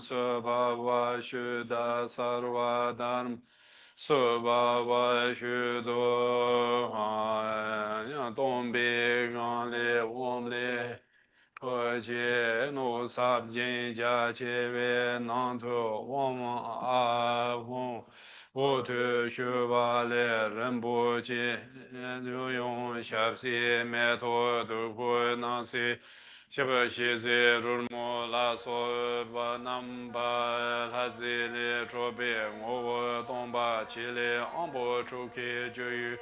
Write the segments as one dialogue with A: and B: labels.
A: Subhava Shuddha Sarva Dharma Subhava Shuddha Tombe Ganle Omle Koje no Sab Yin Ja Cheve Nanto Om A Hum Otu Shuvale Rinpoche Zuyong Shabsi Meto Dupo Nansi Shiba Shizi Rurmo La So Ba Namba Hazili Chobe Ngobo Tomba Chile Ambo Chuki Juyu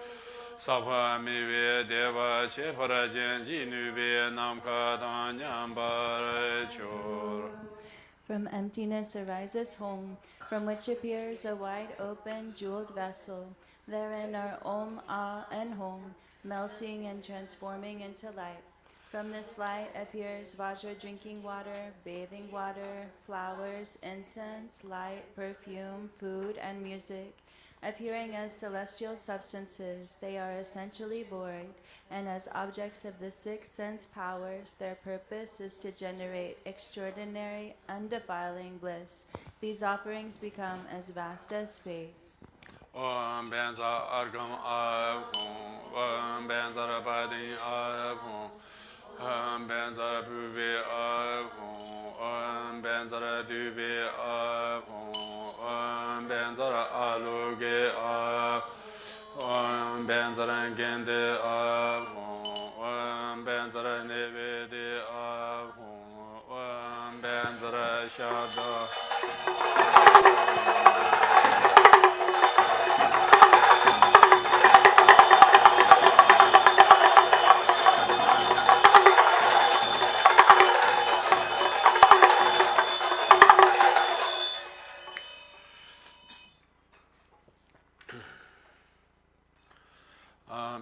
A: Sapa Miwe Deva Chepara Jenji Nube Namka Tanyamba Chur.
B: From emptiness arises home, from which appears a wide open jeweled vessel. Therein are Om, Ah, and Hom, melting and transforming into light. From this light appears Vajra drinking water, bathing water, flowers, incense, light, perfume, food, and music. Appearing as celestial substances, they are essentially void, and as objects of the six sense powers, their purpose is to generate extraordinary, undefiling bliss. These offerings become as vast as space.
A: Om Benza Argam Avum, Om Benza Rabadi Avum, Om Benza Buvi Avum, Om Benza Dubi Avum, Om Benza Aluge Avum, Om Benza Gende Avum, Om Benza Nevedi Avum, Om Benza Shabda.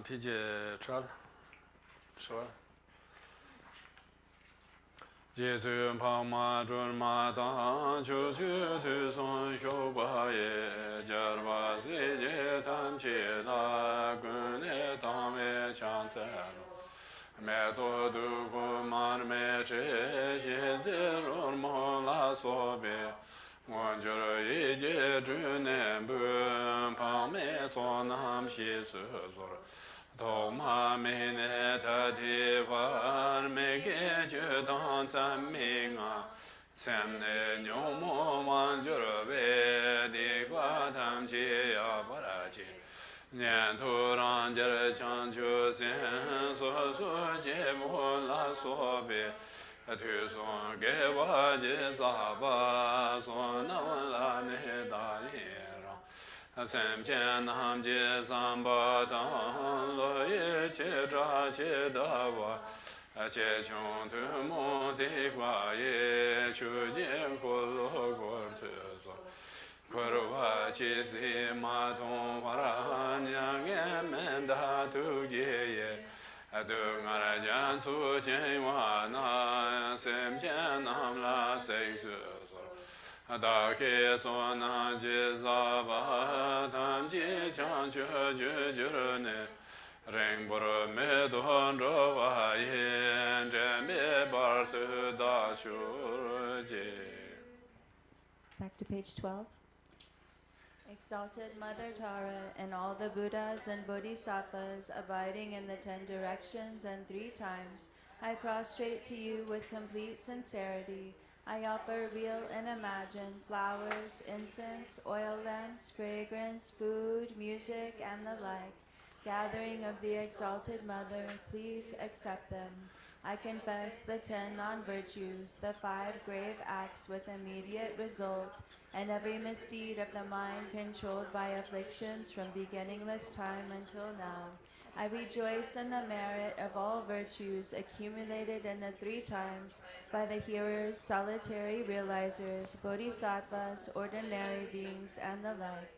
A: 피제 잘 좋아. 제수 파마 줄마 다 주주 주선 쇼바에 저바세 제탐치나 근에 담에 찬사로 메토두 고만메 제제제로 몰라 소베 원저로 이제 주네 분 밤에 소남 시수소 도마메네 타디발 메게 주던 참밍아 샘네 뇨모 완저베 디과 담지야 바라지 년토란저 창주센 소소제 몰라 소베 투손 개와제 사바 소나라네 다예라 샘젠함제 삼바당 로예 제자 제다와 제종투모 대과예 주제 골로골트소 거르와 지시 마통 화라냥에 맨다 두게예 아둥아라잔 수제와나 샘젠함라 세이스소 다케 소나 제자바 담지 창주주주르네 랭보르 메돈로와예 제메 바르스다슈제.
B: Back to page 12. Exalted Mother Tara and all the Buddhas and Bodhisattvas abiding in the 10 directions and 3 times, I prostrate to you with complete sincerity. I offer real and imagined flowers, incense, oil lamps, fragrance, food, music, and the like. Gathering of the Exalted Mother, please accept them. I confess the 10 non-virtues, the 5 grave acts with immediate result, and every misdeed of the mind controlled by afflictions from beginningless time until now. I rejoice in the merit of all virtues accumulated in the 3 times by the hearers, solitary realizers, bodhisattvas, ordinary beings, and the like.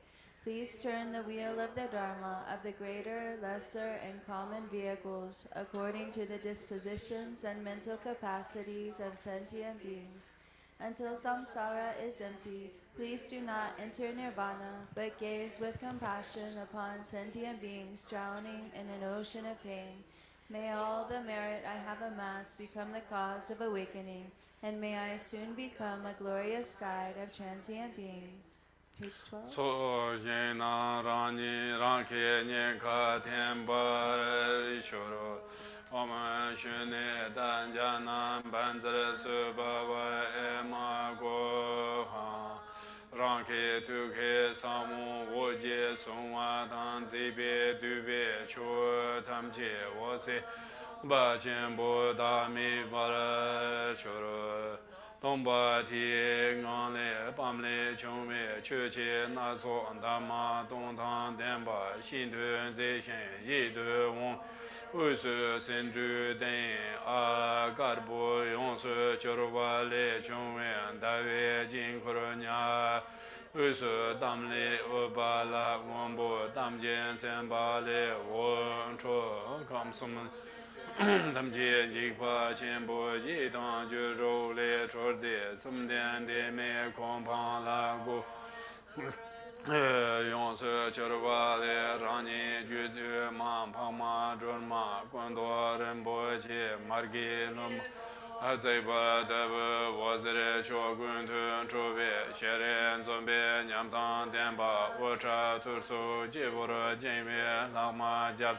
B: Please turn the wheel of the Dharma of the greater, lesser, and common vehicles according to the dispositions and mental capacities of sentient beings. Until samsara is empty, please do not enter nirvana, but gaze with compassion upon sentient beings drowning in an ocean of pain. May all the merit I have amassed become the cause of awakening. and may I soon become a glorious guide of transient beings. Page 12.
A: So yin na rani ranke nye ka tenpa shoro Om shune dan jana banzar su baba e ma go ha Ranke tuke samu woje sungwa dan zibe dube chu tamche wose ba chen bo da mi bara shoro Tongpa ti ngang le pam le chung me chu chi na so da ma dong tang tenpa xin tu zi shen yi tu wong wu su sen ju den a gar bu yong su chur pa le chung we da we jin kuru nya wu su dam le u pa la wong bu dam jen sen pa le wong chu kam sum Tam jie jik pa chen po ji tang ju rou le chor de sum dian de me kong pang la gu yong se chor pa le rang ni ju ju ma pang ma zhun ma guan duo ren po chi mar gi lum a zai pa de bu wo zi re chuo gun tun chu be xie ren zon be nyam tang dian pa wo cha tu su ji bu ro jian me la ma jia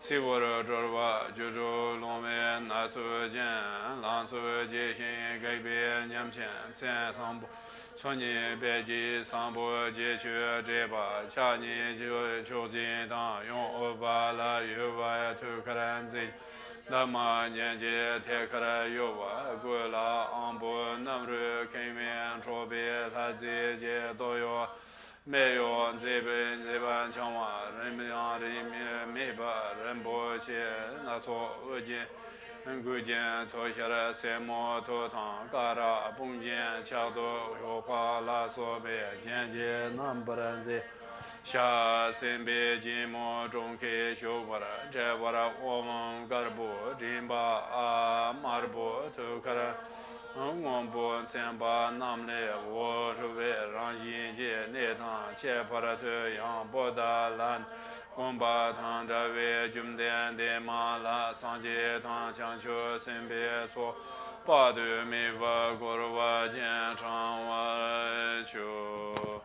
A: Si voro jorwa juju lome na su jian lang su ji xin gai bi nyam chen sen sambo chonyi bei ji sambo ji chu zhe ba cha ni ji chu jin dang yong o ba la yu ba tu karan zi Dhamma nian ji te kara yu ba gu la ang bu nam ru ken mian chu bi la zi ji do yu 没有这边这般情况，人们让人民没把人不去那做恶见，古见做下来什么头汤嘎啦蹦见恰多有花拉所呗，见见南不然子。下身边金木中开修不了，这不了我们干部真把啊马部头看了。我不先把南来，我是为让人家那趟切把它这样不打烂，我把趟这为军店的马拉上街趟强求身边说，把对没法过了我见长我求。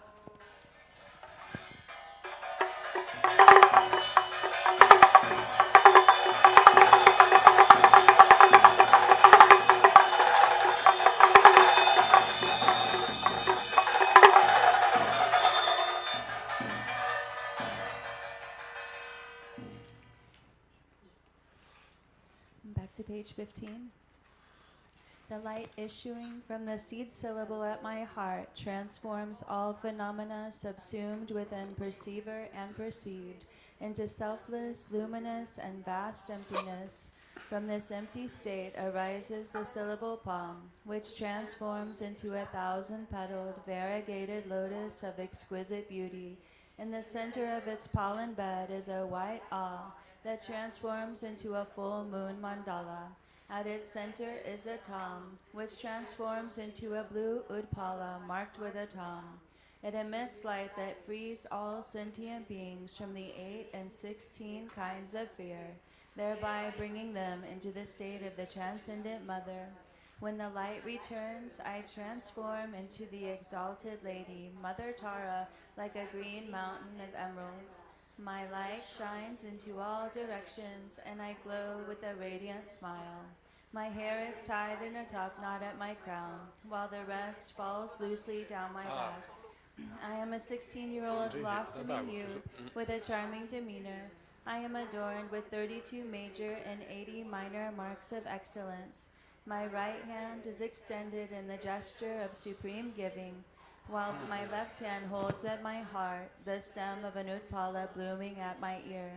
B: Back to page 15. The light issuing from the seed syllable at my heart transforms all phenomena subsumed within perceiver and perceived into selfless, luminous, and vast emptiness. From this empty state arises the syllable palm, which transforms into 1,000-petaled, variegated lotus of exquisite beauty. In the center of its pollen bed is a white awl that transforms into a full moon mandala. At its center is a tom, which transforms into a blue udpala marked with a tom. It emits light that frees all sentient beings from the 8 and 16 kinds of fear, thereby bringing them into the state of the transcendent mother. When the light returns, I transform into the exalted lady, Mother Tara, like a green mountain of emeralds. My light shines into all directions, and I glow with a radiant smile. My hair is tied in a top knot at my crown, while the rest falls loosely down my back. I am a 16-year-old blossoming youth with a charming demeanor. I am adorned with 32 major and 80 minor marks of excellence. My right hand is extended in the gesture of supreme giving, while my left hand holds at my heart the stem of an utpala blooming at my ear.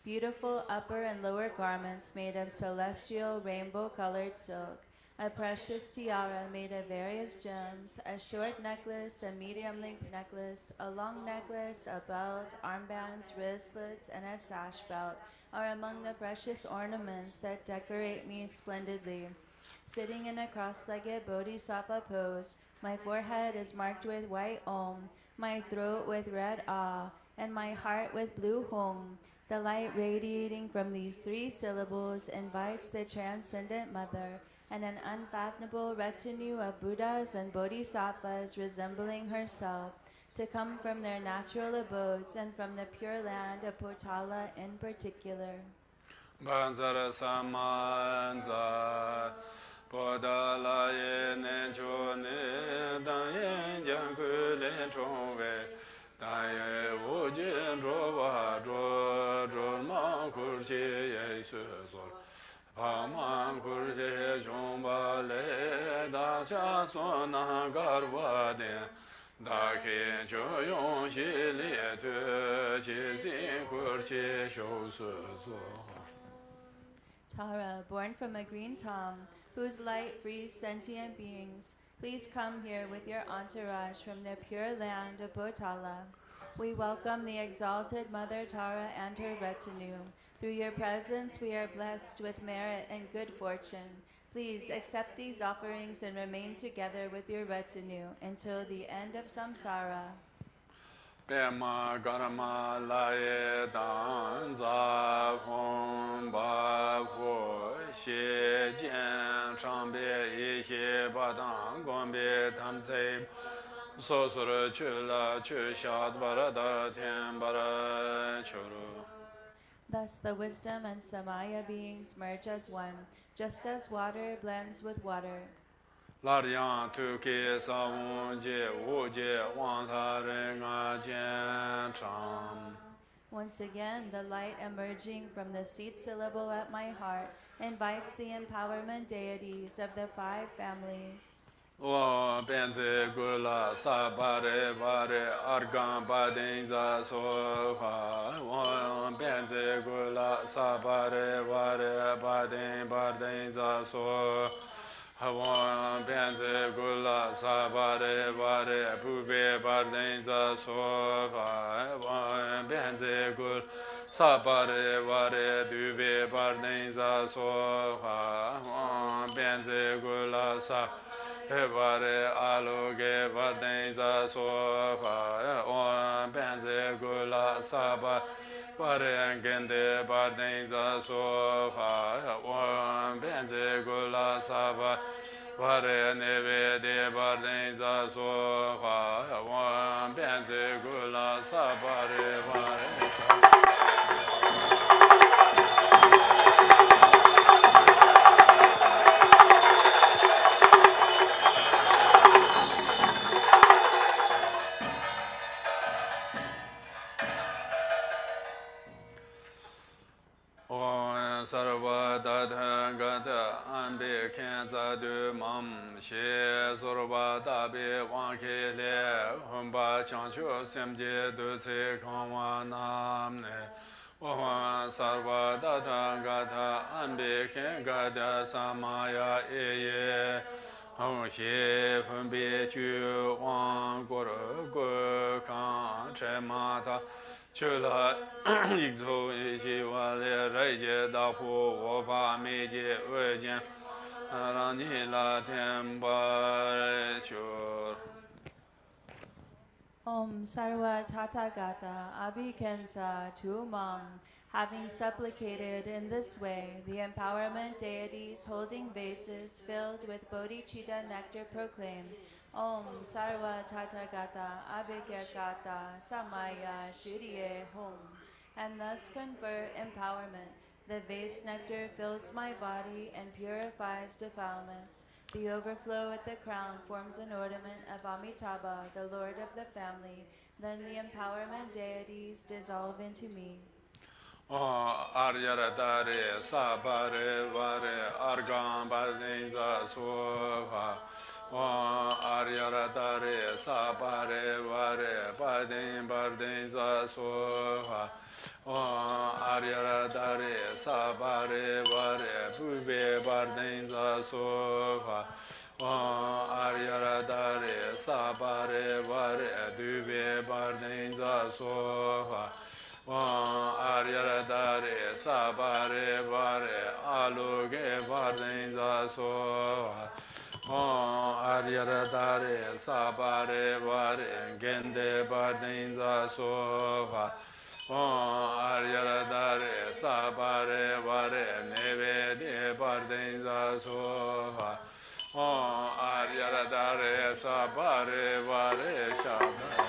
B: Beautiful upper and lower garments made of celestial rainbow-colored silk, a precious tiara made of various gems, a short necklace, a medium-length necklace, a long necklace, a belt, armbands, wristlets, and a sash belt are among the precious ornaments that decorate me splendidly. Sitting in a cross-legged bodhisattva pose, my forehead is marked with white om, my throat with red ah, and my heart with blue hong. The light radiating from these 3 syllables invites the transcendent mother, and an unfathomable retinue of Buddhas and Bodhisattvas resembling herself, to come from their natural abodes and from the pure land of Potala in particular.
A: Banzara Samanza Potala Yen Chone Dayen Jankule Chonwe Daye Wujin Drova Dro Kurchi Yesu Paman Kurchi Chomba Le Dacha Sona Garwa De Dake Choyon Shili Tu Chi Kurchi Shosu
B: Tara, born from a green tom, whose light frees sentient beings, please come here with your entourage from the pure land of Potala. We welcome the exalted Mother Tara and her retinue. Through your presence, we are blessed with merit and good fortune. Please accept these offerings and remain together with your retinue until the end of samsara.
A: Pema Garama Laye Danza Hom Ba Ho Xie Jian Changbe Yi Xie Ba Dang Gongbe Tam Cei So Sur Chu La Chu Shat Bara Da Tian Bara Churu.
B: Thus the wisdom and samaya beings merge as one, just as water blends with water.
A: Larian Tu Ke Sa Wun Je Wu Je Wang Ta Ren Nga Jian Chang.
B: Once again, the light emerging from the seed syllable at my heart invites the empowerment deities of the 5 families.
A: Wo Benze Gula Sa Bare Bare Argan Badin Za So Ha. Wo Benze Gula Sa Bare Bare Badin Badin Za So. Wo Benze Gula Sa Bare Bare Pube Badin Za So Ha. Wo Benze Gula Sa Bare Bare Dube Badin Za So Ha. Wo Benze Gula Sa Vare aloge vadenza sofa on benze gula saba vare gende vadenza sofa on benze gula saba vare neve de vadenza sofa on benze gula saba vare Sarva Dadha Gata Ambe Kenza Du Mam She Sorba Dabe Wanke Le Humba Chancho Semje Du Tse Kongwa Nam Ne Sarva Dadha Gata Ambe Ken Gata Samaya Eye Hong She Humbe Chu Wang Goro Go Kan Che Mata Chula Yixo Ichi Wale Raije Dapu Wopa Meji Wejian Rani La Tempa Chur.
B: Om Sarva Tathagata Abhikansa Tumam. Having supplicated in this way, the empowerment deities holding vases filled with bodhicitta nectar proclaim, Om Sarva Tathagata Abhikyakata Samaya Shuriye Hum, and thus confer empowerment. The vase nectar fills my body and purifies defilements. The overflow at the crown forms an ornament of Amitabha, the lord of the family. Then the empowerment deities dissolve into me.
A: Aryara Dare Sabare Vare Argam Badinza Sova. Aryara Dare Sabare Vare Badin Badinza Sova. Aryara Dare Sabare Vare Bube Badinza Sova. Aryara Dare Sabare Vare Dube Badinza Sova. Aryara Dare Sabare Vare Aluge Badinza Sova. Aryara Dare Sabare Vare Gende Badinza Sova. Aryadare Sabare Vare Nevede Bardenza Soha Aryadare Sabare Vare Shabare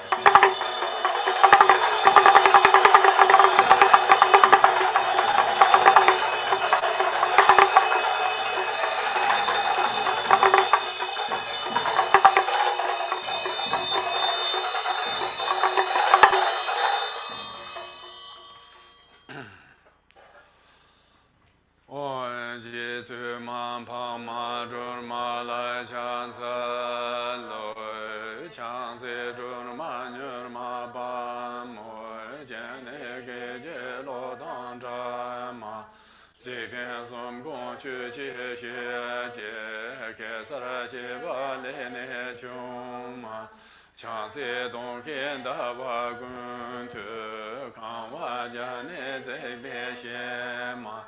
A: Changse Dongken Dava Gun Tu Kangwa Jane Zebe Shema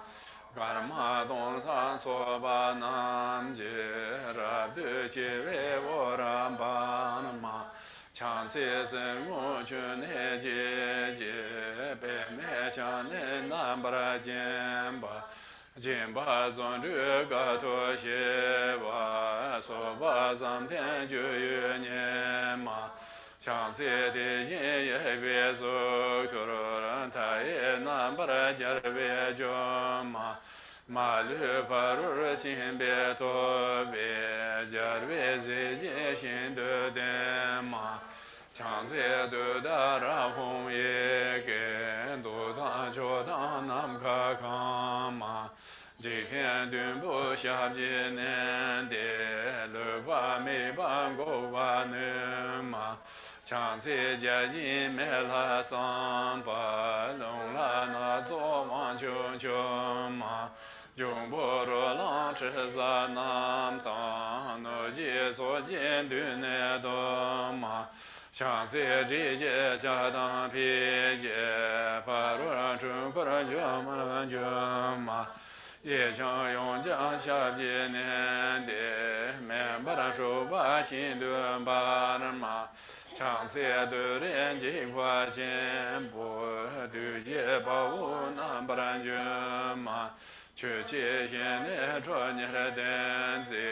A: Karma Dong San Soba Nam Je Rabdu Chive Woram Banma Changse Sen Wu Chun He Je Je Be Me Chane Nambra Jemba Jimba Zon Ru Ga To She Wa So Ba Zam Tian Ju Yu Nye Ma Chang Se Ti Yin Ye Be Su Tu Ru Ran Ta Ye Nam Ba Jar Be Jo Ma Ma Lu Pa Ru Chin Be To Be Jar Be Zi Ji Shin Du Den Ma Chang Se Du Da Ra Hong Ye Gen Du Tang Cho Tang Nam Ka Kang Ma Ji Tian Dun Bu Xia Ji Nian De Lu Ba Mi Ban Go Ba Nu Ma Chang Se Jia Jin Me La San Pa Long La Na Zo Wang Chung Chung Ma Jung Bo Ro Lang Chi Sa Nam Tang No Ji So Jin Du Ne Do Ma Chang Se Ji Jie Jia Dang Pi Jie Pa Ru Ran Chung Ku Ran Ju Ma Ran Ju Ma Ye Chang Yong Jiang Xia Ji Nian De Men Ba Ran Zhou Ba Xin Du Ba Ran Ma Chang Se Du Ren Ji Hua Jian Bu Du Ye Ba Wu Nan Ba Ran Ju Ma Chu Qi Xian Ne Zhuo Ni He Den Zi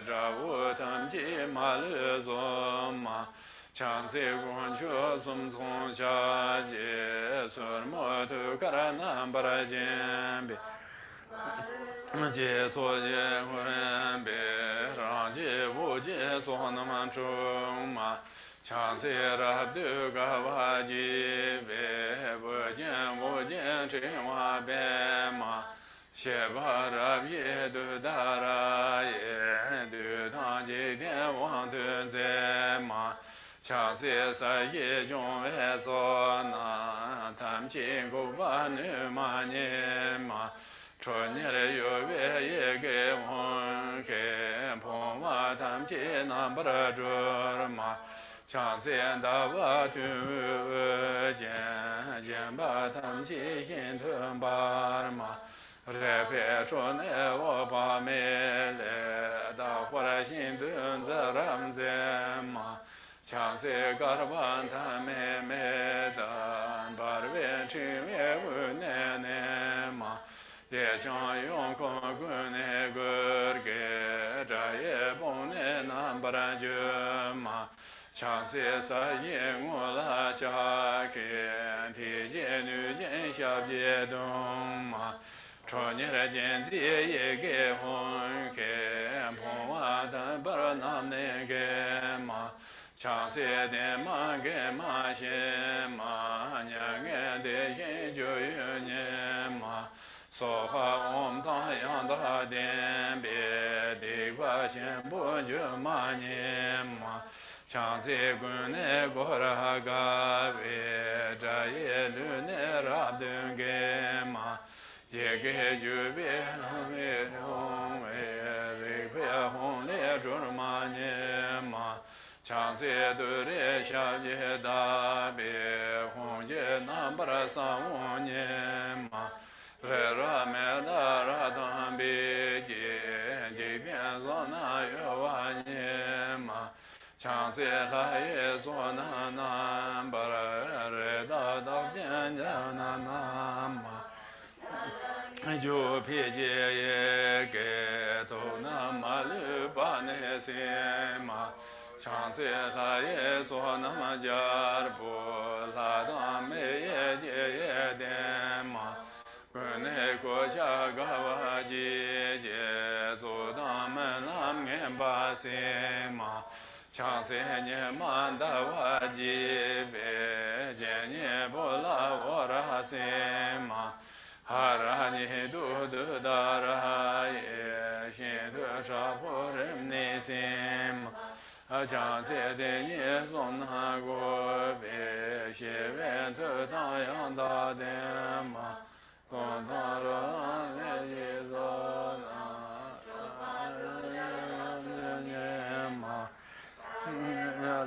A: Zha Wu Tam Ji Ma Lu Zo Ma Chang Se Gong Chu Sum Cong Xia Ji Sur Mo Tu Ka Ra Nan Ba Ra Jian Bi Jie Cuo Jie Wen Bei Rang Jie Wu Jie Cuo Nam Chung Ma Chang Se Rab Du Ga Wa Ji Bei Wu Jian Wu Jian Chen Wa Bei Ma Xie Ba Rab Ye Du Da Ra Ye Du Tang Ji Dian Wang Tu Zhe Ma Chang Se Sa Ye Zhong Wei So Na Tam Qin Gu Ba Nu Ma Ni Ma 春年的月月也给我给捧我咱们济南不得住嘛，强先的我就见把咱们济心疼吧嘛，这别说那我把没来到过来心疼这人子嘛。强些个万他妹妹的，把这边去面问奶奶嘛。 也将用空棍那个给这也不能难不然就嘛，强些啥也我拉家给提前女人小街东嘛，朝年的经济也给红给碰我咱不能那个嘛。 强些的嘛给嘛些嘛，年个的人就有年嘛。 说话我们当阳大殿别的关钱不就嘛年嘛，强在国内过了个为这一路内拉顿个嘛，也给就别为红为别红来做嘛年嘛，强在都来小姐大别红姐那不拉上五年嘛。 Ra me da ra tan bi ji bian zo na yu wa ni ma chang se la ye zo na na ba re da da jen ja na na ma ju pi je ye ge to na ma lu ba ne se ma chang se la ye so na ma jar bu la da me ye je ye de ma gun he ko cha ga wa ji je zo da me nam nge ba se ma chang se nye man da wa ji ve je nye bo la wo ra se ma ha ra ni du du da ra ye xin du cha po rim ni se ma chang se de nye son na go be xie wen tu ta yang da de ma gong da ra ne ye so na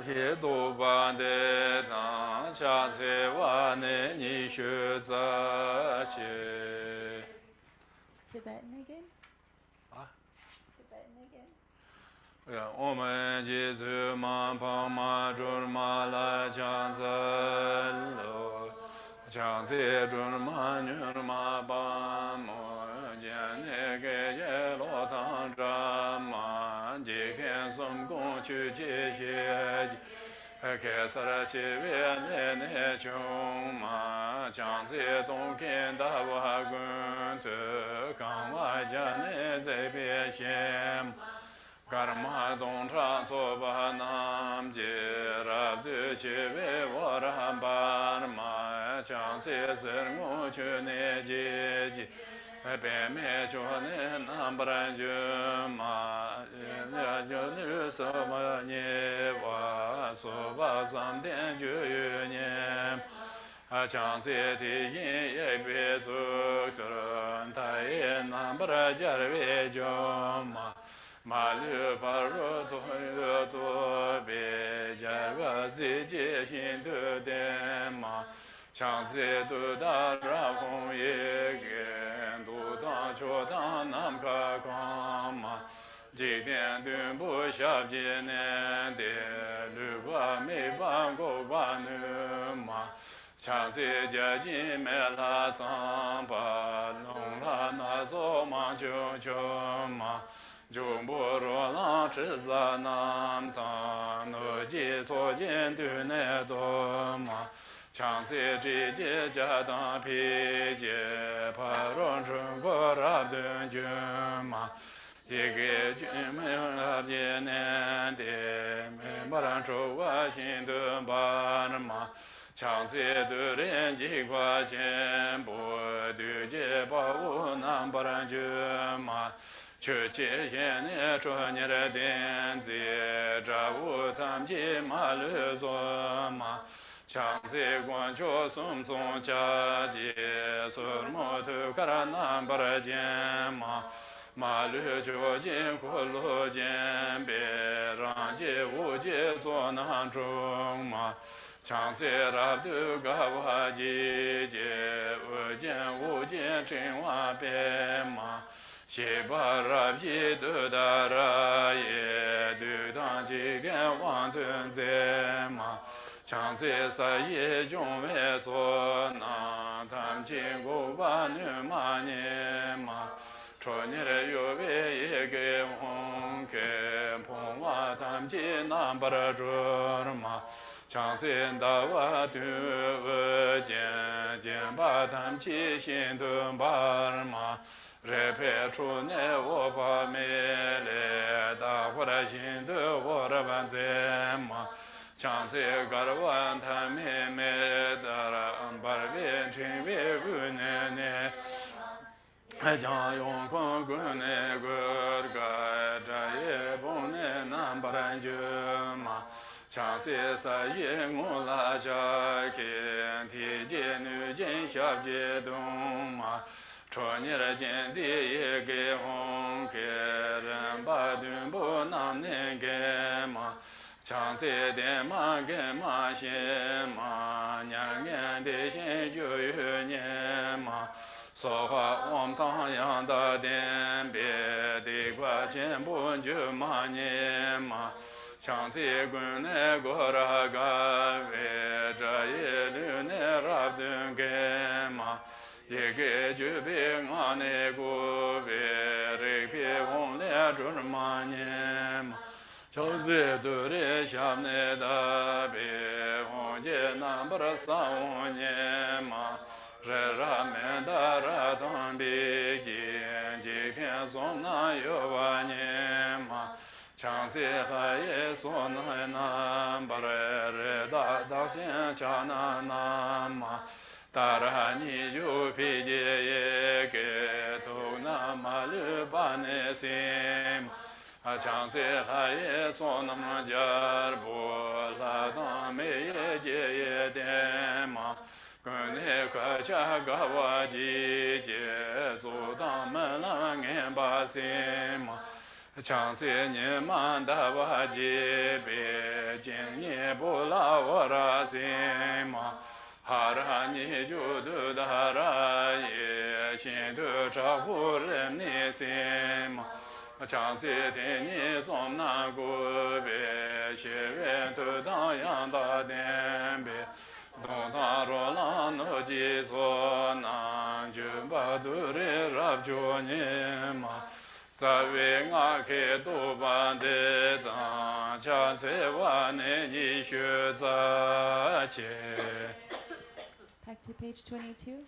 A: xie du ban de zang cha se wa ne ni xue za qie.
B: Tibetan again?
A: Ah?
B: Tibetan again?
A: 我们即自嘛pa ma jur ma la chang za lo chang ze jur ma nyur ma pa mo jian ne ge ye lo tang zha ma ji tian sum gong qu ji xie ji ge sa ra qi wei ne ne chung ma chang ze dong kian da wa gun tu gang wa jia ne zai bie xian karma dong cha so ba nam je ra de che we wa ra ba ma chang se se ngo che ne je ji be me cho ne nam bran ju ma ya jo ne so ma ne wa so ba sam den ju yu ne chang se ti yin ye be su chun ta ye nam bra ja we jo ma lu pa ru tu yu tu be ja ga zi ji xin tu de ma chang zi du da ra hong ye gen du da chuo da nam ka kong ma ji dian dun bu xia ji ne de lu ba me ba go ba nu ma chang zi jia ji me la zang ba long la na zo ma jiu jiu ma中波罗浪智萨南当诺基错见对内多嘛，强塞之节加当皮节帕隆中国拉顿军嘛，一个军没拉别年的没马上周瓦新的巴嘛。强塞对人机挂钱不对接保护南巴兰军嘛。去接现呢，说你的点子，这无他们的马路做嘛，强在光脚送送家的，说摩托卡拉南巴拉间嘛，马路脚进葫芦间，别让街无街做南中嘛。强在拉都个瓦季节，无见无见真瓦别嘛。西巴拉皮杜达拉耶，杜当吉根王尊在嘛，强在撒耶中为所那，他们经过巴女马尼嘛，说你的有为也给红给碰瓦他们进南巴拉住嘛。强在大瓦杜乌见见把他们起心顿巴嘛。热佩出内我把美来大伙的心都我的万在嘛，强在嘎尔万他妹妹的了，把边成为姑奶奶，还将用光姑奶个个这也不能难把人就嘛。强在撒野我拉下看，天见女见小街东嘛。说你的见子也给红给人把顿不能能给嘛，强在的嘛给嘛些嘛，年年的心就有年嘛，说话我们当阳的点别的关键不就嘛年嘛。强在国内国那个为 Jaye Lune Rabdun Gema, Yege Jubi Ngane Gube, Rikpi Hongle Jurmanema, Chauzi Dure Shamne Dabe, Hongje Nambra Saonyema, Rera Mendara Tombi Jin, Jikin Somna Yovanema, Changsi Haye Sona Nambare Da Daxin Chana Nama, Tarani Jupi Ye Ke Tuna Malu Bane Sim, Changsi Haye Sonam Jarbo, La Dame Ye Dema, Kune Kacha Gawa Ji Je, Zudam Lang Basima. Changsi Niman Dava Jibe, Jin Bula Vara Sima, Harani Judu Dara Ye, Shindu Chahur Nisima, Changsi Tini Somna Gube, Shive Tu Dayang Da Dembe, Donta Rolan Oji Sona, Juba Duri Rabjo Nima, Savi nga ke tu ban de zang, cha se wa ne ni xue za che.
B: Back to page 22.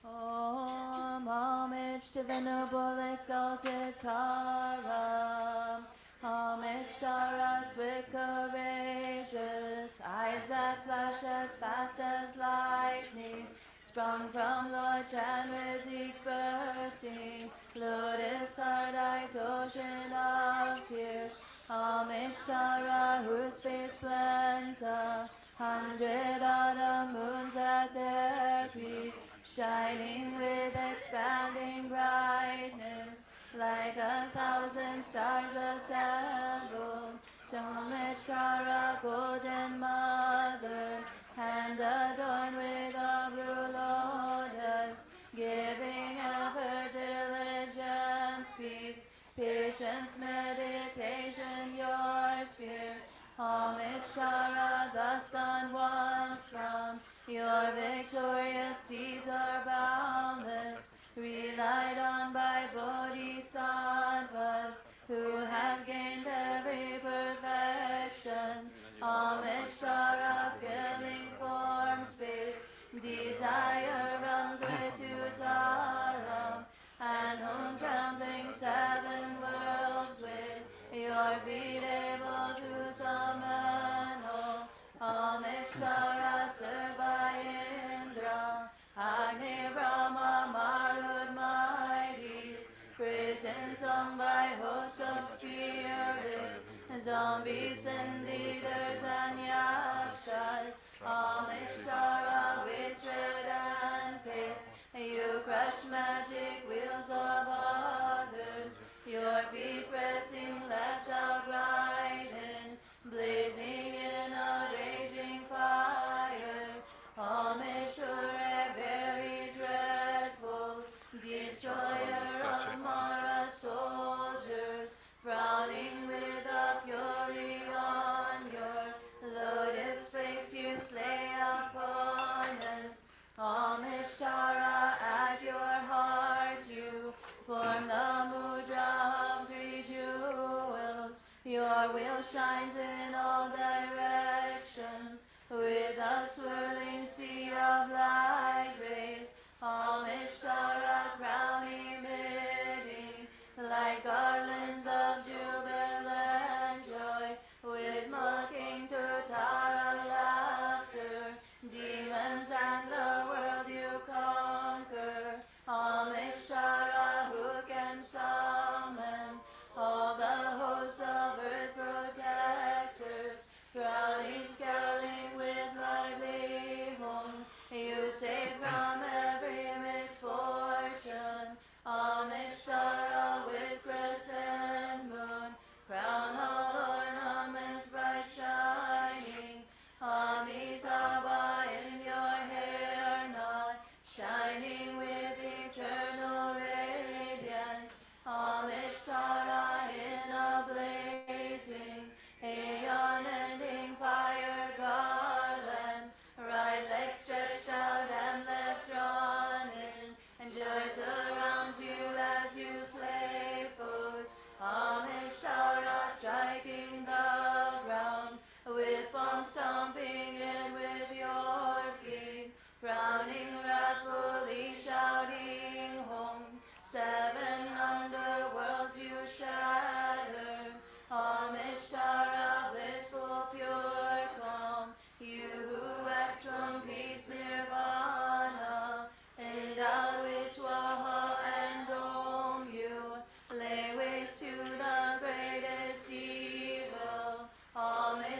B: Homage to the noble exalted Tara. Homage Tara, swift, courageous, eyes that flash as fast as lightning, sprung from Lord Chandrasekh's bursting, lotus heart eyes, ocean of tears. Homage Tara, whose face blends 100 autumn moons at their peak, shining with expanding brightness, like 1,000 stars assembled. Homage Tara, golden mother, hand adorned with a blue lotus, giving ever diligence, peace, patience, meditation, your sphere. Homage Tara, thus gone once from, your victorious deeds are boundless, relied on by bodhisattvas, who have gained every perfection. Homage Tara, filling form, space, desire runs with to Tara, and whom trembling 7 worlds with your feet able to summon. Oh, homage Tara, served by Indra, Agni, Brahma, Marud, mighties, praised and sung by hosts of spirits, zombies and eaters and yakshas. Homage Tara, with tread and pick, you crush magic wheels of others, your feet pressing left out, right in, blazing in a raging fire. Homage to a very dreadful destroyer of Mara soldiers, frowning with a fury on your lotus face, you slay opponents. Homage Tara, at your heart you form the mudra of 3 jewels. Your wheel shines in all directions with a swirling sea of light rays. Homage Tara, crown emitting like garlands of jubilant joy, with mocking to Tara laughter, demons and the world you conquer. Homage Tara, who can summon all the hosts of earth protectors, frowning, scowling with lively home, you save from every misfortune.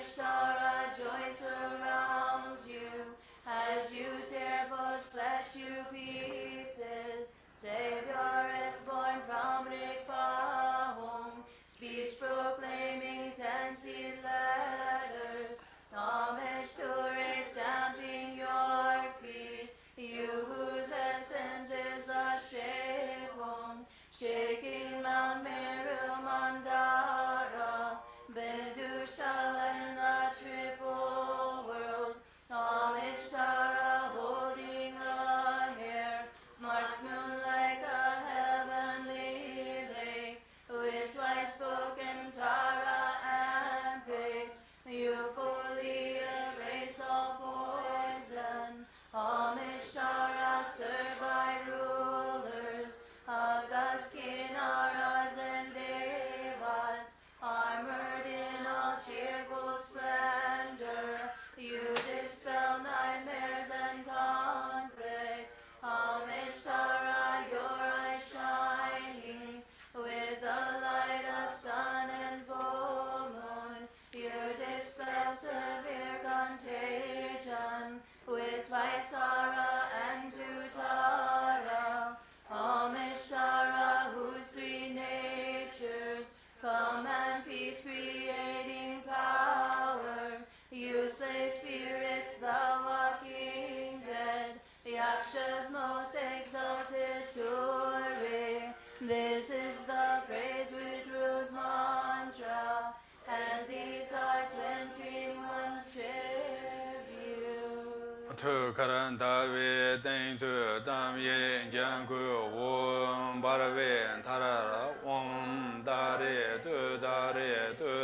B: Ishtara, joy surrounds you as you tear foes' flesh to pieces. Savior is born from Rikpahum, speech proclaiming 10 seed letters. Homage to Ray stamping your feet, you whose essence is the Shepung, shaking Mount Meru Mandara, Bindushal and the triple world. Homage Tara holding a hair, marked moon like a heavenly lake, with twice spoken Tara and picked. You fully erase all poison. Homage Tara, served by rulers of God's Kinnaras and Devas, armored in all cheerful splendor. You dispel nightmares and conflicts. Homage Tara, your eyes shining with the light of sun and full moon. You dispel severe contagion with Vaisara and Tutara. Homage Tara, whose three natures command peace, creating power. You slay spirits, the walking dead, Yaksha's most exalted Turi. This is the praise with root mantra, and these are 21 tributes.
A: Tu karan dawe den tu dam ye jan gu wom barwe tarara wom dare tu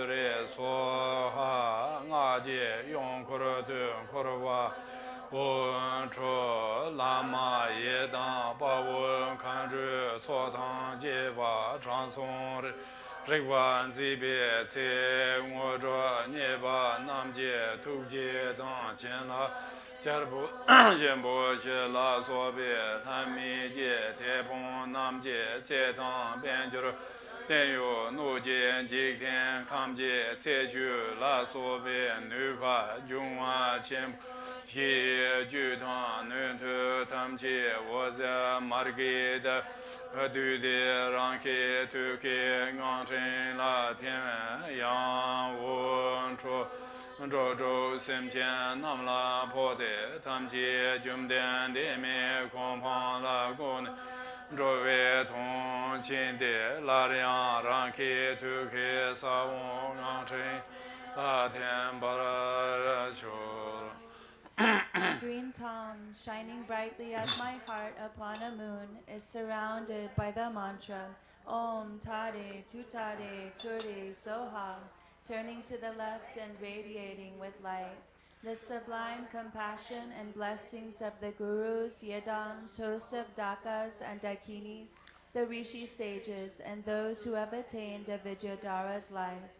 A: re so ha nga je yong kor tu korwa wom cho lama ye dan ba wom kan ju so tang je ba chang song re Rikwan zibe ce ngo zhuo nye ba nam jie tu jie zang qian la jarbu jianbo xie la so be han mi jie ce pong nam jie ce zang bian jiru dian yu nu jian jik tian kam jie ce ju la so be nu fa jung wa qian xie ju tang nu tu tam jie wo zhe mar ge de du de rang ke tu ke ngang chen la tian yang wu chu zhou zhou sim jian nam la po de tam jie jum dian de me kong pang la gu ne zhou wei tong qin de la liang rang ke tu ke sa wu ngang chen la tian ba la chu.
B: Green Tom, shining brightly at my heart upon a moon, is surrounded by the mantra Om Tare Tutare Ture Soha, turning to the left and radiating with light. The sublime compassion and blessings of the Gurus, Yedams, hosts of Dakas and Dakinis, the Rishi sages, and those who have attained a Vidyadhara's life.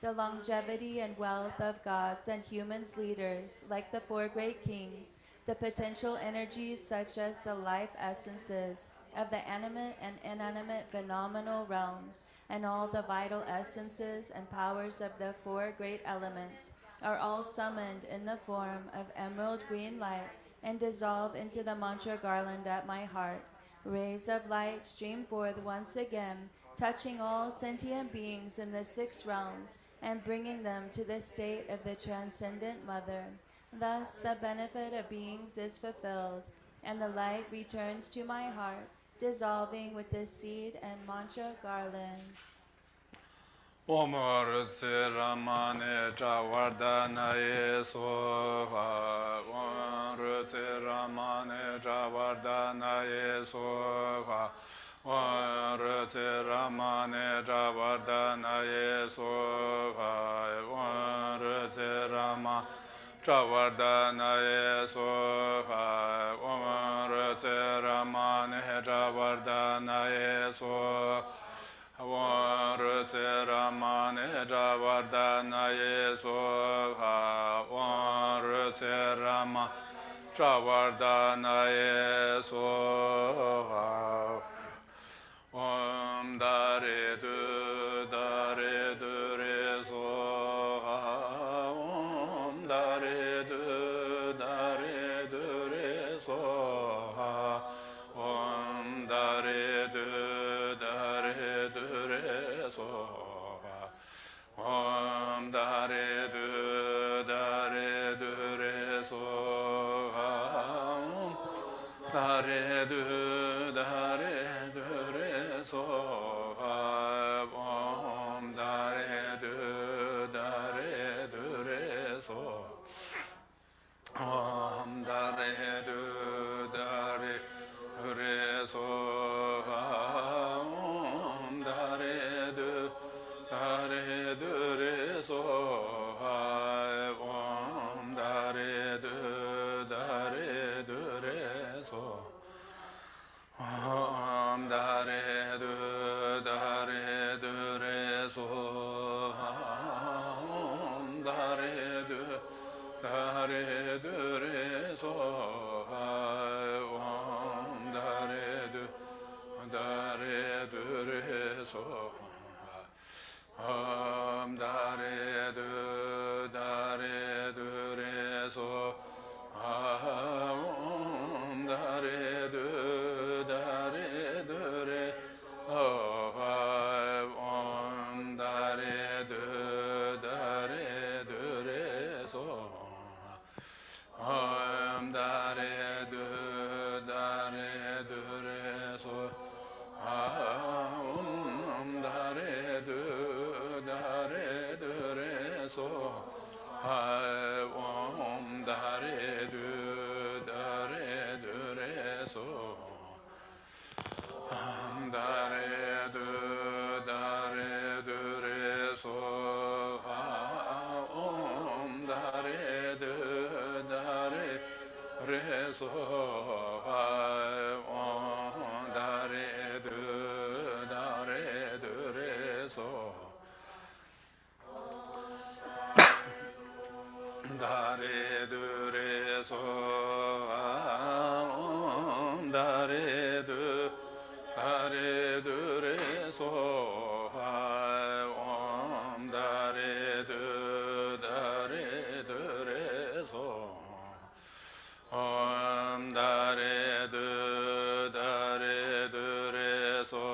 B: The longevity and wealth of gods and humans leaders, like the four great kings, the potential energies such as the life essences of the animate and inanimate phenomenal realms, and all the vital essences and powers of the four great elements, are all summoned in the form of emerald green light and dissolve into the mantra garland at my heart. Rays of light stream forth once again, touching all sentient beings in the 6 realms, and bringing them to the state of the transcendent mother. Thus the benefit of beings is fulfilled, and the light returns to my heart, dissolving with the seed and mantra garland.
A: Om Rutsi Ramane Javardhanaye Soha. Om Rutsi Ramane Javardhanaye Soha. Om Rutsi Ramane Javardhanaye Soha. Om Rutsi Ramane Javardhanaye Soha. Om Rutsi Ramane Javardhanaye Soha. Om Rutsi Ramane Javardhanaye Soha. Om Rutsi Ramane Javardhanaye Soha. Om Dare Du Re Soha. so ha om da re du re so da re du re so om da re du re so ha om da re du re so om da re du re so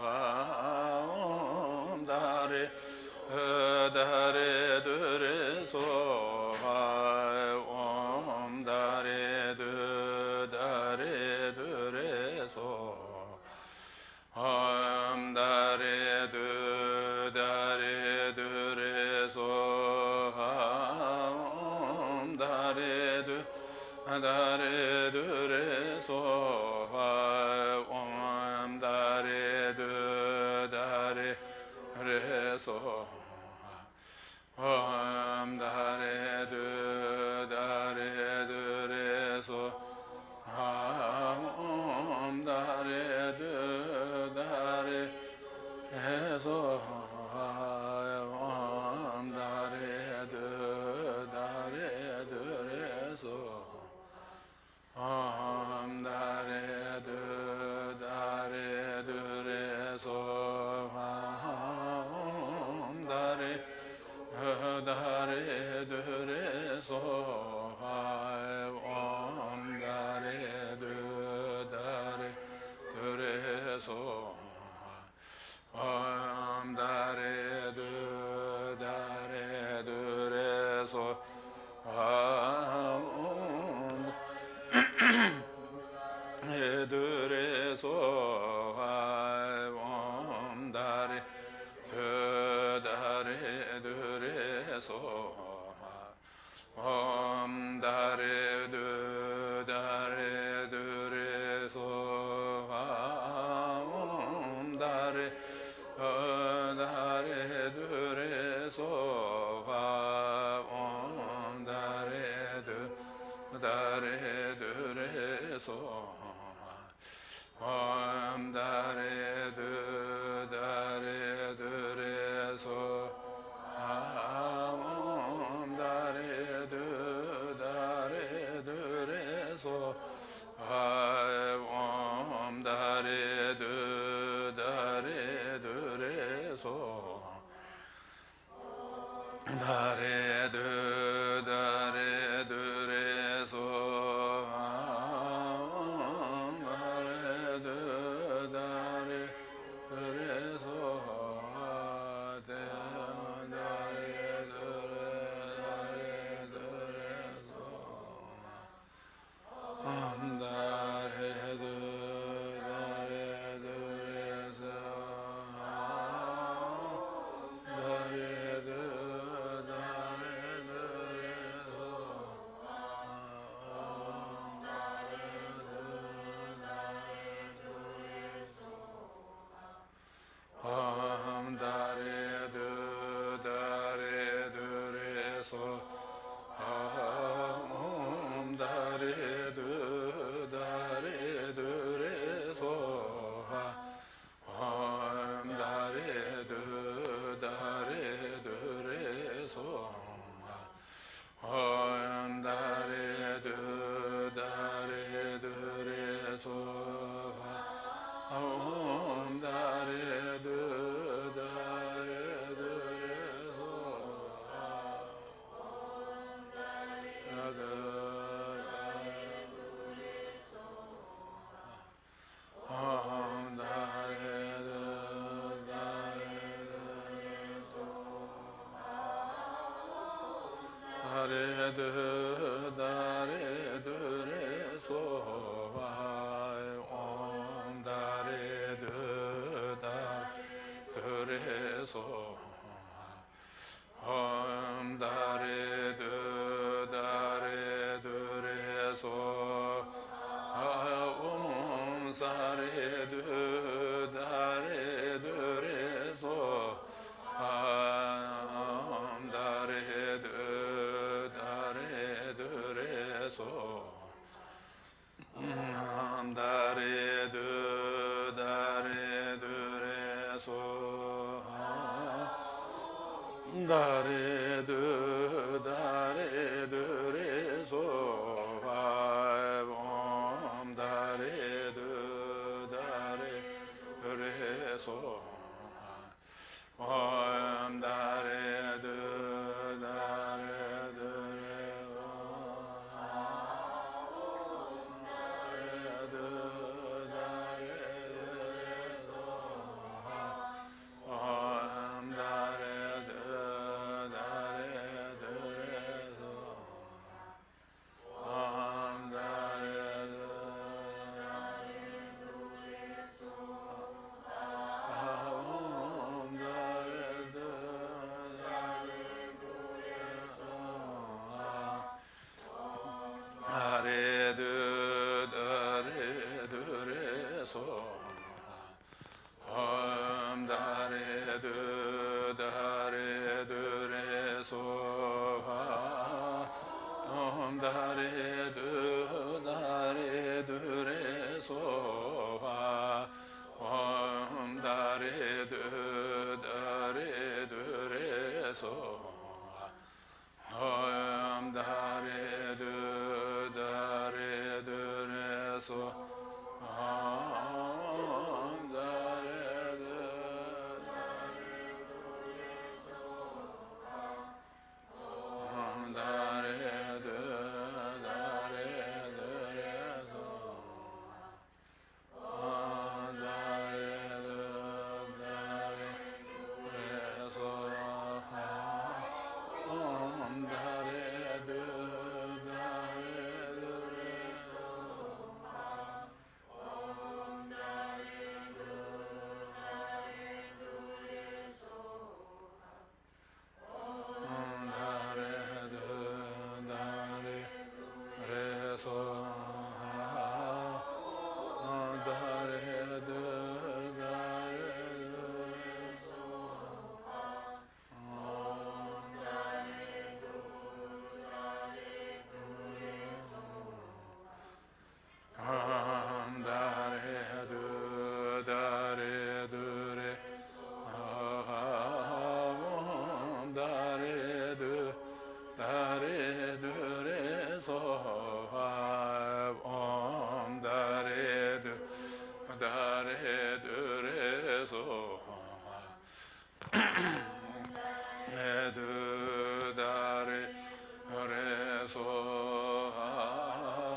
A: ha om da re du re so ha om da re du re so om da re du re so ha om da re du re so ha om da re du re so om da re du re so ha om da re du re so ha om da re du re so om da re du re so ha om da re du re so ha om da re du re so om da re du re so ha om du re so ha om da re du re so ha om da re du re so ha om da re du re so ha om da re du re so om da re du re so ha om da re du re so ha om da re du re so da re du re so ha om da re du re so ha da re du re so om da re du re so ha da re du re so om da re du om da re du re so ha om da re du re so ha om da re du re so ha om da re du re so ha om da re du re so ha om da re du re so ha om da re du re so om da re du re so ha om sa re du re so ha om da re du re so 다레 두 다레 두레 소파 옴 다레 두 다레 두레 소파 옴 다레 두 다레 두레 다레 두 다레 두레 소 옴 다레 두 다레 두레 소파 옴 다레 두 다레 두레 소파 옴 다레 두 다레 두레 소파 옴 다레 두 다레 두레 소 옴 다레 두 옴 다레 두 다레 두레 소 옴 다레 두 다레 두레 소 옴 다레 두 다레 두레 옴 다레 두 다레 두레 소 옴 다레 두 다레 두레 옴 다레 두 다레 두레 옴 다레 두 다레 두레 소파 옴 다레 두 다레 두레 소파 두 다레 두레 소파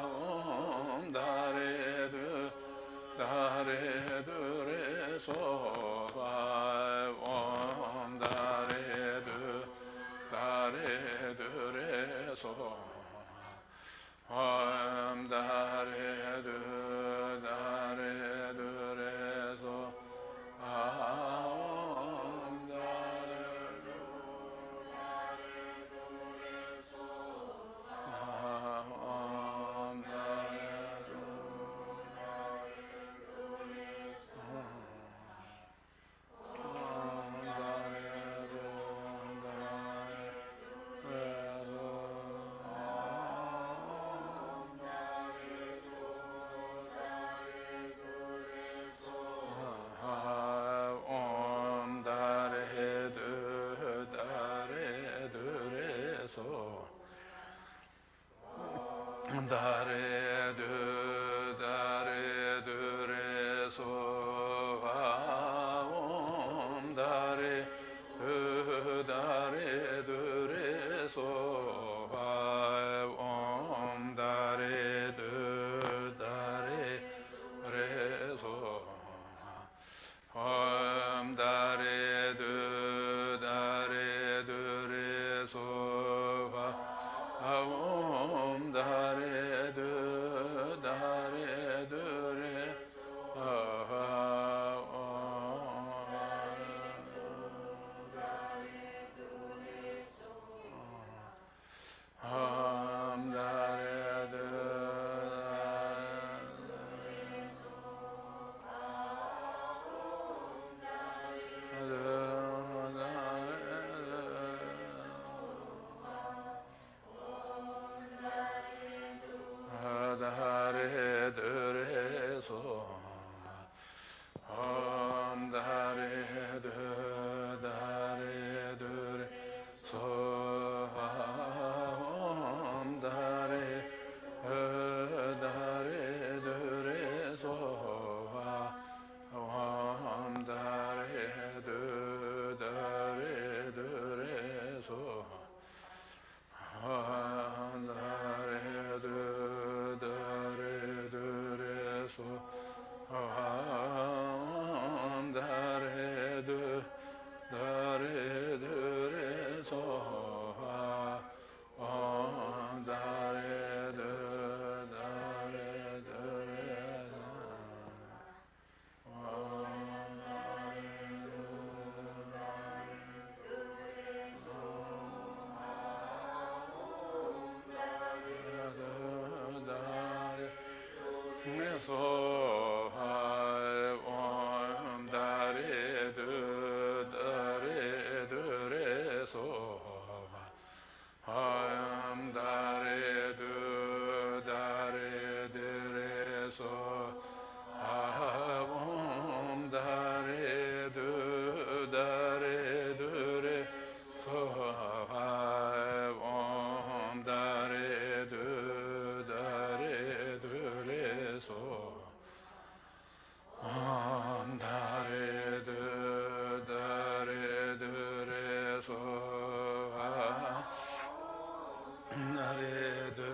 A: 옴 다레 두 다레 두레 소파 옴 다레 두 다레 두레 소파 옴 다레 두 다레 두레 소파 옴 다레 옴 다레 옴 다레 두 다레 두레 소 다레 두 다레 두레 소파 옴 다레 두 다레 두레 소파 옴 다레 두 다레 두레 소파 옴 다레 두 다레 두레 소파 옴 다레 두 다레 so om da re do da re do re so om da re do da re do re so om da re do da re do re so om da re do da re do re so om da re do da re do re so da re do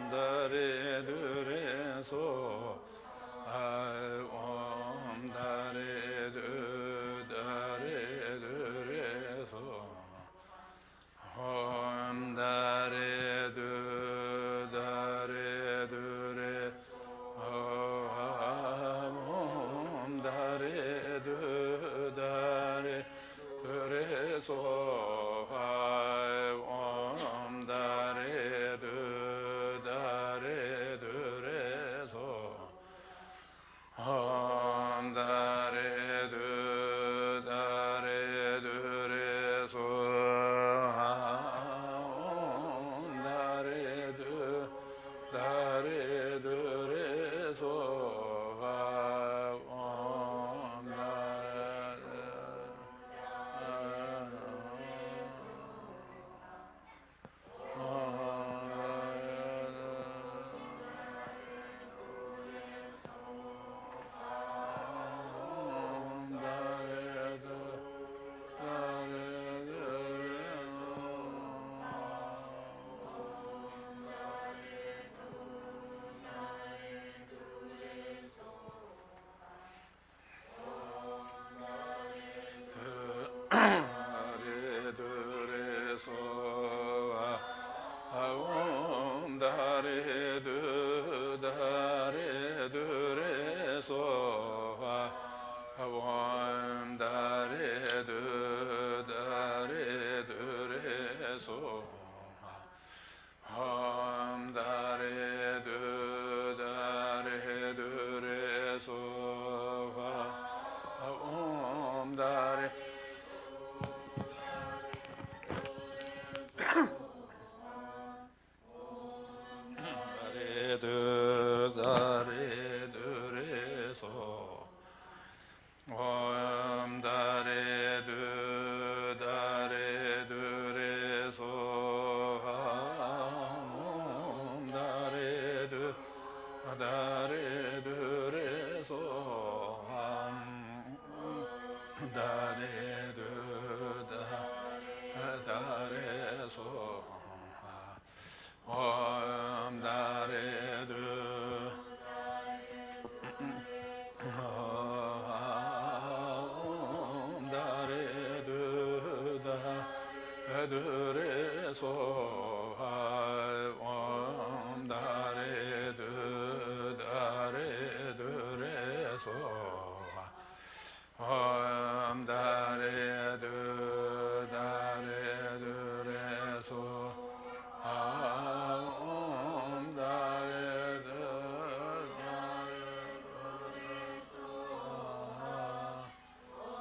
A: da re do re so om da re do da re do re so om da re do da re do re om da re do da re do re so om da re do da re do re so om da re do da re do re so om da re do da re do re so om da re do re so om da re do da re do re so om da re do da re do re so om da re do da re do re so om da re re do da re do re so om da re do da re do re so om da re do da re do re so da re do da re so om da re do om da re do da do re so om da re do da re do re so om da re do da re do re so om da re do da re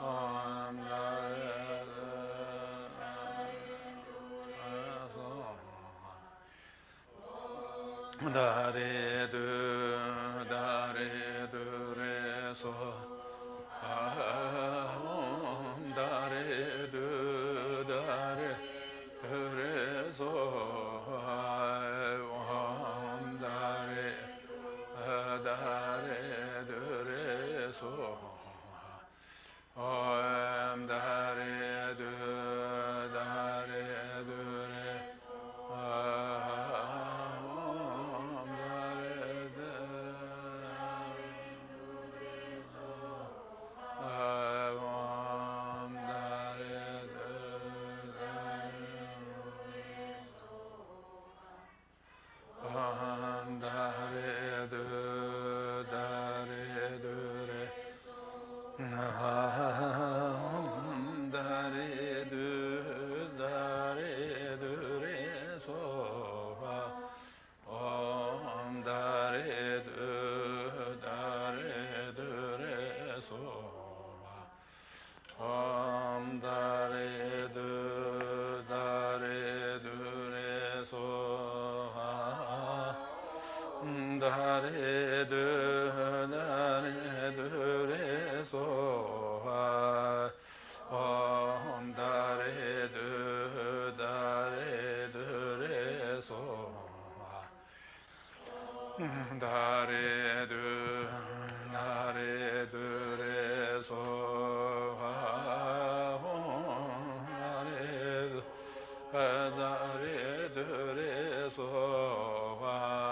A: om da re do da re do da re do re so om da re do da re do re so om da re do re so om da re do da re do re om da re do 다리 두 다리 두레 소하 옴 다리 두 다리 두레 소하 다리 두 다리 두레 소하 다리 두레 소하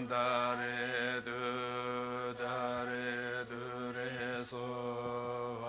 A: 다리 두 다리 두레 소하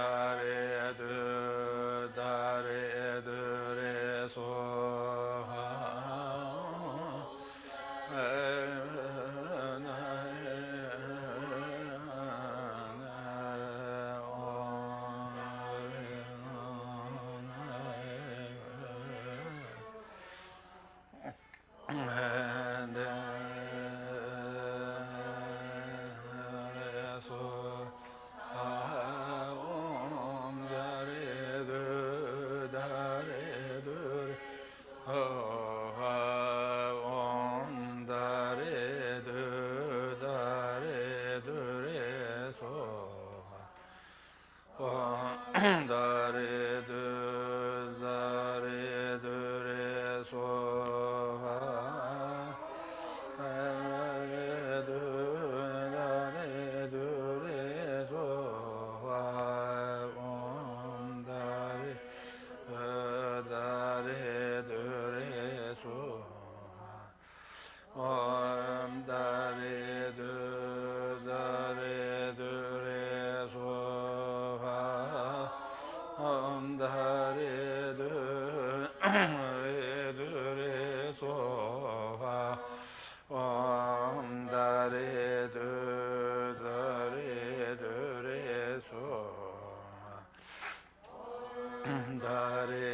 A: 다리 두 다리 두레 소하 다리 두 다리 두레 소하 다리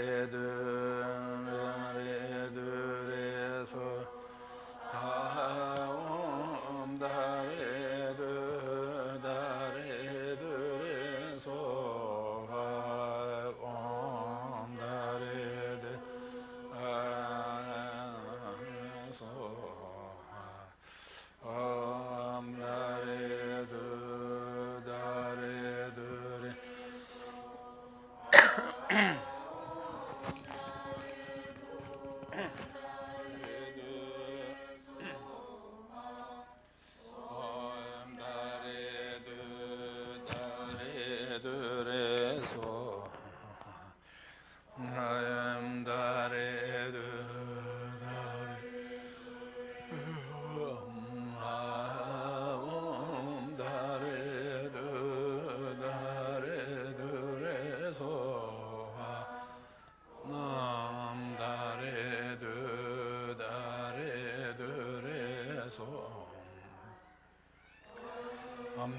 A: 다리 두레 소하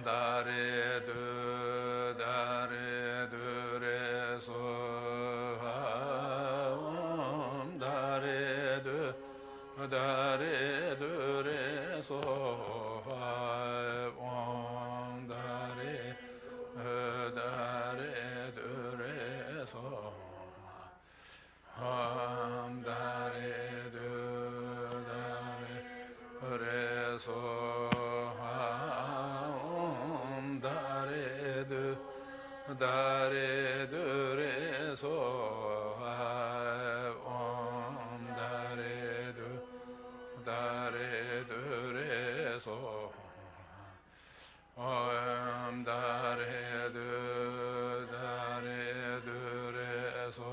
A: 다리 두 다리 두레 소하 다리 두레 소하 다리 두 다리 두레 소하 다리 두 다리 두레 소하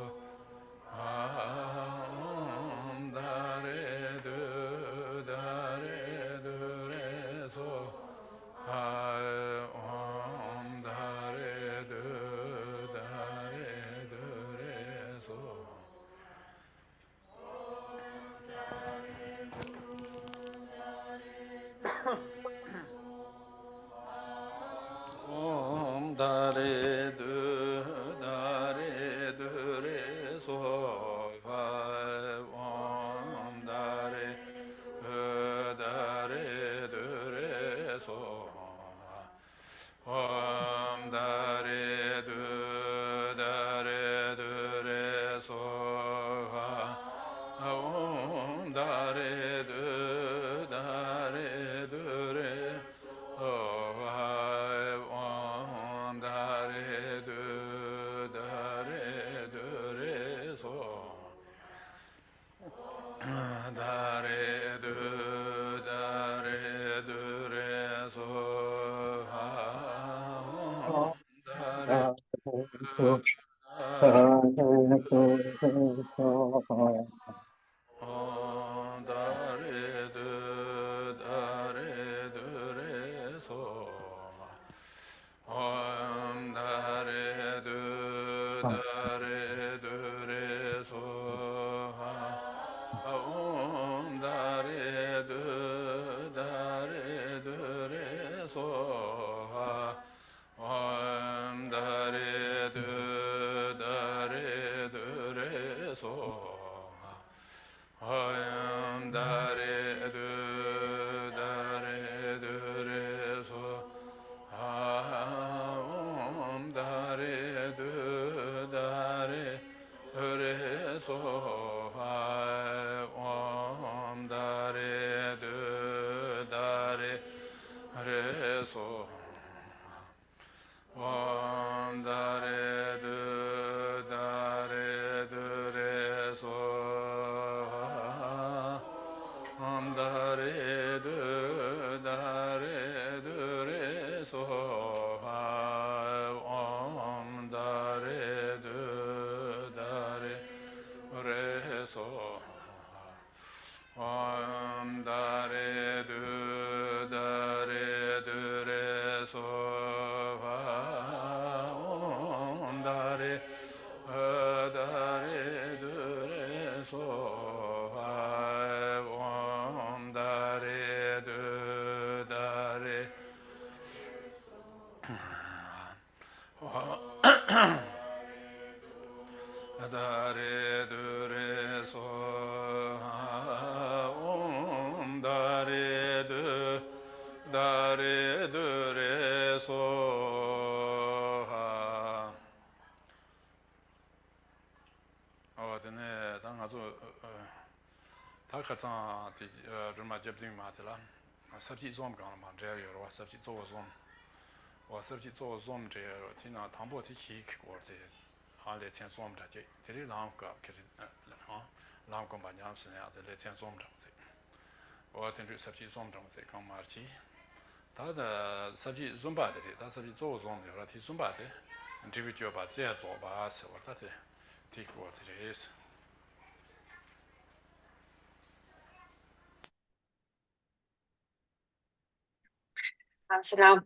C: So now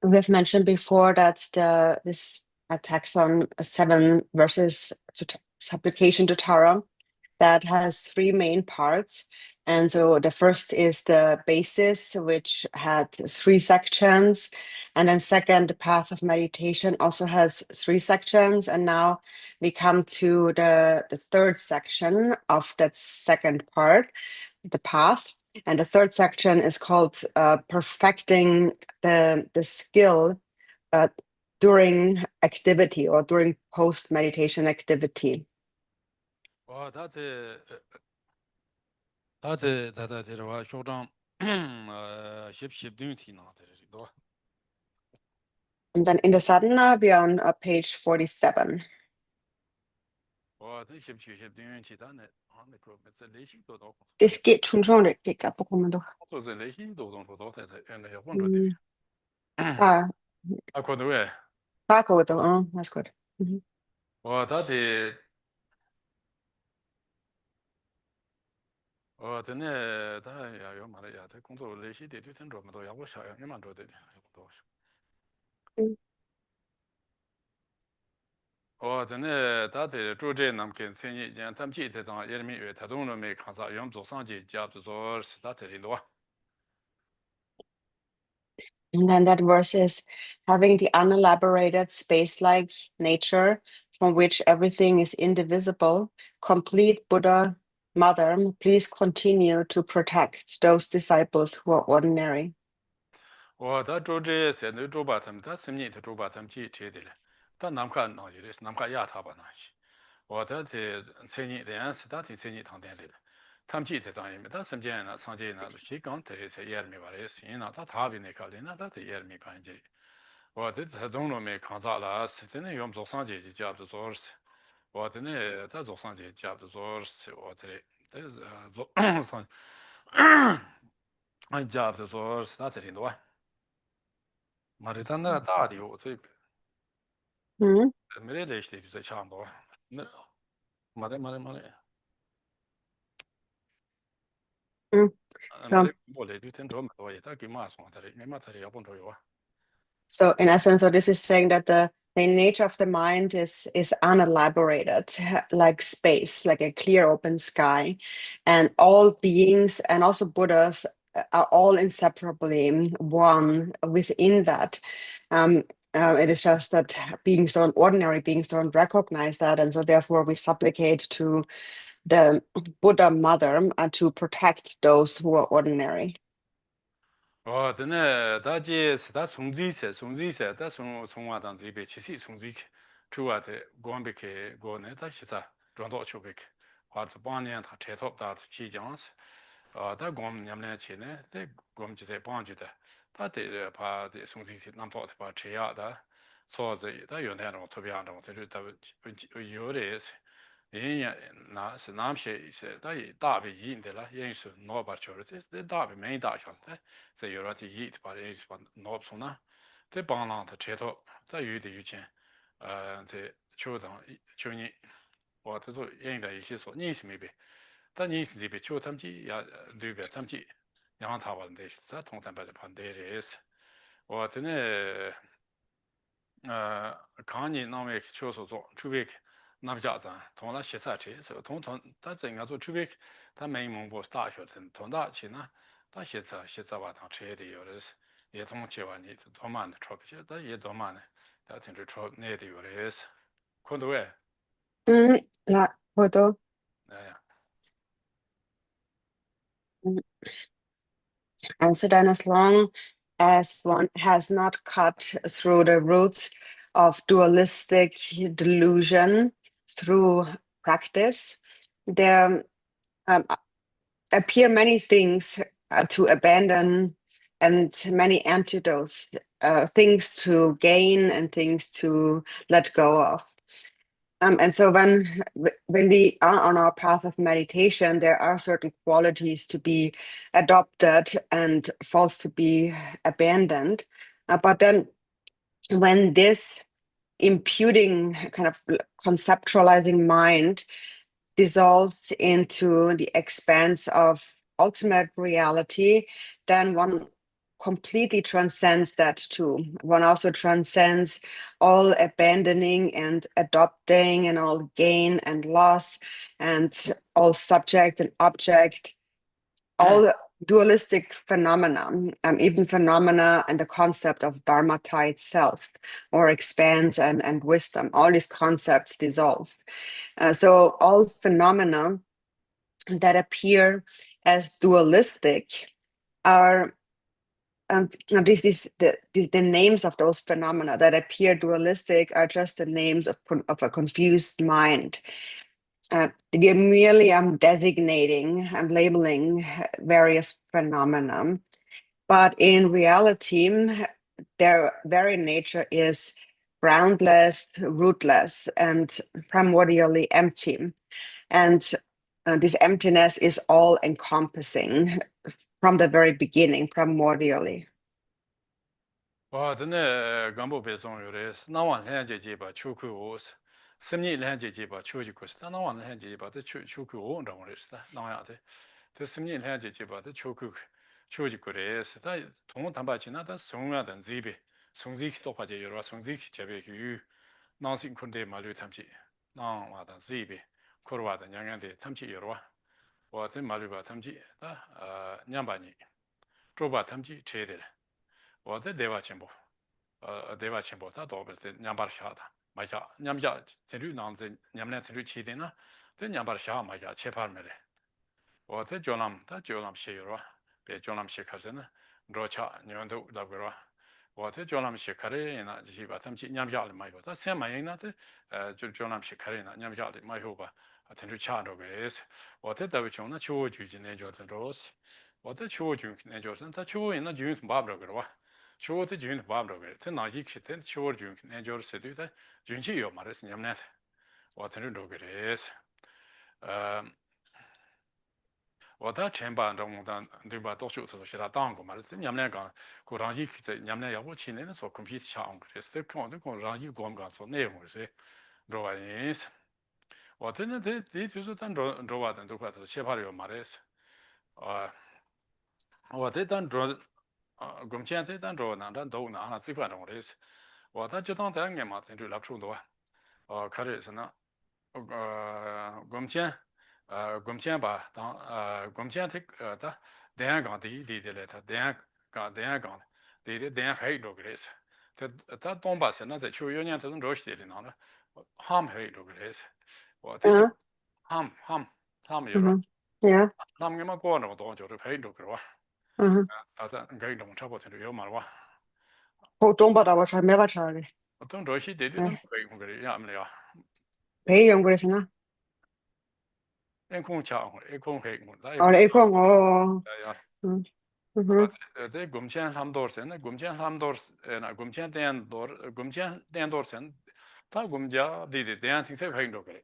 C: we've mentioned before that this taxon 7 versus supplication to Tara that has 3 main parts. And so the first is the basis, which had 3 sections. And then second, the path of meditation also has 3 sections. And now we come to the third section of that second part, the path. And the third section is called perfecting the skill during activity or during post meditation activity. And then in the sadhana, we are on page 47. Das geht schon richtig ab, that's good. And then that verse is having the unelaborated space-like nature from which everything is indivisible, complete Buddha Mother, please continue to protect those disciples who are ordinary. Mm.
A: Merele işte güzel çambo. Mare.
C: Mm. So,
A: Mare bole du ten dom ko ta ki ma so tare me ma tare ya bon to yo.
C: so in essence, so this is saying that the nature of the mind is unelaborated, like space, like a clear open sky, and all beings and also Buddhas are all inseparably one within that. Um, it is just that ordinary beings don't recognize that, and so therefore we supplicate to the Buddha Mother to protect those who are ordinary.
A: dene da je da sungzi se da sungwa dan zi be chi si sungzi chuwa de gombe ke go ne da shi sa zhuang do chu be ke hua zi bang nian ta che top da chi jiang se da gom nyam ne chi ne de gom ji de bang ji de da de pa de sungzi si nam to de pa che ya da so zi da yuan de rong tu biang rong de da yu re se yin ya na se nam she se da yi da be yin de la yin su no ba chu de da be me da xiang de 在有了这一把人把脑出呢，在帮浪的车头，在有的有钱，在球场球你，我这做人的一些说你是没别，但你是这边球他们去也对边他们去，然后他们的是通常把的盘的也是，我真的看你那位球所做，除非那不家长，同那写赛车，是同他整个做除非他没蒙过大学生，同大去呢。 他写字吧，他车的有的是，也从去完你多慢的抄不起，但也多慢的，他甚至抄那的有的是，看到哎，Yeah,
C: Buddha.
A: 哎呀，Mm.
C: And so then, as long as one has not cut through the roots of dualistic delusion through practice, there appear many things to abandon and many antidotes, things to gain and things to let go of. And so when we are on our path of meditation, there are certain qualities to be adopted and false to be abandoned. But then when this imputing kind of conceptualizing mind dissolves into the expanse of ultimate reality, then one completely transcends that too. One also transcends all abandoning and adopting and all gain and loss and all subject and object, all dualistic phenomena, even phenomena and the concept of dharmata itself or expanse and wisdom, all these concepts dissolve. So all phenomena that appear as dualistic are the names of those phenomena that appear dualistic are just the names of a confused mind. We are merely designating and labeling various phenomena, but in reality, their very nature is groundless, rootless, and primordially empty. And this emptiness is all encompassing from the very beginning, primordially.
A: 我真的干部别总有的是，那往两节节吧，秋口我是，十年两节节吧，秋就过是，那往两节节吧，这秋口我让我的是，那样的，这十年两节节吧，这秋口秋就过的是，他同他把钱那他送啊等这边，送这多花钱有了，送这这边去，那辛苦的马路他们去，那话等这边，可话等两样的他们去有了，我在马路吧他们去，200年，周吧他们去车的了。 我在대화 첨부, 대화 첨부 다 도버스 냠바르 샤다. 맞아. 냠자 제류 나한테 냠내 제류 치대나. 그 냠바르 샤 맞아. 체파르메레. 我在江南，他江南写了，别江南写开始呢，罗恰牛头那个了。我在江南写开的呢，就是把他们去娘家里买过，他先买呢，这就江南写开的呢，娘家里买后吧，他就恰着个是。我在台湾穷那秋就今年就是多是，我在秋就那就是他秋人那就把不着个了。秋在就把不着个，他哪里去？他秋就那就是对的，运气有嘛的是娘呢，我才就着个是，我的前半中当对吧？多数是他当过嘛，是你们俩讲，过让一在你们俩要不去年说 compete 强，是看这个让一光讲说内容是，知道意思？我真的这就是当知道等都快是写法了嘛的是，我这当着工钱这当着那都那最快中的是，我他就当这样嘛，就来出多，开始是呢，工钱。工钱吧，工钱他电线杆地嘞，他电线杆地电黑着个嘞是，他东巴是那在秋有年这种热些的那了，ham黑着个嘞是，我这就 ham 有了，
C: Yeah.
A: ham 干嘛过那么多就是黑着个哇，他在给弄差不多就有嘛哇，
C: 好中不到我吃没法吃的，
A: 我等热些的都黑个的呀没了，
C: 可以用过的是呢。
A: 一空抢一空黑个，那也
C: 哦，
A: 不
C: 一空哦，
A: 呀。
C: 嗯。
A: det gumchen hamdor sen gumchen hamdor na gumchen den dor sen ta gumja de den ting se phein do kare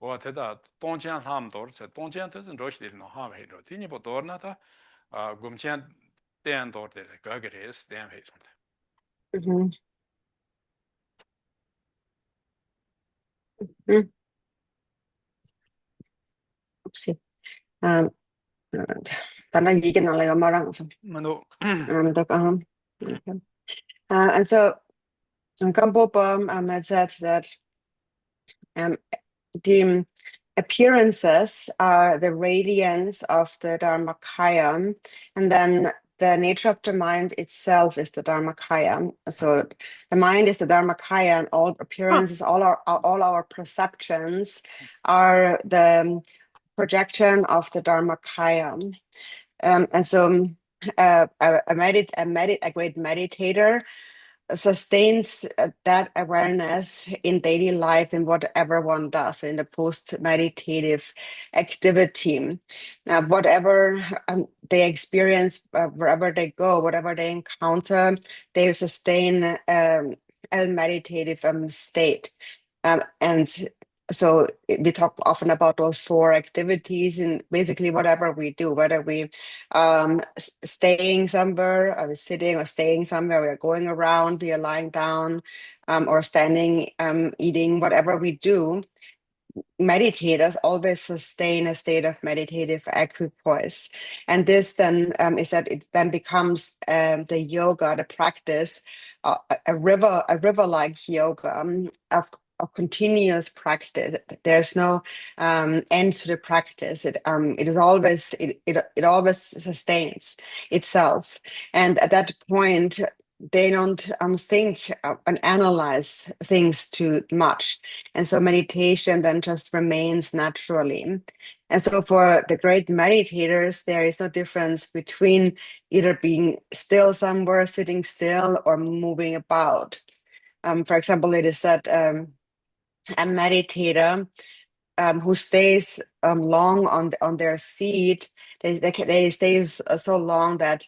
A: wa ta da dongchen hamdor se dongchen ta sen rosh de no ha phein do ti ni bo dor na ta gumchen den dor de ga ge res den phein so
C: Mhm. Mm. Oopsie. Um, Tanda yikin na lang marang so.
A: men då
C: Okay. And so Kampopam had said that um, the appearances are the radiance of the Dharmakaya, and then the nature of the mind itself is the Dharmakaya. So the mind is the Dharmakaya, and all appearances, all our perceptions are the projection of the Dharmakaya. And so a great meditator sustains that awareness in daily life in whatever one does in the post meditative activity. Whatever they experience, wherever they go, whatever they encounter, they sustain a meditative state. And so we talk often about those four activities in basically whatever we do, whether we staying somewhere, or sitting or staying somewhere, we are going around, we are lying down, or standing, eating, whatever we do. Meditators always sustain a state of meditative equipoise, and this then is that it then becomes the yoga, the practice, a river-like yoga of continuous practice. There's no end to the practice. It is always it always sustains itself, and at that point they don't think and analyze things too much. And so meditation then just remains naturally. And so for the great meditators, there is no difference between either being still somewhere, sitting still, or moving about. For example, it is said a meditator who stays long on their seat, they stay so long that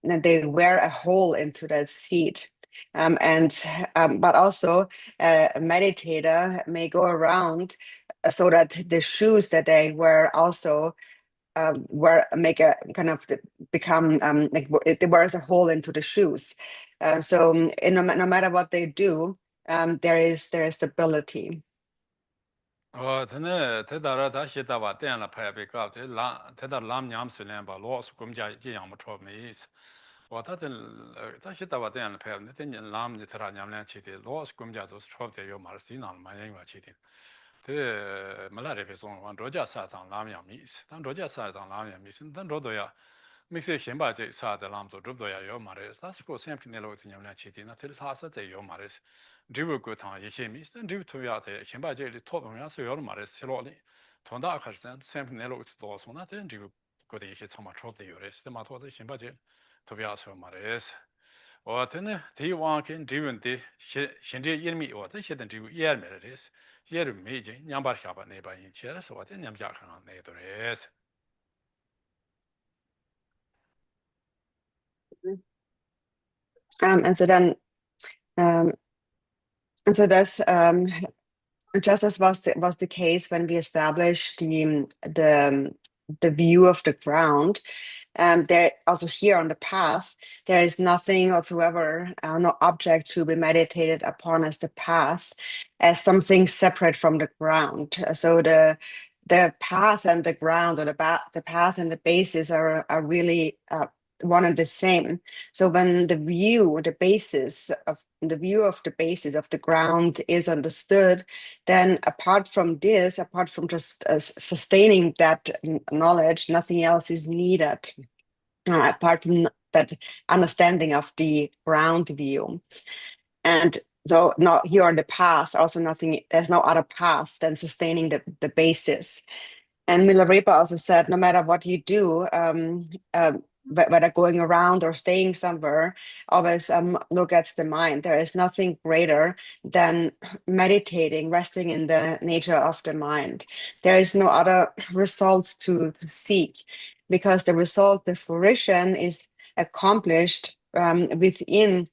C: they wear a hole into that seat. But also a meditator may go around so that the shoes that they wear also make a kind of become like it wears a hole into the shoes. So no matter what they do, there is stability.
A: 他呢，他到了他写到吧，点了排比高，他到拉娘是两把老是公家这样么错没意思。我他写到吧点了排，那等人拉么的他娘俩去的，老是公家就是错的有马来西亚嘛人话去的。这没来这边说，往国家啥上拉娘意思，但国家啥上拉娘意思，但这都要。没些先把这啥的拉么做，这都要有马来，但是个先平的路的娘俩去的，那这他是在有马来。这个过堂一些米，但这个同样的，先把这里讨论下是要嘛的，是老的，同大开始三分内陆是多少？那这个过的一些草嘛差的有的，是嘛多的先把这特别说嘛的是，我真的这往跟这问题现在一米我这现在这个也没了的是，也是没劲，两把下巴那把引起的是我这两家看那多的是。
C: And so then um, and so that's just as was the case when we established the the view of the ground. There also here on the path, there is nothing whatsoever, no object to be meditated upon as the path, as something separate from the ground. So the path and the ground, or the path and the basis are really one and the same. So when the view, the basis of the view of the basis of the ground is understood, then apart from this, apart from just sustaining that knowledge, nothing else is needed apart from that understanding of the ground view. And so not here on the path, also nothing, there's no other path than sustaining the basis. And Milarepa also said, no matter what you do, whether going around or staying somewhere, always look at the mind. There is nothing greater than meditating, resting in the nature of the mind. There is no other result to seek, because the result, the fruition, is accomplished within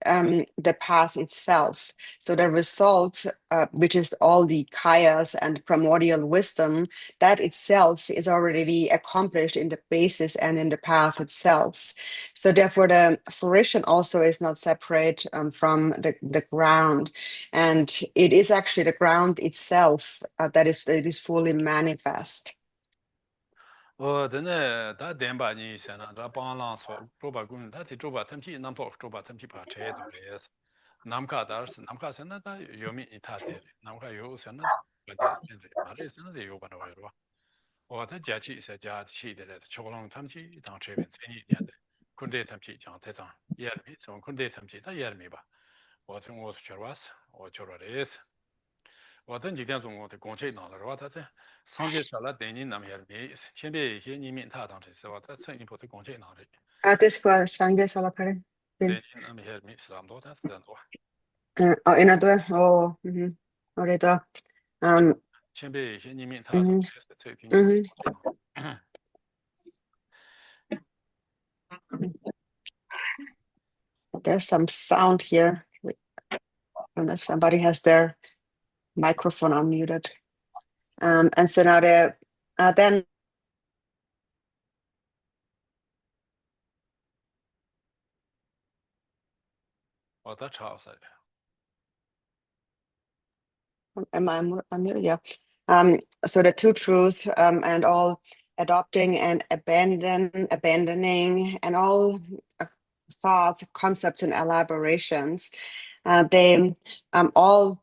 C: the path itself. So the result, which is all the kayas and primordial wisdom, that itself is already accomplished in the basis and in the path itself. So therefore, the fruition also is not separate from the ground, and it is actually the ground itself that is fully manifest.
A: 我真的他点把你想了，他帮忙说做把工，他提做把他们去南跑做把他们去把车都来是，南卡达是南卡现在他有名一他的，南卡有现在把这现在把这现在有把那玩意儿吧，我在假期在假期的来，秋龙他们去当车边前一年的，昆德他们去讲台上也没，从昆德他们去他也没吧，我从我去了是，我去了的是。我等几天中午的公车拿了，我他在上街下来等你那么些没，前边一些你面他当时是我在乘一部的公车拿的，
C: Ates qua sangue salapare.
A: 等你那么些没是那么多，但是很多，In
C: a due, oh, orito.
A: 前边一些你面他当
C: Mhm,
A: 时是乘听你
C: mhm.
A: 公车拿。
C: There's some sound here. I don't know if somebody has their microphone unmuted. And so now then
A: 我在吵噻，
C: am I unmuted? Yeah. So the two truths and all adopting and abandoning and all thoughts, concepts, and elaborations, they all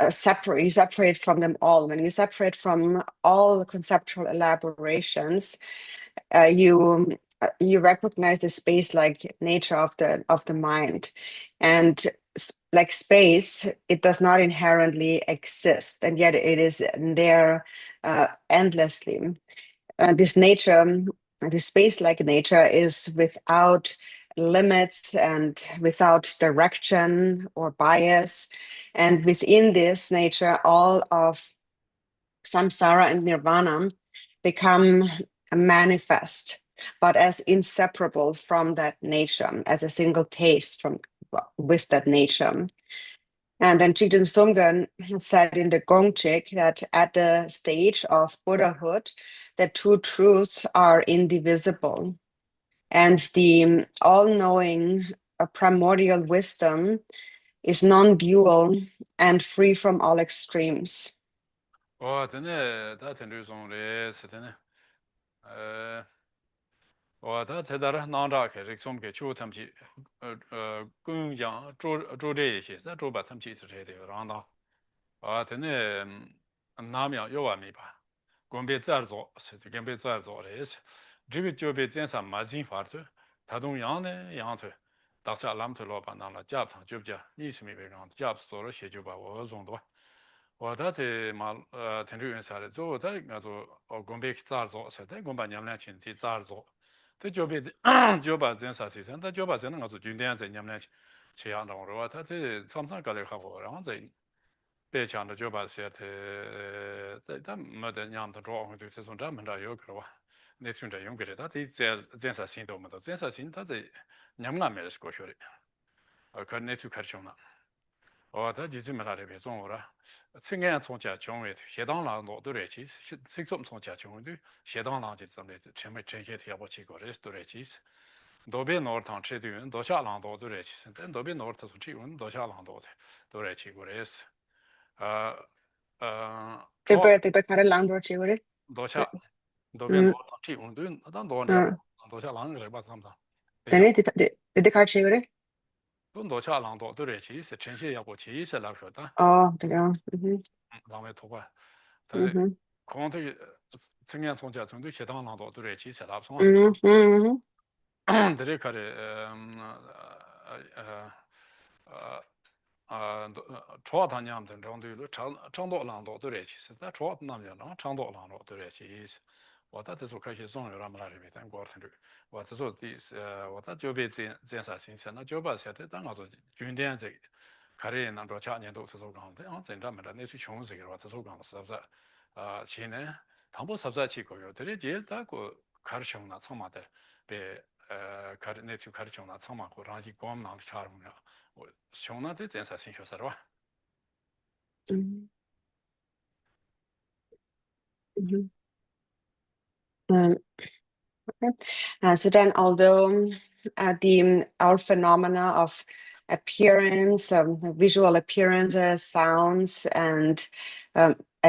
C: separate. You separate from them all. When you separate from all conceptual elaborations, you recognize the space-like nature of the mind, and like space, it does not inherently exist, and yet it is there endlessly. This nature, this space-like nature, is without limits and without direction or bias, and within this nature, all of samsara and nirvana become manifest, but as inseparable from that nature, as a single taste from with that nature. And then Jigden Sumgön said in the Gongchik that at the stage of Buddhahood, the two truths are indivisible. And the all-knowing primordial wisdom is non-dual and free from all extremes.
A: 我真的他陈志忠的是真的，我他在那儿南扎开始从给就他们去，公羊做这一些，咱做把他们去是这的，让他，真的哪面有完没吧？公别这样做是这跟别这样做的是，这个就别这样没进法子，他同样的样子，到时候咱们头老板拿了夹上就不夹，你是没别让夹做了些就把我用的。我他在马天主院下来做，他那做公别咋做，是他公把娘俩亲戚咋做。他就别就把这啥事情，他就把这那个做军队在你们这样弄的话，他这常常搞的好好，然后在别讲的就把些在他没得娘的状况，就是从咱们这有个哇，那从这用个的，他这啥心都没得，这啥心他在娘们那边是过去的，可那就开始凶了。다 지지면하래 배송어라. 생애 총자 정외 해당랑 노도래치 식좀 총자 정외도 해당랑 지점에 전에 전체 대야보치 거래스 도래치 도베 노르탄 체드윤 도샤랑도 도래치 근데 도베 노르탄 수치윤 도샤랑도 도래치 거래스 저
C: Te kare lang do chigore.
A: 도샤 도베
C: Mm.
A: 노르탄 치윤도 난 도샤
C: Ah.
A: 도샤랑 그래 봤습니다.
C: Tene te kare chigore.
A: 돈 도샤랑도 도래치 전체 야보치 있어라서다.
C: Oh, te ga. Mhm.
A: 랑외 토바
C: Mhm.
A: 공원의 청년 총자 정도 해당하는 도들의 지세랍송
C: Mhm. Mhm.
A: 드레카레 초단념된 정도로 장도랑도 도래 지세다 초단념이나 장도랑도 도래 지세 我的这种开始总有那么那里面，但过程中，我这种的我的就被这啥形式，那就把现在当我做军点这个，开始那着下年都这种讲的，真正没得那去穷这个话，这种讲是不是？去年唐不是在去过有，这里接那个开始穷那苍嘛的，被开始那去开始穷那苍嘛，或者是光囊差了，我穷那的真啥形式是吧？Mhm.
C: Mhm. Um, okay. So then, although our phenomena of appearance, visual appearances, sounds, and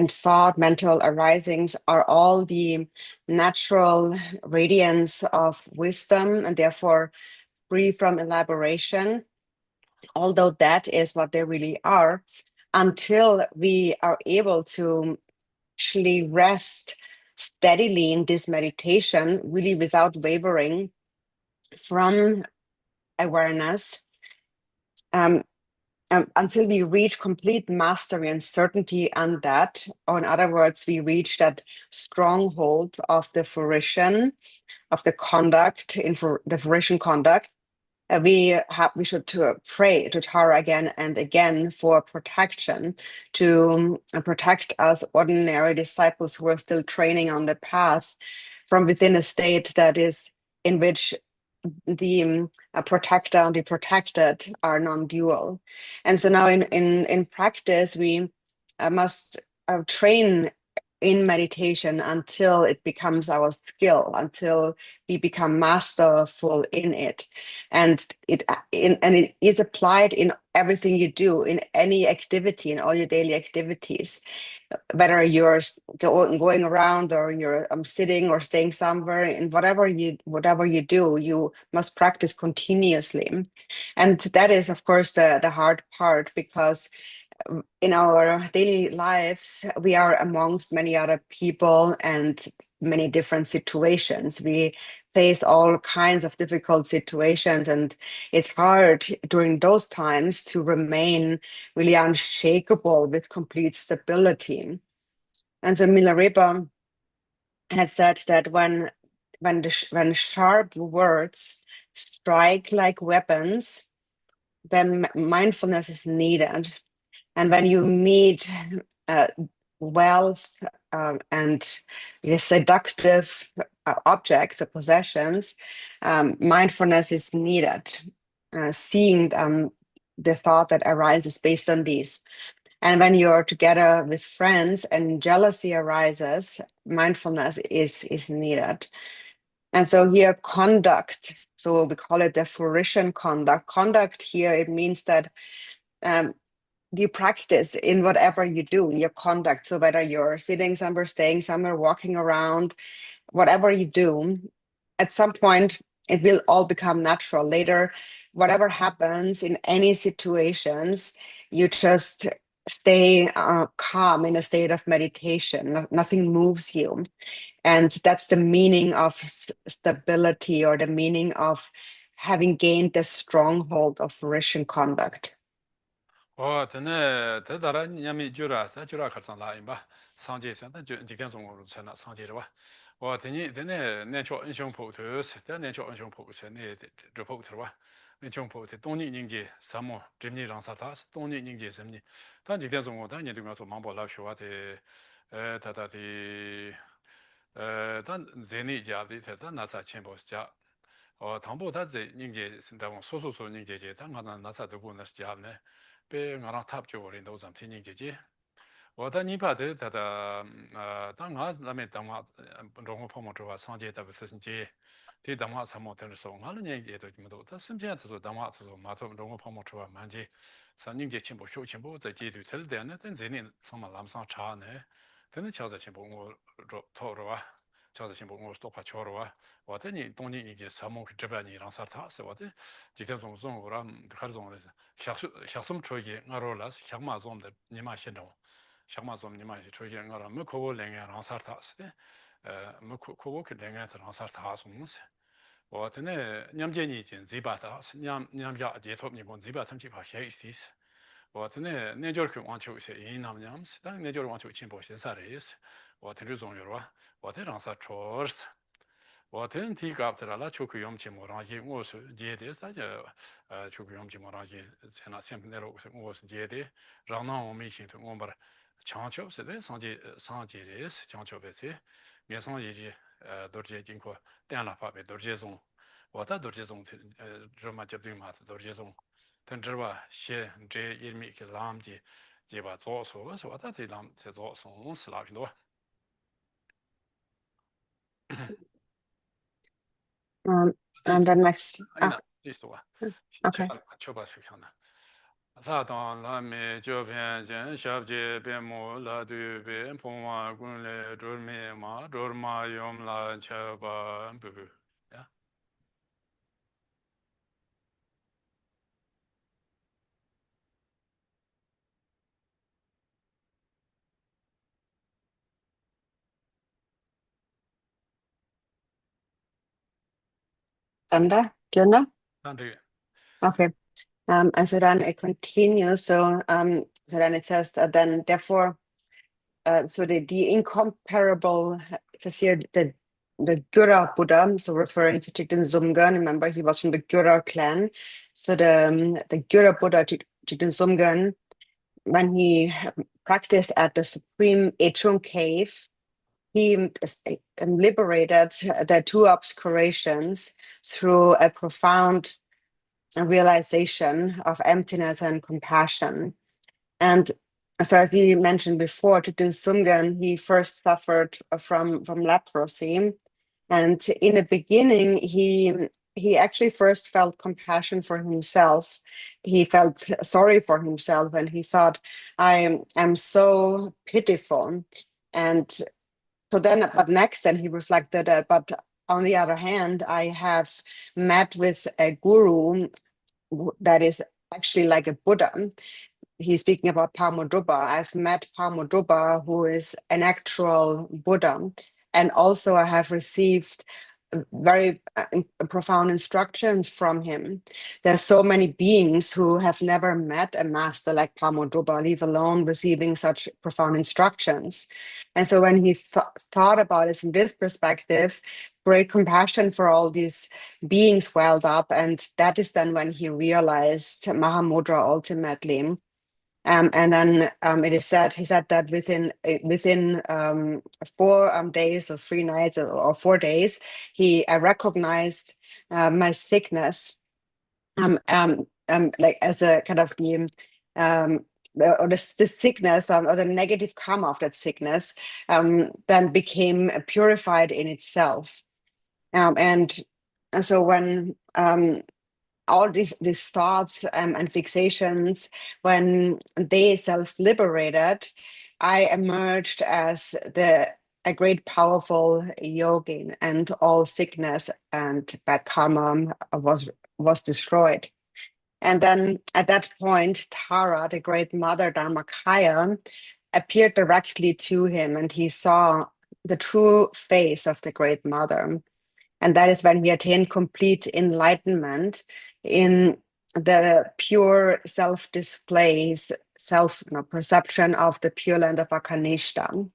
C: thought, mental arisings are all the natural radiance of wisdom and therefore free from elaboration, although that is what they really are, until we are able to actually rest steadily in this meditation, really without wavering from awareness, um, until we reach complete mastery and certainty on that. Or in other words, we reach that stronghold of the fruition of the conduct, the fruition conduct. We should to pray to Tara again and again for protection to protect us ordinary disciples who are still training on the path from within a state that is in which the protector and the protected are non-dual. And so now in practice, we must train in meditation until it becomes our skill, until we become masterful in it. And it is applied in everything you do, in any activity, in all your daily activities, whether you're going around or you're sitting or staying somewhere. In whatever you do, you must practice continuously. And that is, of course, the hard part, because in our daily lives, we are amongst many other people and many different situations. We face all kinds of difficult situations, and it's hard during those times to remain really unshakable with complete stability. And so Milarepa had said that when sharp words strike like weapons, then mindfulness is needed. And when you meet uh, wealth and seductive objects or possessions, mindfulness is needed, seeing the thought that arises based on these. And when you're together with friends and jealousy arises, mindfulness is needed. And so here, conduct, so we call it the fruition conduct. Conduct here, it means that you practice in whatever you do in your conduct. So whether you're sitting somewhere, staying somewhere, walking around, whatever you do, at some point it will all become natural. Later, whatever happens in any situations, you just stay calm in a state of meditation. Nothing moves you. And that's the meaning of stability, or the meaning of having gained the stronghold of fruition conduct.
A: tene te dara nyami jura sa jura kharsan la imba sangje sa da jikden song ru chana sangje wa tene ne cho inshong po tu se de ne cho inshong po se ne zhe po tu wa ne chong po te dong ni ning je samo jimni rang sa ta dong ni ning je sem ni ta jikden song da ne de so mang bo la shu wa te ta ta ti dan zeni ja de ta na sa chen bo ja 당보 다제 닝제 신다고 소소소 닝제제 당가나 나사도 보는 시작네 배 나랑 탑죠 우리도 좀听见지我的你把的他的当我那边当我中国泡沫之外上街的不是街对当我什么的时候我那年也都这么多他身边他说当我他说马头中国泡沫之外满街上年节全部修全部在街里头的呢但这年上嘛南上查呢但是瞧着全部我头着哇瞧着全部我都怕瞧着哇我这你东年已经什么这边你让啥查是我的今天中中我让开始中的是小什么出去我说了小马中的你妈现着shakma som nima shi choji ngara me kobo lenga rangsar taas de me kobo ke lenga rangsar taas mus wa tene nyamje ni jin ziba taas nyamja je top ni bon ziba samchi pa shay istis wa tene nejor ke wancho se yin nam nyams da nejor wancho chin bo shen sa reis wa tene zong yorwa wa tene rangsar chors wa tene ti gap tera la choku yom chi mo rangji ngo su je de sa je choku yom chi mo rangji sena sem ne ro ngo su je de rang na wo mi shin tu ngombar 창조 세대 상제레스 창조베세 예상예지 도르제 진코 대안라파베 도르제송 와다 도르제송 드라마 접딩마스 도르제송 던저와 셰제 일미케 람지 제바 조소서 와다 대람 제조송 슬라빈도
C: And then next,
A: 아이나 리스토와
C: okay.
A: 제가 쳐봐 싶잖아 사당 라메 조변전 샤브제 베모 라드베 폼마 군레 조르메마 조르마 용라 차바 부부 야
C: Sanda, Gunda?
A: 단데
C: Okay. And so then it continues. So then it says, then therefore, so the incomparable, it says here, the Gura Buddha, so referring to Jigten Sumgön, remember he was from the Gura clan. So the Gura Buddha, Jigten Sumgön, when he practiced at the Supreme Echung Cave, he liberated the two obscurations through a profound realization of emptiness and compassion. And so, as we mentioned before, Titin Sumgan, he first suffered from leprosy, and in the beginning, he actually first felt compassion for himself. He felt sorry for himself, and he thought, "I am so pitiful." And so then, but next, then he reflected that, but on the other hand, I have met with a guru that is actually like a Buddha. He's speaking about Pamodrupa. I've met Pamodrupa, who is an actual Buddha. And also, I have received very profound instructions from him. There's so many beings who have never met a master like Pamodrupa, leave alone receiving such profound instructions. And so when he thought about it from this perspective, great compassion for all these beings welled up. And that is then when he realized Mahamudra ultimately. And then he said that within 4 days or 3 nights or 4 days, he recognized my sickness, like as a kind of or the sickness or the negative karma of that sickness then became purified in itself. And so when all these thoughts and fixations, when they self-liberated, I emerged as a great powerful yogin, and all sickness and bad karma was destroyed. And then at that point, Tara, the great mother Dharmakaya, appeared directly to him, and he saw the true face of the great mother. And that is when he attained complete enlightenment in the pure self-displays, perception of the Pure Land of Akanishta.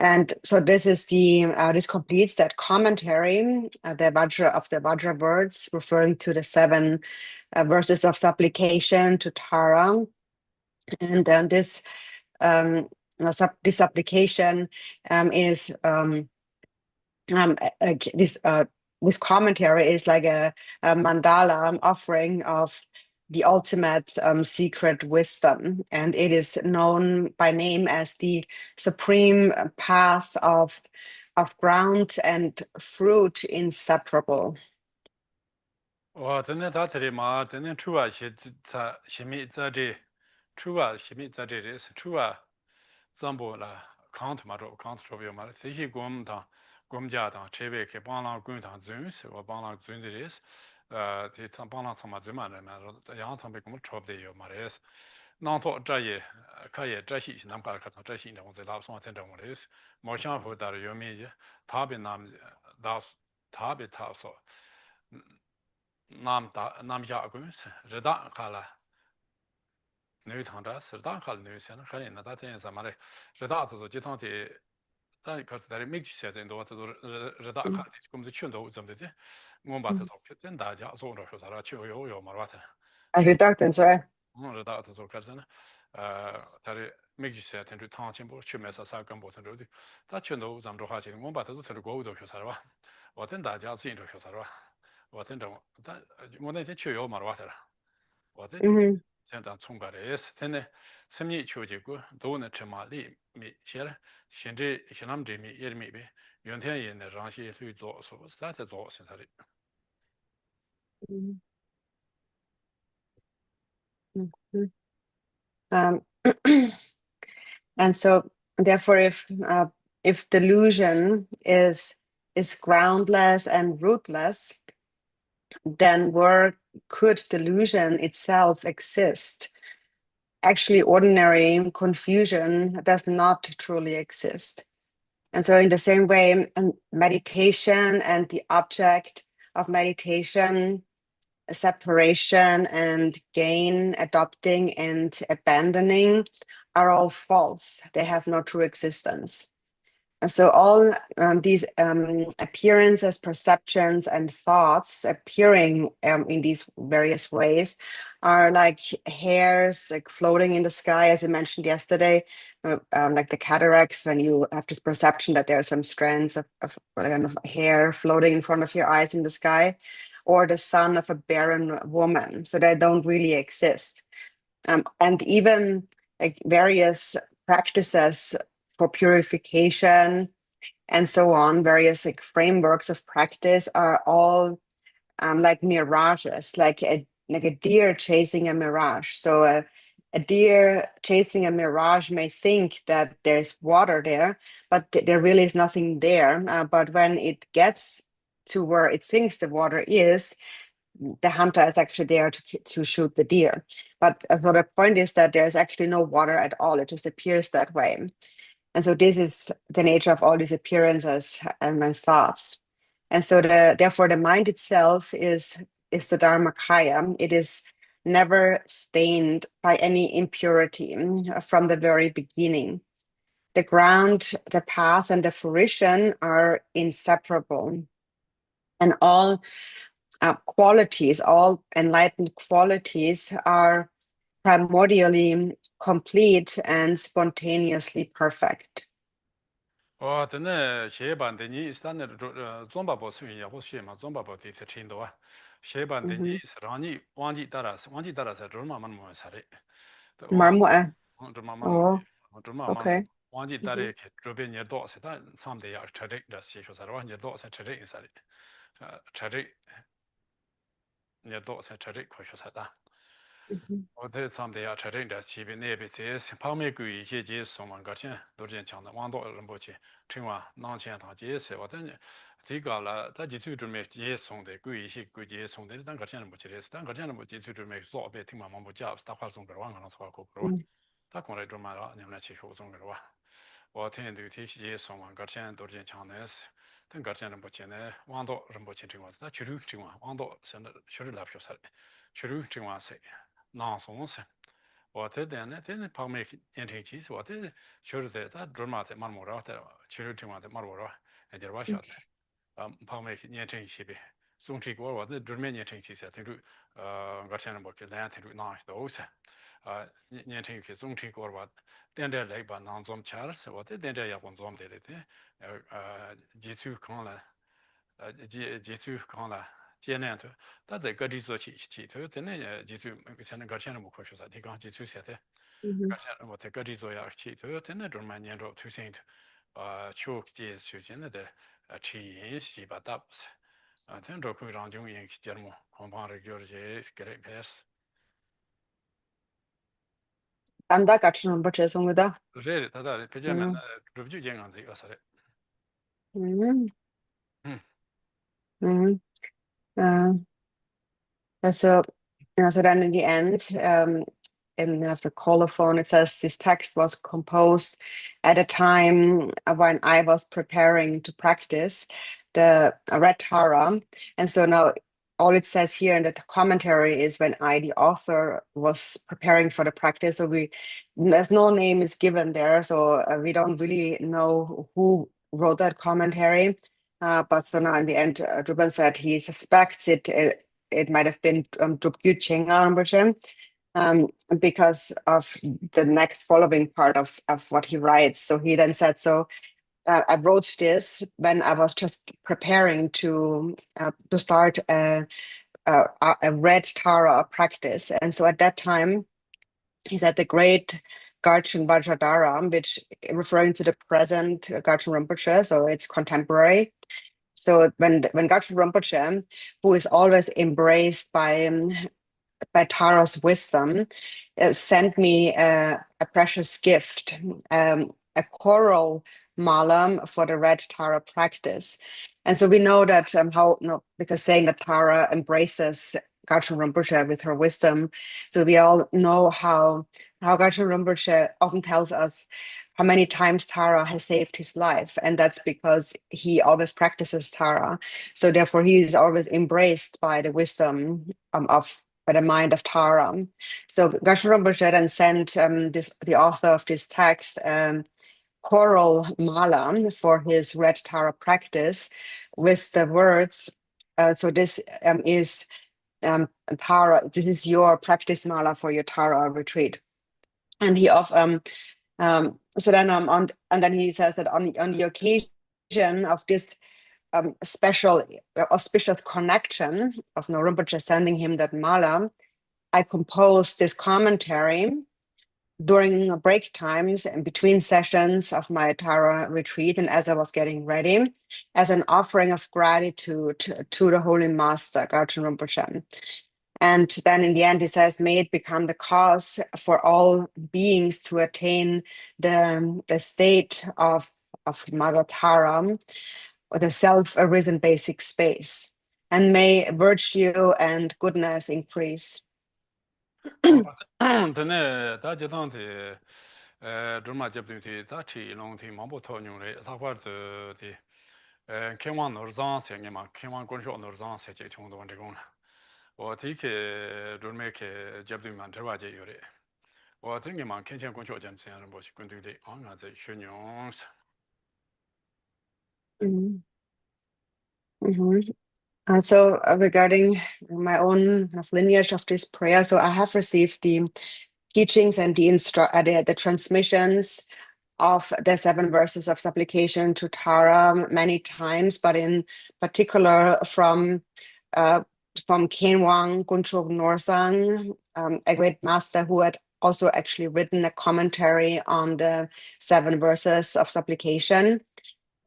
C: And so this is this completes that commentary, the Vajra words, referring to the 7 verses of supplication to Tara. And then this supplication is this commentary is like a mandala offering of the ultimate secret wisdom, and it is known by name as the supreme path of ground and fruit inseparable.
A: 我真的到这里嘛，真的出啊些在西米在这，出啊西米在这里是出啊，咱不了，count 嘛着 count 着有嘛，这些我们家当这边去帮忙滚当准是，我帮忙准的是，这他帮忙他妈准嘛的嘛，这样他们给我们差不多有嘛的是，那他这也可以这些是咱们搞看这些的，我在老上真正我的是，没想过到有面积，特别那么到特别他说。nam ja guns reda kala nu tanda sirda kala nu sen khali na da ten samare reda zo ji tang ti da ka da mix se den do to reda kala ti kum de chun do zam de ngom ba zo ke den da ja zo ro sho sa chu yo ma wa ta
C: A reductants, right?
A: reda zo ka sen ta mix se ten ju tang chen bo chu me sa sa gam bo ten do da chun do zam ro ha ji ngom ba zo te go do sho sa wa wa den da ja zin ro sho sa wa 我真正，但我那天去有马瓦特了，我这现在从个的是真的，什么秋结果都能吃嘛里米些了，甚至像他们这米也米呗，原天也能让些去做，说是在做现在的。
C: Um, and so, therefore, if delusion is groundless and rootless, then where could delusion itself exist? Actually, ordinary confusion does not truly exist. And so, in the same way, meditation and the object of meditation, separation and gain, adopting and abandoning, are all false. They have no true existence. And so all these appearances, perceptions, and thoughts appearing in these various ways are like hairs like floating in the sky, as I mentioned yesterday, like the cataracts, when you have this perception that there are some strands of kind of hair floating in front of your eyes in the sky, or the son of a barren woman. So they don't really exist. And even like various practices for purification and so on, various like frameworks of practice are all like mirages, like a deer chasing a mirage. So a deer chasing a mirage may think that there's water there, but there really is nothing there. But when it gets to where it thinks the water is, the hunter is actually there to shoot the deer. But so the point is that there's actually no water at all. It just appears that way. And so this is the nature of all these appearances and thoughts. And so therefore the mind itself is the Dharmakaya. It is never stained by any impurity from the very beginning. The ground, the path, and the fruition are inseparable. And all qualities, all enlightened qualities are primordially complete and spontaneously perfect.
A: 我真的写版的你三的中巴博士也不写嘛，中巴博的才听到啊，写版的你是让你忘记打了，忘记打了才准慢慢慢啥的，Marmoa. 准慢慢
C: Oh,
A: 准慢慢
C: okay.
A: 忘记打的，这边你多是但上的要吃的，这写出啥的话，你多才吃的啥的，吃的你多才吃的快说啥的。我在上面要承认的，前边那边这旁边关于一些解释嘛，个钱都是讲的，网络人不去，听完拿钱他解释，我等这个了，他基础准备解送的，关于一些关解送的，但个钱人不去的，但个钱人不基础准备做别听嘛，忙不讲，他快送给我，可能是我过不了，他过来准备了，你们来去说送给我，我听这个体系解送完，个钱都是讲的是。但个钱人不去呢，网络人不去听话，他确实听话，网络现在确实来不出来，确实听话是。那松是，我这点呢，这旁边眼前其实我这确实在他准嘛在马路上的，确实情况在马路上，也就是我晓得，旁边眼前些呗，总体过我这准面眼前其实听着，我现在我给两听着那都是，眼前去总体过我，点点来把那做起来是，我这点点也工作的了的，基础看了，基础看了。接呢的，但在各地做起，就等那几岁才能搞钱的不可说啥，提纲几岁些的，搞钱我在各地做呀起，就等那种嘛年着推行的，秋节秋天的吃饮食吧大不是，听着可以让中引起节目，恐怕这就是给来开始。
C: 안다 같이 넘버 죄송합니다.
A: 这他在北京们的这不就健康这个啥的，
C: 음,
A: 嗯。
C: 음, uh, so, so then in the end, in the colophon, it says this text was composed at a time when I was preparing to practice the Red Tara. And so now all it says here in the commentary is when I, the author, was preparing for the practice. So there's no name is given there. So we don't really know who wrote that commentary. But so now in the end, Drupal said he suspects it might have been Drupcho because of the next following part of what he writes. So he then said, I wrote this when I was just preparing to start a red Tara practice. And so at that time, he said the great Garchen Vajradhara, which referring to the present Garchen Rinpoche, so it's contemporary. So when Garchen Rinpoche, who is always embraced by Tara's wisdom, sent me a precious gift, a coral malam for the red Tara practice. And so we know that because saying that Tara embraces Gachin Rinpoche with her wisdom, so we all know how Gachin Rinpoche often tells us how many times Tara has saved his life, and that's because he always practices Tara. So therefore, he is always embraced by the wisdom by the mind of Tara. So Gachin Rinpoche then sent the author of this text choral mala for his red Tara practice with the words. So this is Tara. This is your practice mala for your Tara retreat. And he so then and then he says that on the occasion of this special auspicious connection of Rinpoche sending him that mala, I composed this commentary during break times and between sessions of my Tara retreat, and as I was getting ready, as an offering of gratitude to the Holy Master, Gachin Rinpoche. And then in the end, he says, may it become the cause for all beings to attain the state of Magatara, or the self-arisen basic space. And may virtue and goodness increase.
A: 等呢，大家当的，这嘛接不的，大体弄的忙不透用的，他话是的，看望哪儿脏些个嘛，看望工作哪儿脏些这种东西讲了，我提起准备去接不嘛，这话就有的，我听个嘛，看见工作讲这样的，我是工作的，俺在学牛是。
C: Mhm. Mhm. So regarding my own lineage of this prayer, so I have received the teachings and the transmissions of the 7 verses of supplication to Tara many times, but in particular from Kenwang Kunchok Norsang, a great master who had also actually written a commentary on the 7 verses of supplication.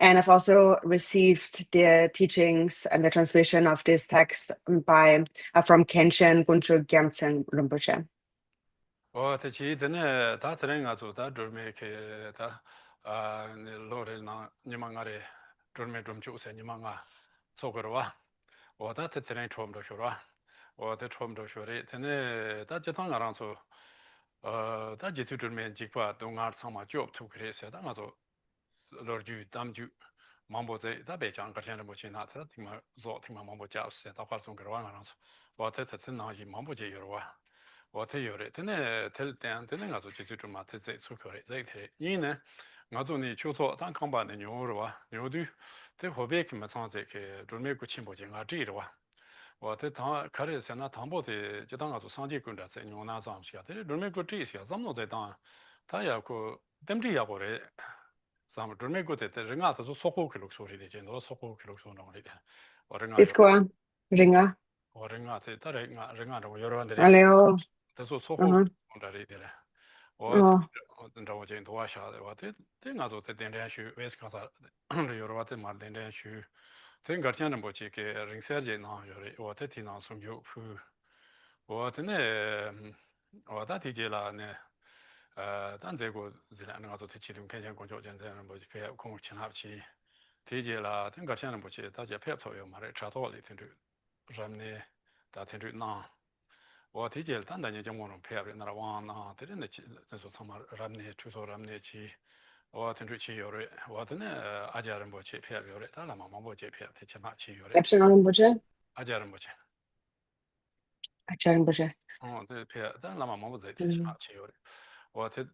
C: And I've also received the teachings and the transmission of this text from Kenshin Guncho Gyamtsen Rinpoche.
A: 我这期真的，他这人啊做，他准备去他那老的那你们俺的准备中秋噻，你们啊做过了哇？我他这人穿不着学了，我他穿不着学的，真的他这趟俺让做，他这次准备几块东俺上嘛 job 出去的噻，他俺做老就当就忙不在，他别讲个现在目前他听嘛做听嘛忙不家噻，他话送给我俺让做，我他这次那些忙不接有了哇。 我睇有嘞，真的，但我做最终嘛，他在出口嘞，在睇，因呢，我做呢就做，但看把那牛肉啊，牛肚，在后边去嘛，常在去准备过清补节啊，这的哇，我在当开始在那唐宝的，就当我做商界工作在牛那上去啊，他准备过这些，怎么在当，他也过，等这也过来，咱们准备过的，人家都是说过去录说的，见到说过去录说弄的，我人家就。
C: Iskua. ringa.
A: ringa te ta ringa ro yoro de
C: Aleo.
A: te so so ho
C: Uh-huh.
A: da ri de o
C: Oh,
A: nda wo jen do sha de wa te nga zo te den shu wes ka sa yoro wa te mar den shu te ngar chen bo chi ke ring ser je na yore o te ti na sum yu fu o te ne o da ti je la ne 但这个自然那个做提起动开展工作，现在人不非要空请下去，提起了，等个现在不去，大家拍头有嘛的，差多了，听着，人呢，大听着那，我提起了，但大家就我们拍的那往那，这人的去，那说什么人呢，出说人呢去，我听着去有的，我的呢，阿家人不去拍有的，当然妈妈不去拍，提起码去有的，
C: Epsilon budget.
A: 阿家人不去，
C: Epsilon budget.
A: 对拍，但妈妈不在，提起码
C: Mm-hmm.
A: 去有的。 我这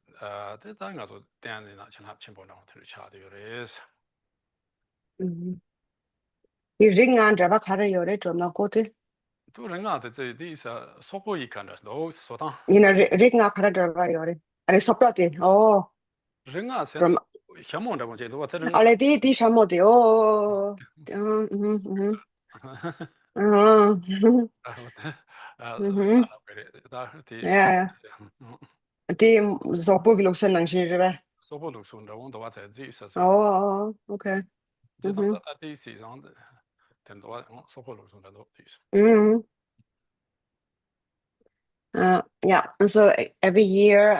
A: 这当然说店里呢，其他全部让我听下的有的是，The
C: ringa Java kara yore drama kote.
A: 都人啊，这这是说过一看的，都说当
C: You know, ringa kara Java yore. Are soprate. Oh,
A: 人啊，现
C: drama.
A: 项目这么这多，这人啊，Ale
C: di shamode. Oh. Mm-hmm. Mm-hmm.
A: 我
C: Mm-hmm.
A: 发了回来，他的，Yeah.
C: The zopo gilosen nangshi river.
A: 说不读书的，我都话在这是是，Oh,
C: okay.
A: 这当
C: Mm-hmm.
A: 他这是上的，很多说不读书的都就是，Mm-hmm.
C: Yeah, and so every year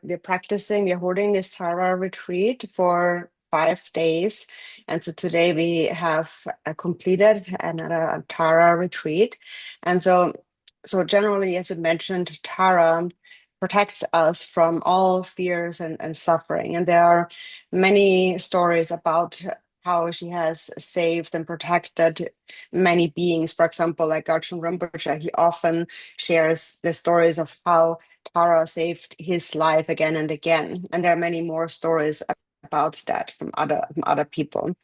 C: we're practicing, we're holding this Tara retreat for 5 days. And so today we have completed another Tara retreat. And so generally, as we mentioned, Tara protects us from all fears and suffering. And there are many stories about how she has saved and protected many beings. For example, like Garchun Rinpoche, he often shares the stories of how Tara saved his life again and again. And there are many more stories about that from other people.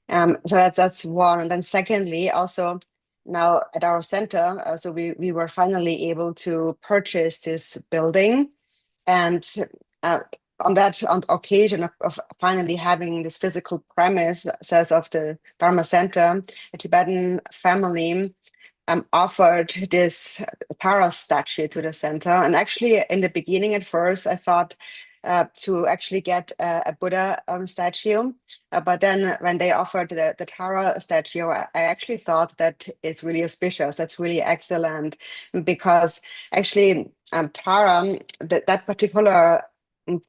C: So that's one. And then secondly, also now at our center, so we were finally able to purchase this building, and uh, on occasion of finally having this physical premise, says of the Dharma Center, a Tibetan family offered this Tara statue to the center. And actually, in the beginning, at first, I thought to actually get a Buddha statue. But then when they offered the Tara statue, I actually thought that is really auspicious. That's really excellent, because actually Tara, that particular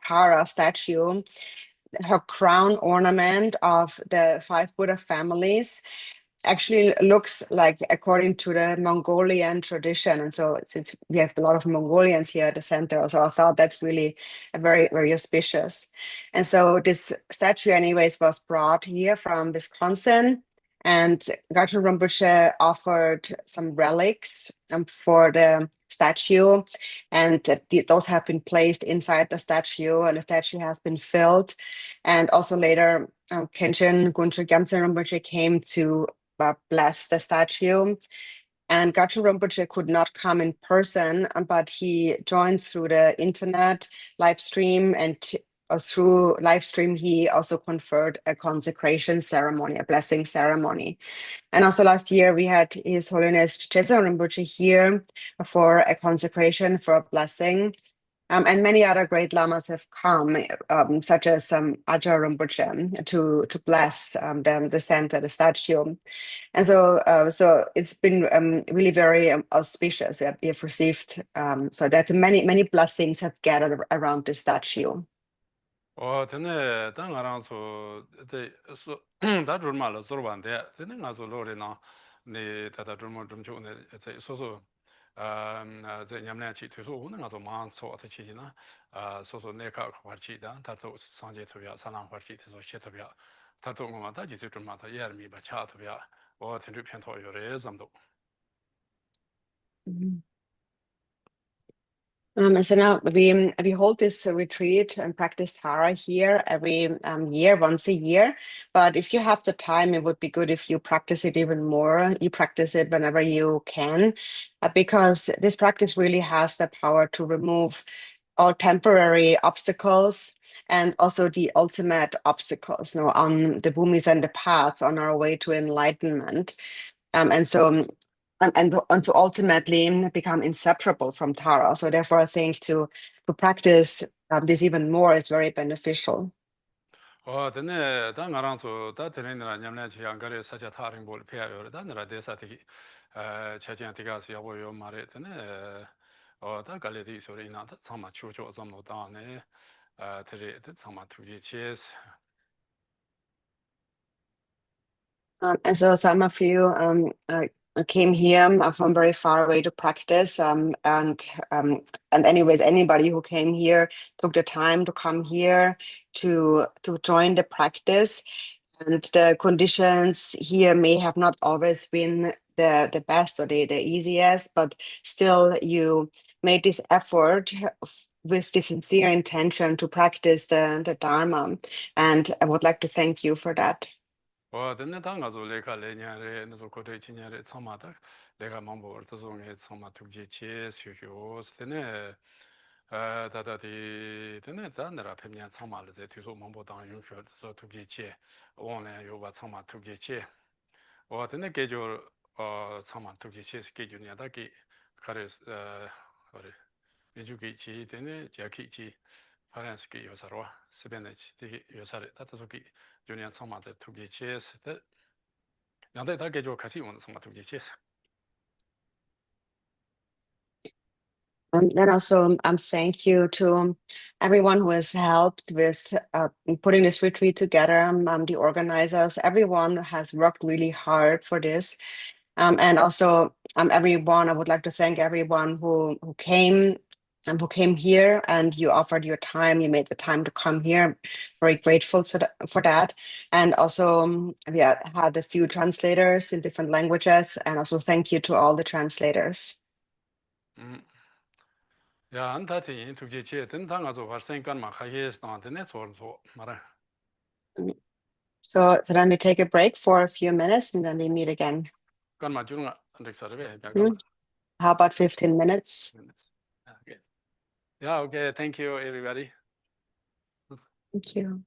C: Tara statue, her crown ornament of the 5 Buddha families, actually looks like according to the Mongolian tradition. And so since we have a lot of Mongolians here at the center, so I thought that's really a very, very auspicious. And so this statue anyways was brought here from Wisconsin, and Garten Rinpoche offered some relics for the statue, and those have been placed inside the statue, and the statue has been filled. And also later, Kenshin Guncho Gyamtsen Rinpoche came to bless the statue. And Gacho Rinpoche could not come in person, but he joined through the internet live stream, and through live stream, he also conferred a consecration ceremony, a blessing ceremony. And also last year, we had His Holiness Chetzo Rinpoche here for a consecration, for a blessing. And many other great lamas have come, such as Ajar Rinpoche, to bless the center, the statue. And so it's been really very auspicious. We've received, so that many blessings have gathered around the statue.
A: 我真的当我让说这说他准嘛了做完的，真的我说老的呢，你他准么准确呢？这说说这你们俩去推说我那个说忙做这去呢，说说那个花去的，他做上街投票，上浪花去，他说写投票，他做我嘛，他就是准嘛，他也没把掐投票，我听着偏讨有的这么多。
C: So now we hold this retreat and practice Tara here every year, once a year. But if you have the time, it would be good if you practice it even more. You practice it whenever you can, because this practice really has the power to remove all temporary obstacles and also the ultimate obstacles, on the bhumis and the paths on our way to enlightenment. and so and to ultimately become inseparable from Tara. So therefore, I think to practice this even more is very beneficial.
A: 드네 당가랑소 다드네나 냠나치 안가레 사자 타링 볼 페야요 다느라 데사티 차지한테가서 여보요 말에 드네 다갈레디 소리나 다 참마 추조 좀노 다네 드레 참마 투지 치에스
C: And so some of you came here from very far away to practice, and anyways, anybody who came here took the time to come here to join the practice. And the conditions here may have not always been the best or the easiest, but still you made this effort with the sincere intention to practice the Dharma. And I would like to thank you for that.
A: 드네 당가조 레카 레냐레 너소 코데 치냐레 참마다 내가 mambo orto송에 참마 투지 치에스 휴휴 스네 다다디 드네 단나라 팸냐 참마르제 뒤소 mambo 당 용셔 서 투지 치 원래 요바 참마 투지 치 드네 게조 참마 투지 치 스케줄이야 다기 카레스 그래 미주기 치 드네 자키 치 파란스키 요사로 스베네치 되게 요사를 따뜻하게 주니아 참마데 투기 치에스 양대 다 개조 같이 오는 참마 투기 치에스
C: And also, thank you to everyone who has helped with putting this retreat together, the organizers. Everyone has worked really hard for this. And also, everyone, I would like to thank everyone who came here, and you offered your time. You made the time to come here. Very grateful for that. And also, we had a few translators in different languages. And also, thank you to all the translators.
A: 야 안타티 투기 치에 된당아조 발생간마 하이에스 나한테네 소르소 말아
C: So then we take a break for a few minutes and then we meet again.
A: 간마 주는 안덱사르베
C: How about 15 minutes?
A: Okay. Yeah, okay, thank you everybody.
C: Thank you.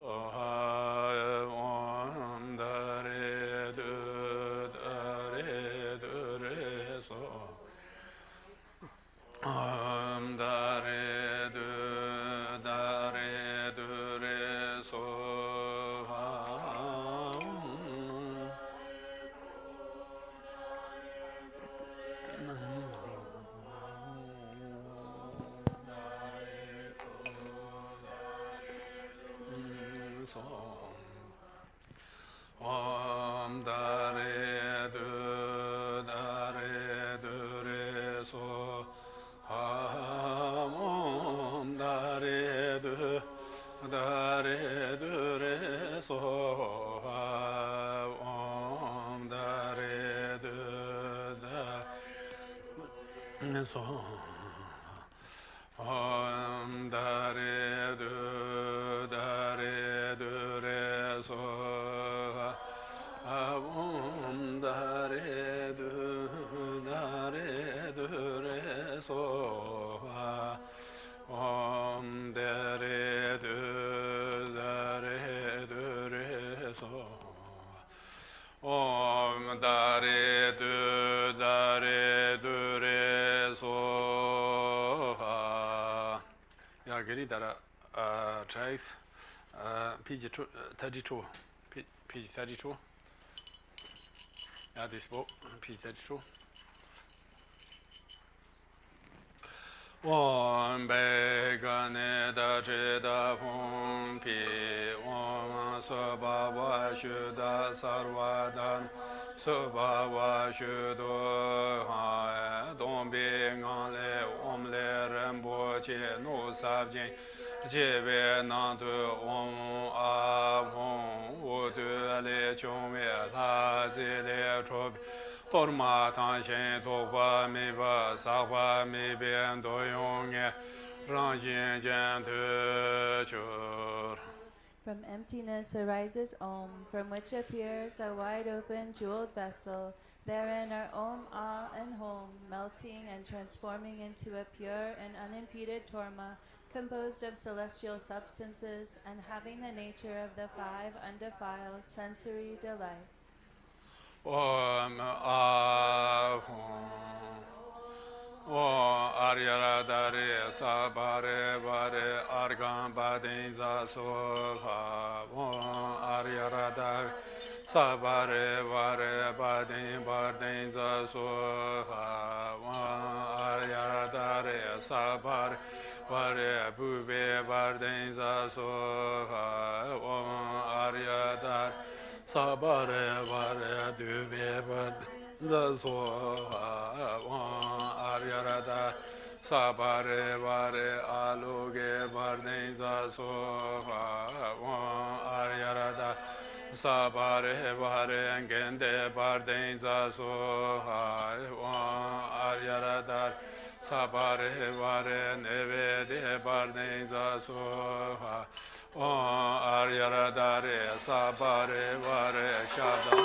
A: Om Dare Du Dare Du Re So Om Dare Du Dare Du Re So Om Dare Du Dare Du Re So Om Dare Du Dare Du Re So Om Dare Du Dare So Om Dare Du Dare Du Re So Om Dare Du Dare Du Re So Om Dare Du Dare Du Re So Om Dare Du Dare Du Re So Ya Giridara tracks page 32 page 32 yeah this book page 32 Om Begane Da Je Da Hum Pi Om Soba Wa Shu Da Sarva Dan Soba Wa Shu Do Ha Dom Bi Ngan Le Om Le Rembo Che No Sab Jin Je Be Nan Tu Om A Hum Wo Tu Le Chong We La Zi Le Chob Torma Tan Shen Tokpa Mi Ba Sakpa Mi Ben Do Yong Rang Yin Jen Tu Chur.
B: From emptiness arises Om, from which appears a wide open jeweled vessel. Therein are Om, Ah, and Hom, melting and transforming into a pure and unimpeded torma, composed of celestial substances and having the nature of the five undefiled sensory delights.
A: Om Ah Hum Om Aryara Dare Sabare Bare Argan Badin Za Soha Om Aryara Dare Sabare Bare Badin Badin Za Soha Om Aryara Dare Sabare Bare Bube Badin Za Soha Om Aryara Dare Sabare Bare Dube Badin Soha Om Aryarada Sabare Vare Aloge Barden Soha Aryarada Sabare Vare Gende Barden Soha Aryarada Sabare Vare Nevede Barden Soha Aryarada Sabare Vare Shabda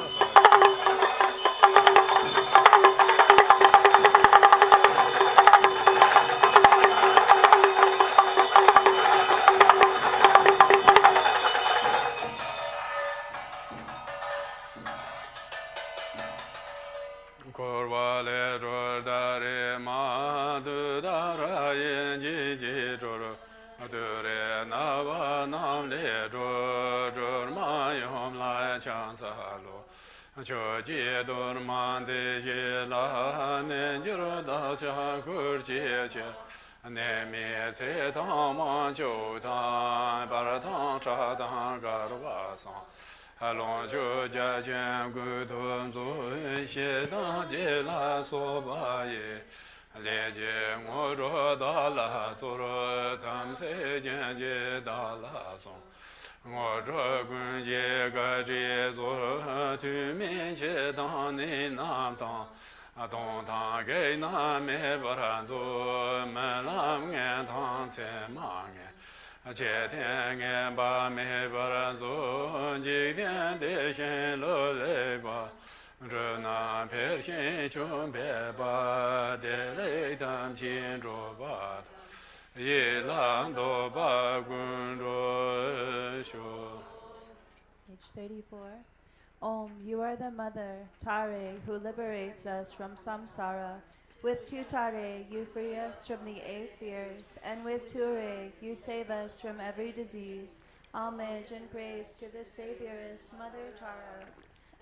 A: Korvale Dore Madu Dara Yenji Joro Dure Nava Nam Le Jor Mayom La Chansalo Choji Dormande Jela Nenjiro Da Chakur Cheche Nemi Se Tama Chotan Baratan Chatan Garvasan Allons, je jajam gudum zu xie dang jie la so ba ye. Le jie ngo ro da la zu ro tam se jian jie da la song. Ngo ro gun jie ga jie zu tu min xie dang ni nam tang. Dong tang ge na me baran zu men lam ngen tang se ma ngen. Che Tian Ba Me Baran Zu Ji Dian De Shen Lo Le Ba Zhe Na Pe Shen Chun Pe Ba De Le Tam Chin Zhu Ba Yi Lang Do Ba Gun Zhu Shu
B: page 34. Om, you are the mother, Tare, who liberates us from samsara. With Tutare, you free us from the 8 fears, and with Ture, you save us from every disease. Homage and praise to the Savioress, Mother Tara.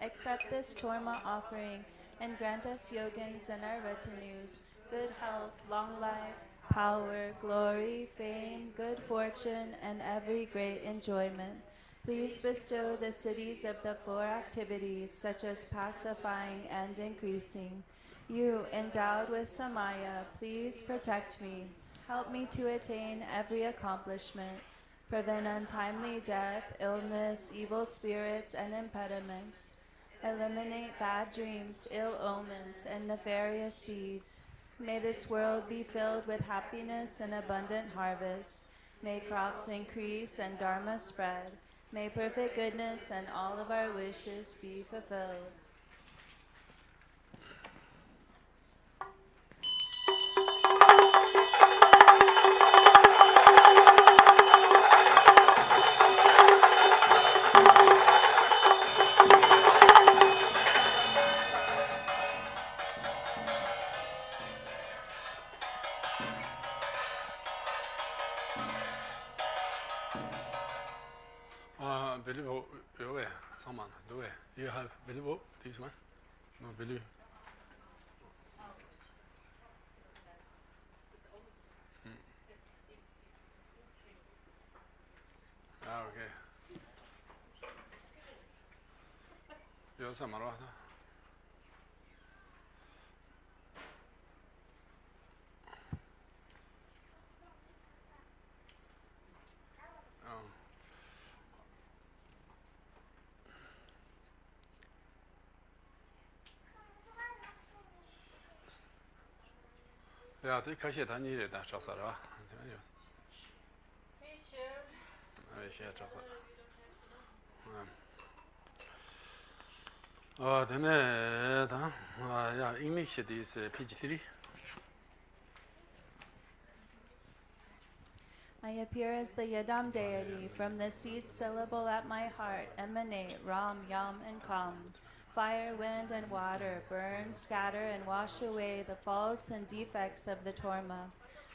B: Accept this Torma offering and grant us yogins and our retinues good health, long life, power, glory, fame, good fortune, and every great enjoyment. Please bestow the cities of the 4 activities, such as pacifying and increasing. You, endowed with Samaya, please protect me. Help me to attain every accomplishment. Prevent untimely death, illness, evil spirits, and impediments. Eliminate bad dreams, ill omens, and nefarious deeds. May this world be filled with happiness and abundant harvests. May crops increase and dharma spread. May perfect goodness and all of our wishes be fulfilled.
A: Believe you someone do it. You have believe this one? No believe. Okay. You some right? Ja, det kanske det ni det där så där va. Nej, så där. Den är då. Ja, English is page 3.
B: I appear as the Yadam deity. From the seed syllable at my heart emanate Ram, Yam, and Kam. Fire, wind, and water burn, scatter, and wash away the faults and defects of the Torma.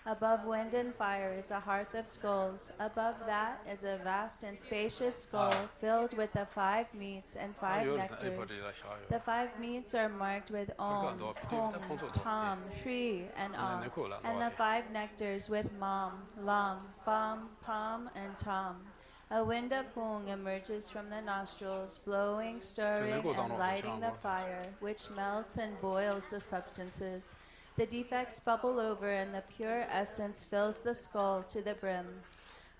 B: Above wind and fire is a hearth of skulls. Above that is a vast and spacious skull filled with the 5 meats and 5 nectars. The 5 meats are marked with Om, Hum, Tam, Shri, and Am, and the 5 nectars with Mam, Lam, Bam, Pam, and Tam. A wind of Hung emerges from the nostrils, blowing, stirring, and lighting the fire, which melts and boils the substances. The defects bubble over, and the pure essence fills the skull to the brim.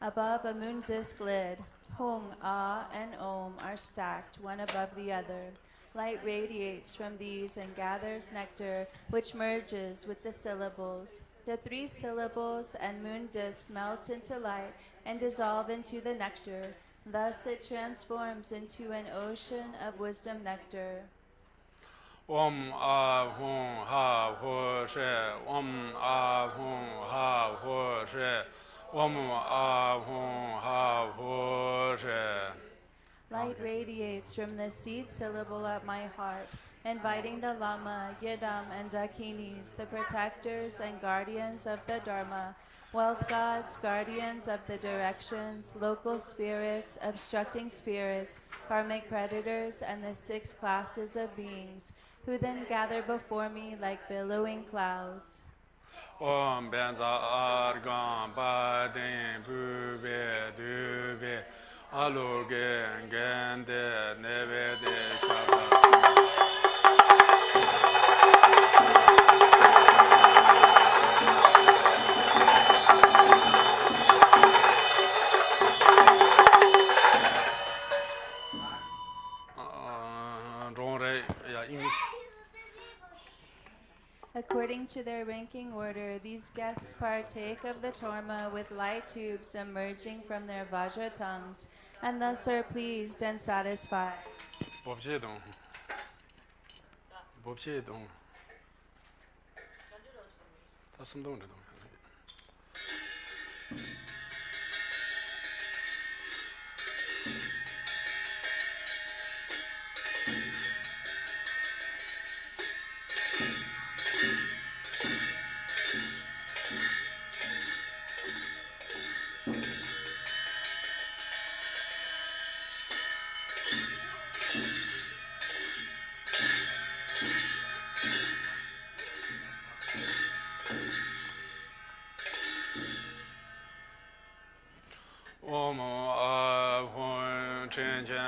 B: Above a moon disk lid, Hung, Ah, and Om are stacked, one above the other. Light radiates from these and gathers nectar, which merges with the syllables. The 3 syllables and moon disk melt into light and dissolve into the nectar. Thus it transforms into an ocean of wisdom nectar.
A: Om A Hum Ha Hu She. Om A Hum Ha Hu She. Om A Hum Ha Hu She.
B: Light radiates from the seed syllable at my heart, inviting the Lama, Yidam, and Dakinis, the protectors and guardians of the Dharma, wealth gods, guardians of the directions, local spirits, obstructing spirits, karmic creditors, and the 6 classes of beings, who then gather before me like billowing clouds.
A: Om Benza Argan Badin Bube Dube Aloge Gende Nevede Shaba.
B: According to their ranking order, these guests partake of the Torma with light tubes emerging from their Vajra tongues, and thus are pleased and satisfied.
A: 법제동. 다 순동으로.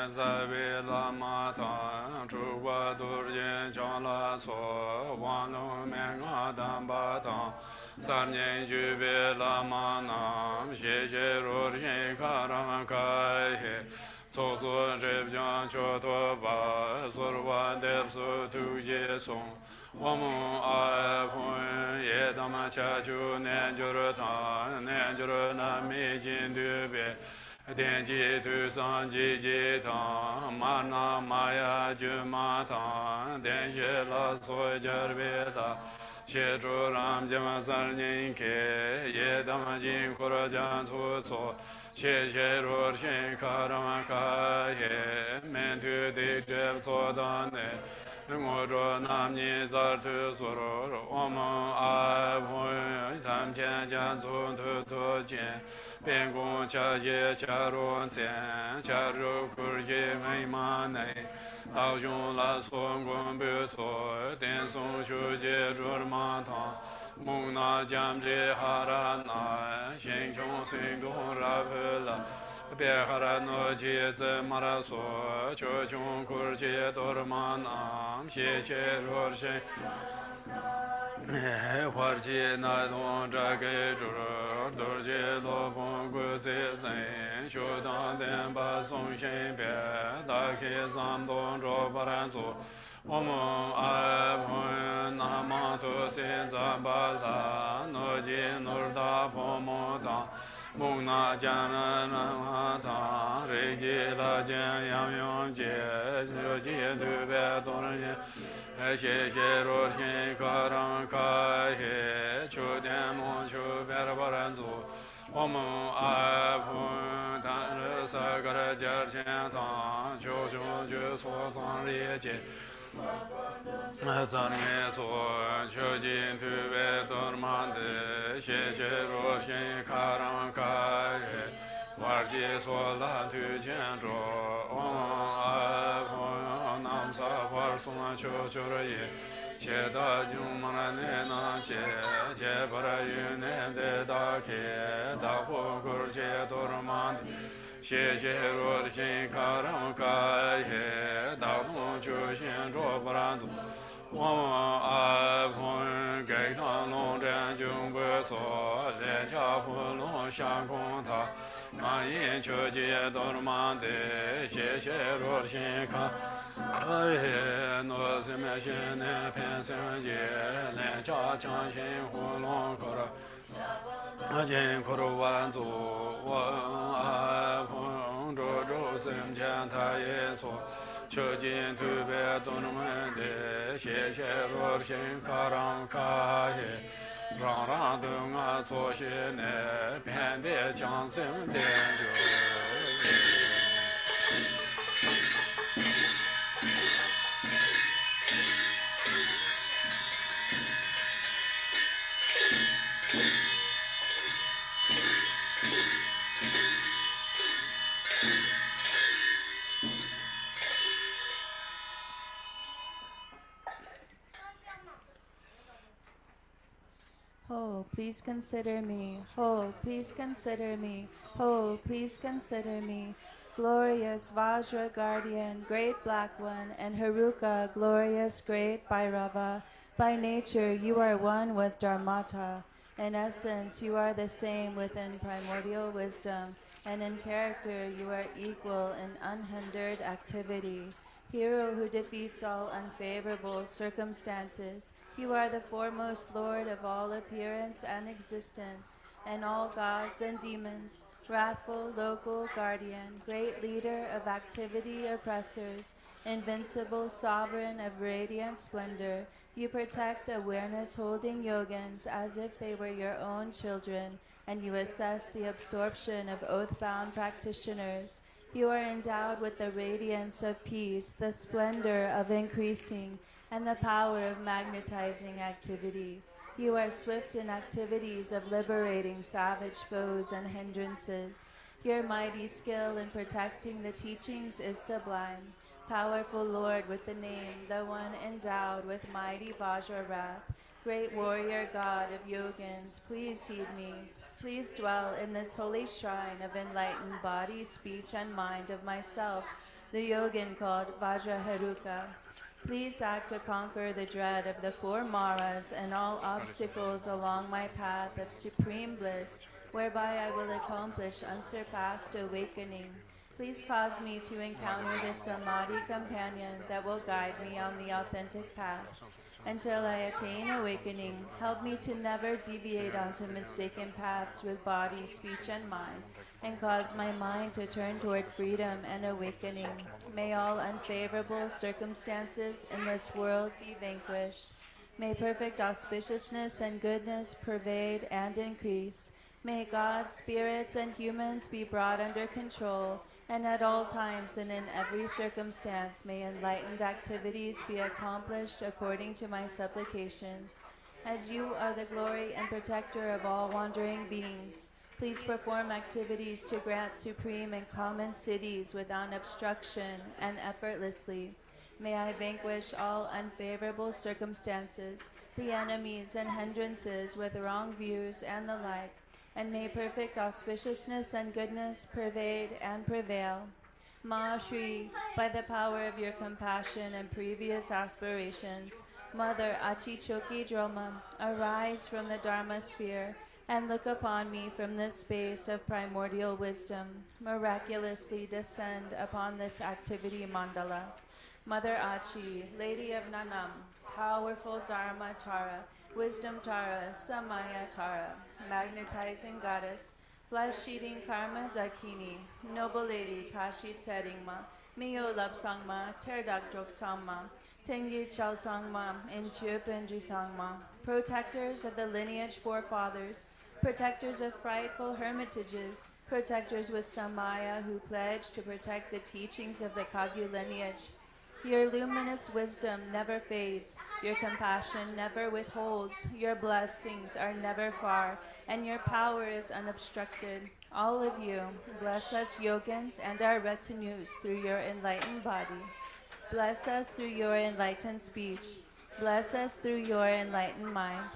A: Sabe Lama Tan, Chuba Durjin Chala So, Wanu Menga Damba Tan, Sarnyen Jube Lama Nam, Sheshe Rurjin Karam Kai He, Sozo Jebjan Choto Ba, Surwa Depsu Tuje Song, Wamu Ai Pun, Yedama Chachu Nenjur Tan, Nenjur Nami Jin Dube, Tenji Tu San Ji Ji Tang, Mana Maya Ju Ma Tang, Tenji La So Jarbe La, She Chu Ram Jama Sar Nin Ke, Ye Dama Jin Kura Jan Tu So, She She Ru Shin Karam Ka Ye, Men Tu Di Jeb So Dan Ne, Ngo Zhu Nam Ni Zar Tu Su Ru, Om A Pu Tam Chen Jan Tu Tu Tu Chen, 边公家业家罗钱，家肉kur业没马内，老兄拉松公不错，电松修结住马堂，蒙那将这哈拉那，心中心中拉不拉。别哈拉诺杰子马拉索，求穷kur结多马南，谢谢若谁。 花季那东这给主，多节罗pom古些生，修当天把送新别，打开三东着不然做，我们爱朋那么多现在把他，诺基诺大泡沫汤。 蒙那江南那汤，日记那江阳阳街，就街对白多人。 谢谢若心可让开黑，秋天梦秋别了不然做，我们爱碰但是三个人家前堂，秋秋就说上理解。 咱们做秋金土白多满的，谢谢若心可让开黑，玩起说烂土见着，我们爱碰南沙花送秋秋的夜。 谢大牛马拉内那切，切巴拉云内的大开，大破口切多尔曼的，谢谢罗的心卡让开黑，大东就先着不然多，我们爱朋给他弄点就不错，连家不弄相公他，看人就接多尔曼的，谢谢罗的心卡。 哎，我是没心的偏生节，连家强行活龙口了，我今口头完做，我爱朋周生前他也错，求今特别多那么的，谢谢罗心卡让卡耶，让等我做些呢，偏的强生的就。
B: Oh, please consider me. Oh, please consider me. Oh, please consider me. Glorious Vajra guardian, great black one, and Haruka, glorious great Bhairava. By nature, you are one with Dharmata. In essence, you are the same within primordial wisdom, and in character, you are equal in unhindered activity. Hero who defeats all unfavorable circumstances, you are the foremost lord of all appearance and existence, and all gods and demons, wrathful local guardian, great leader of activity oppressors, invincible sovereign of radiant splendor. You protect awareness holding yogins as if they were your own children, and you assess the absorption of oath-bound practitioners. You are endowed with the radiance of peace, the splendor of increasing, and the power of magnetizing activity. You are swift in activities of liberating savage foes and hindrances. Your mighty skill in protecting the teachings is sublime. Powerful Lord with the name, the one endowed with mighty Vajra wrath, great warrior God of yogins, please heed me. Please dwell in this holy shrine of enlightened body, speech, and mind of myself, the yogin called Vajraheruka. Please act to conquer the dread of the 4 Maras and all obstacles along my path of supreme bliss, whereby I will accomplish unsurpassed awakening. Please cause me to encounter the Samadhi companion that will guide me on the authentic path. Until I attain awakening, help me to never deviate onto mistaken paths with body, speech, and mind, and cause my mind to turn toward freedom and awakening. May all unfavorable circumstances in this world be vanquished. May perfect auspiciousness and goodness pervade and increase. May God, spirits, and humans be brought under control, and at all times and in every circumstance may enlightened activities be accomplished according to my supplications. As you are the glory and protector of all wandering beings, please perform activities to grant supreme and common cities without obstruction and effortlessly. May I vanquish all unfavorable circumstances, the enemies and hindrances with wrong views and the like, and may perfect auspiciousness and goodness pervade and prevail. Ma Shri, by the power of your compassion and previous aspirations, Mother Achichoki Droma, arise from the Dharma sphere and look upon me from this space of primordial wisdom. Miraculously descend upon this activity mandala. Mother Achi, Lady of Nanam, powerful Dharma Tara, Wisdom Tara, Samaya Tara, magnetizing goddess, flesh-eating Karma Dakini, noble lady Tashi Tseringma, Mio Lapsangma, Terdak Droksangma, Tengi Chalsangma, Inchupenju Sangma, protectors of the lineage forefathers, protectors of frightful hermitages, protectors with Samaya who pledge to protect the teachings of the Kagyu lineage. Your luminous wisdom never fades, your compassion never withholds, your blessings are never far, and your power is unobstructed. All of you, bless us yogins and our retinues through your enlightened body. Bless us through your enlightened speech. Bless us through your enlightened mind.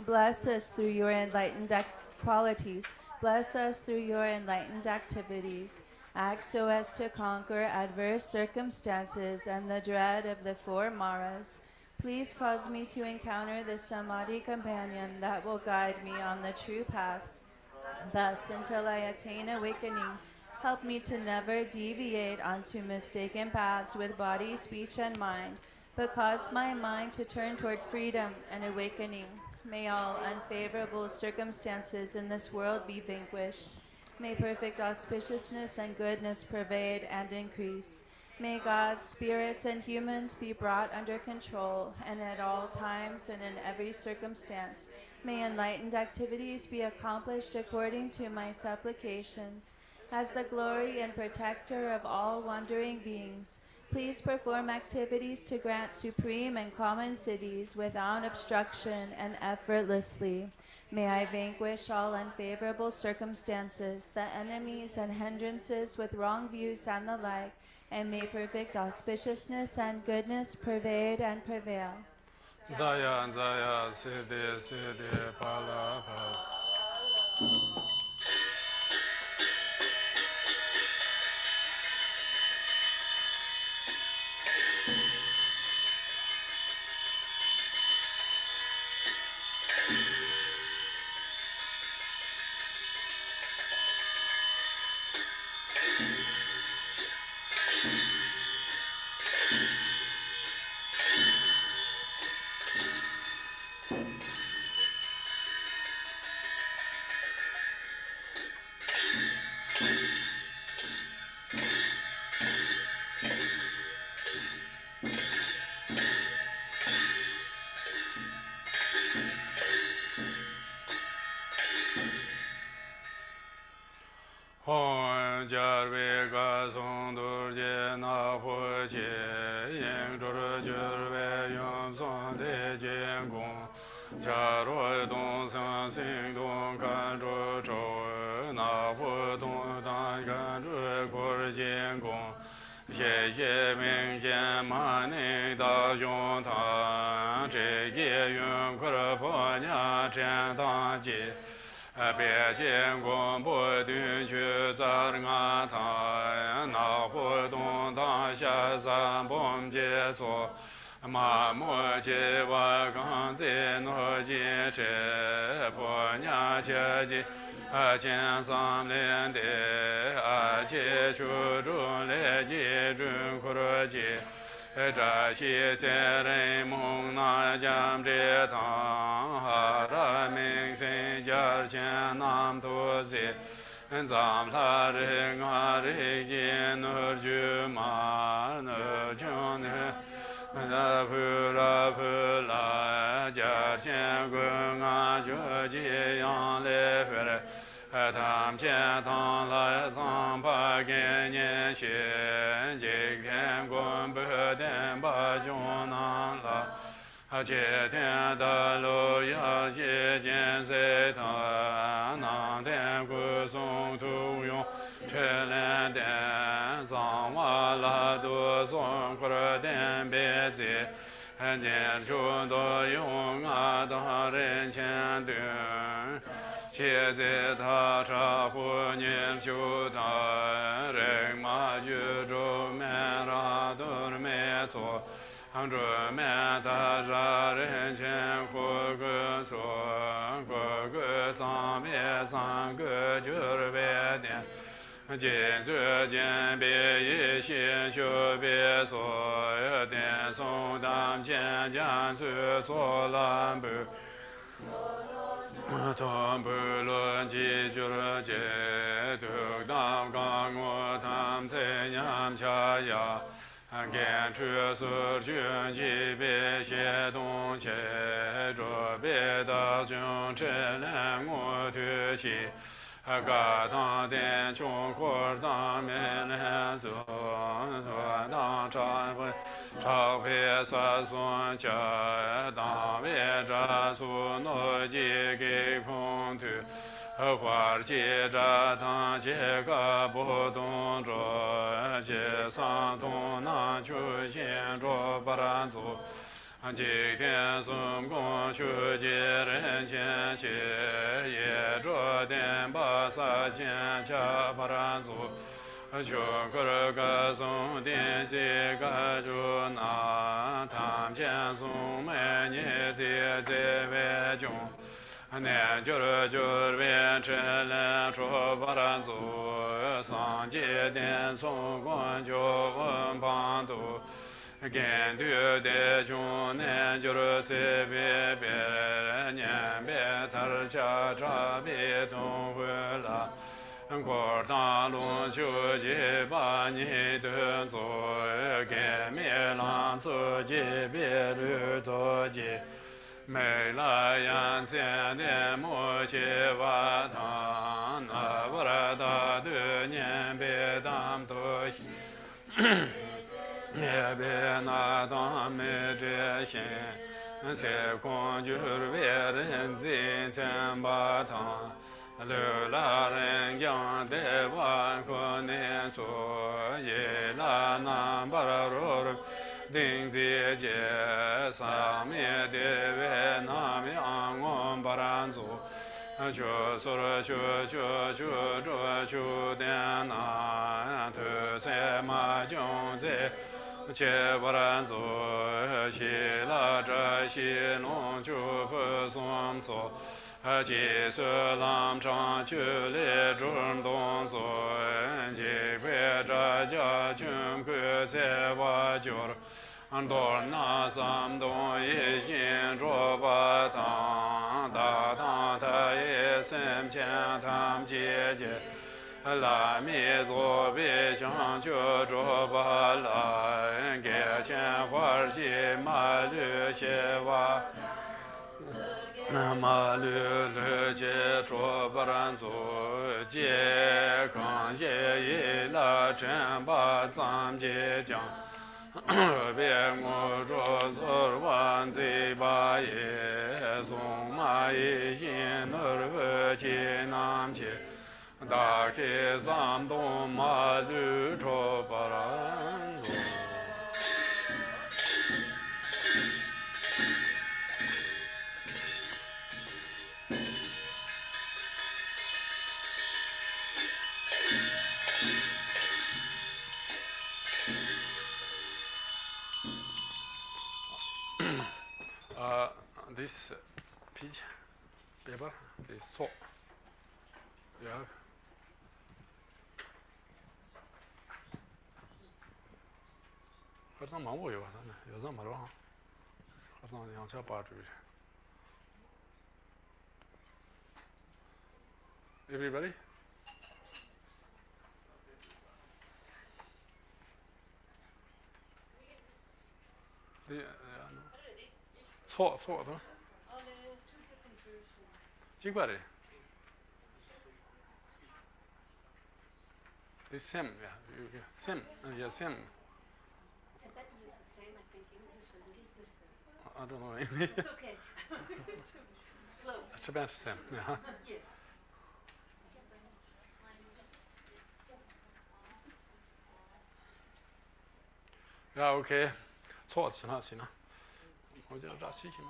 B: Bless us through your enlightened qualities. Bless us through your enlightened activities. Act so as to conquer adverse circumstances and the dread of the 4 Maras. Please cause me to encounter the Samadhi companion that will guide me on the true path. Thus, until I attain awakening, help me to never deviate onto mistaken paths with body, speech, and mind, but cause my mind to turn toward freedom and awakening. May all unfavorable circumstances in this world be vanquished. May perfect auspiciousness and goodness pervade and increase. May God, spirits, and humans be brought under control, and at all times and in every circumstance, may enlightened activities be accomplished according to my supplications. As the glory and protector of all wandering beings, please perform activities to grant supreme and common cities without obstruction and effortlessly. May I vanquish all unfavorable circumstances, the enemies and hindrances with wrong views and the like, and may perfect auspiciousness and goodness pervade and prevail.
A: Zaya, Zaya, Siddhi, Siddhi, Pala, Pala. Hon jarve ga song dur je na ho che yin dur jur ve yom song de jin gong ja ro dong san sing dong kan zhu zhou na ho dong dan kan zhu kor jin gong xie xie ming jian ma ning da yong tan zhe ye yun kor po nya zhen dang ji 别见光不定去在俺台，那活动当下三bom结束。马木结瓦刚在诺金车，婆娘切记见三连的切出中来接准苦罗节。这些在人梦那将这堂，哈拉明星家前南多些。咱们人啊人间那就嘛那将呢。那普拉家前滚啊就这样来回来，他们见当来上把给年前，今天滚不等把就难了。这天的路要写见谁他，那天古松土用车辆的上瓦拉多送过来点别子，年初都用啊当人前对。现在他茶壶年秋他人马就着面拉都没错。杭州面他杀人前活个说，活个上面三个就是别点，今日见别一些就别说，点送当见见去做蓝布。同不论记就是节，都当刚我他们在娘家呀。干出所军级别些东西，着别的军车辆我推起，个当的穷苦咱们来做，做当钞票算算钱，当为这所诺基给空头。花接着当这个不动着，这上东南出现着不然做。今天送公去接人前去，也着点把撒钱下不然做。就个送点这个就拿，他们前送买你的在外中。年就是为这来说不然做，上街点送光就问帮都，跟对的穷年就是随便别年别他家这别同回了。过大路就去把你的做，给面浪做几别路做几。没来眼前的母亲瓦堂，那不拉达的年别当多西，也别那当没这些，这光就是为人进前把堂，流浪人家的万可年做，也那那不拉罗。定节节上面的为那面我不然做，就说就的那头在马中在，且不然做，西拉这西龙就不算做。几岁浪长去来中动作，几回这家军可在瓦角。多那三东一心着把汤，大汤他也身前他们姐姐，拉米左边上就着把来，给钱花去马驴些娃。马驴接着不然做，接刚接一拉真把咱姐讲。别我着做完这把也送马一心儿不去南去，打开山东马驴着不然做。peach, pepper, this salt. Yeah. 그래서 망고요. 요즘 말로. 그래서 양차 빠져. Everybody? salt, huh? Jigwari. The same, yeah. Same, yeah, same.
D: Tibetan is the same, I think English a little different.
A: I don't know English.
D: It's okay. It's close.
A: Tibetan same, yeah.
D: Yes.
A: Yeah, okay. 错，行了，行了。我觉得这行行。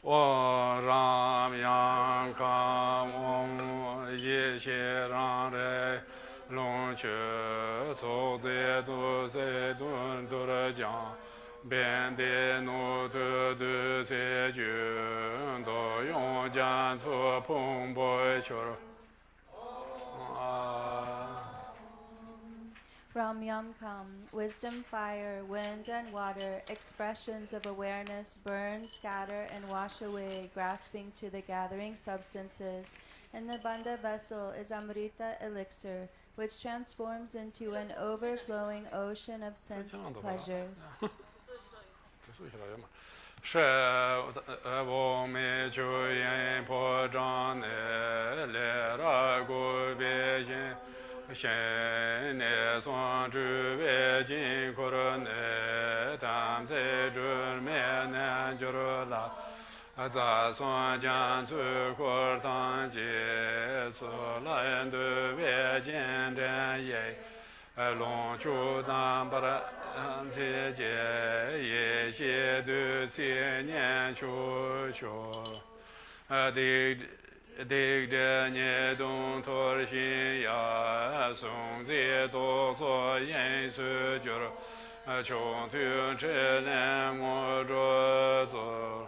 A: 我让阳光，我一切让人龙去走在都在都的讲，边的路途都在军，都用剑出蓬勃球。
B: Ram Yam Kam, wisdom, fire, wind, and water, expressions of awareness burn, scatter, and wash away, grasping to the gathering substances. In the Banda vessel is Amrita elixir, which transforms into an overflowing ocean of sense pleasures.
A: 是我们就因破障的来了个别心。现内双主为尽苦内，咱在这面南就了，咱双将出苦当结，出来都为尽真业，龙出当不了自己，一切都千年出去，dig的你动托心呀，送在多做因素就是穷途之难我着做。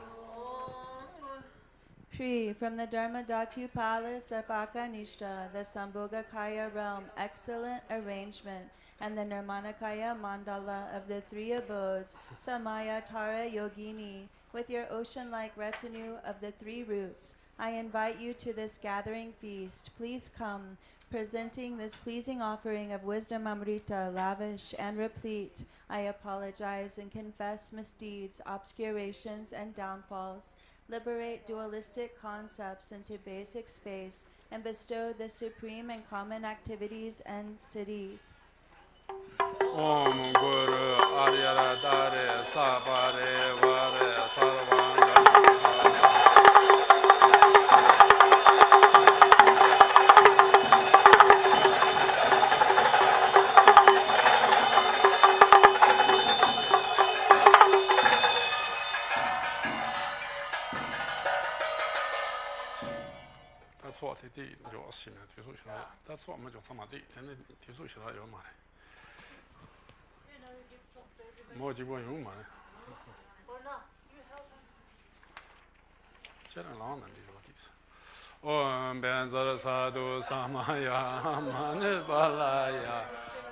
B: Shri, from the Dharmadhatu Palace of Akanishta, the Sambhogakaya realm, excellent arrangement, and the Nirmanakaya mandala of the three abodes, Samaya Tara Yogini, with your ocean-like retinue of the three roots, I invite you to this gathering feast. Please come, presenting this pleasing offering of wisdom amrita, lavish and replete. I apologize and confess misdeeds, obscurations, and downfalls. Liberate dualistic concepts into basic space and bestow the supreme and common activities and cities.
A: Om Guru Aryara Dare Sabare Vare Sarvanga. That's what they did. That's what major some did. And it is your money. More you want your money. Long and these what is. Om Benzara Sadu Samaya Mane Balaya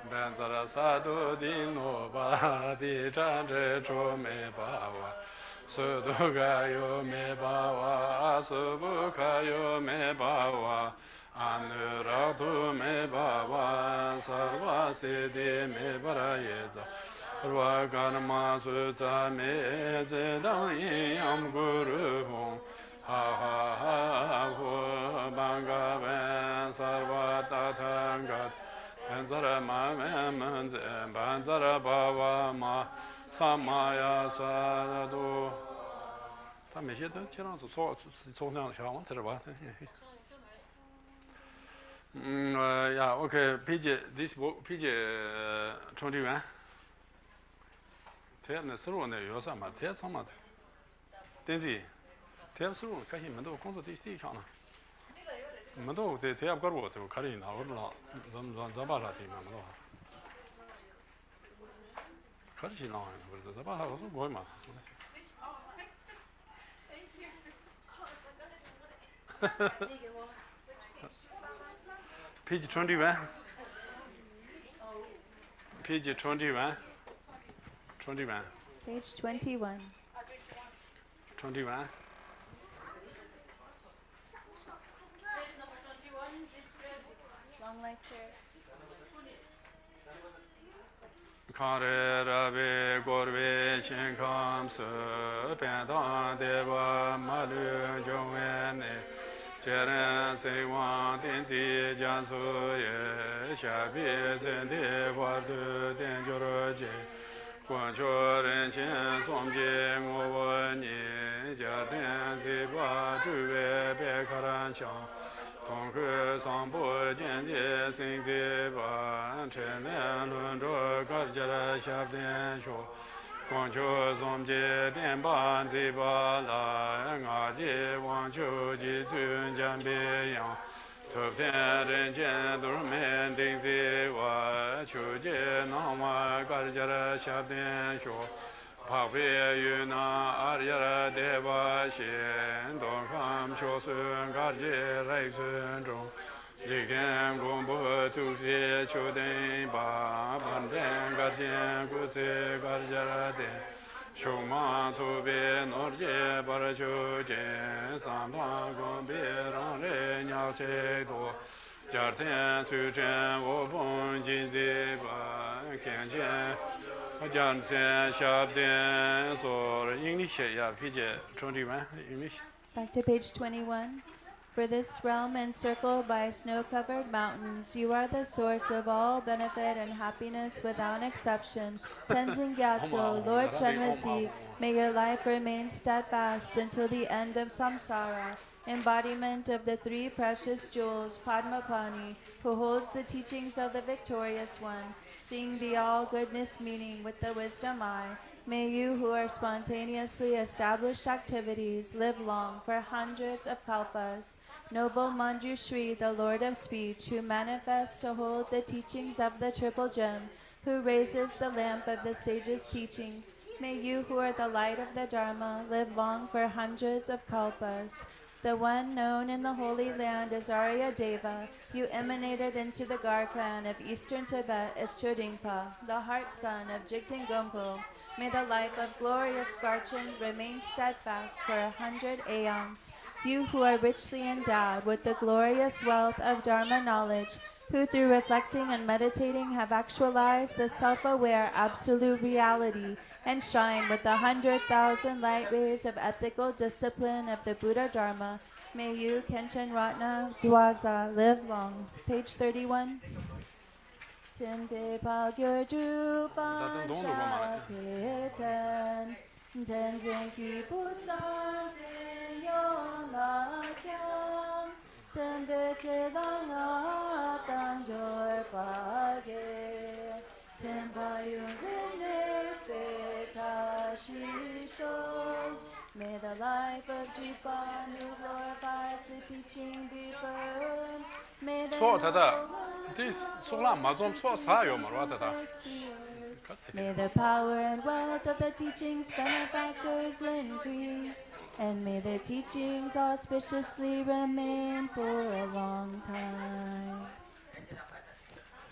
A: Benzara Sadu Dino Badi Chandre Chome Bawa Sudugayo Me Bawa Subukayo Me Bawa Anuratu Me Bawa Sarva Siddhi Me Barayeza Rwakarma Sutsa Me Zedang Yam Guru Hum Ha ha ha ho banga ben sarva tathangat benzara ma menze benzara bava ma samaya saradu 他每些都经常是做那样的小问题了吧yeah, okay, page this book, page 21 thế là sơ đồ này có sao mà thế sao mà tên gì thế sơ đồ cái gì mình đâu công作第四项呢mình đâu thế thế có rồi thì có thể nào đó怎么了的嘛都可是哪不是怎么了我说过嘛 Page 21. Page 21. 21.
B: Page 21.
A: 21.
B: Long life prayers.
A: Kare rabe gorbe chinkam su pendan deva malu jongwene jeren seiwan tenzi jansu ye shabi zende wardu tenjoroje Guancho ren chen somje ngowo ni jaten ziba zhuwe be karan chang Tongke sambo jianje sing ziba chen nen lun zhuo gar jara shab den shu Guancho somje den ban ziba la nga ji wang chu ji zun jan be yang 特别人间都是门定的我，求解那么个家下边说，怕被与那阿里的对吧？先都看学生个节来尊重，这个公布都是求定把本人个节故事个家的。 穷嘛土别诺杰巴拉求见，三段公别让人鸟些多，家天出征我碰见这把看见，我讲些下边说英语写呀，皮姐21 English。
B: Back to page 21. For this realm encircled by snow-covered mountains, you are the source of all benefit and happiness without exception. Tenzin Gyatso, Lord Chenrezig, may your life remain steadfast until the end of samsara. Embodiment of the three precious jewels, Padmapani, who holds the teachings of the victorious one, seeing the all-goodness meaning with the wisdom eye. May you who are spontaneously established activities live long for hundreds of kalpas. Noble Manjushri, the Lord of Speech, who manifests to hold the teachings of the Triple Gem, who raises the lamp of the sage's teachings, may you who are the light of the Dharma live long for hundreds of kalpas. The one known in the Holy Land as Arya Deva, you emanated into the Gar clan of eastern Tibet as Chodingpa, the heart son of Jigten Gompo. May the life of glorious Garchen remain steadfast for 100 aeons. You who are richly endowed with the glorious wealth of Dharma knowledge, who through reflecting and meditating have actualized the self-aware absolute reality and shine with the 100,000 light rays of ethical discipline of the Buddha Dharma, may you, Kenshin Ratna Dwaza, live long. Page 31. Tempe Pagyur Jupan Chapitan Tenzin Kipusan Tin Yon Lakyam Tempe Chilanga Tanjor Page Tempayun Rene Feta Shisho. May the life of Jipan who glorifies the teaching be firm. May the May the power and wealth of the teachings benefactors increase, and may the teachings auspiciously remain for a long time.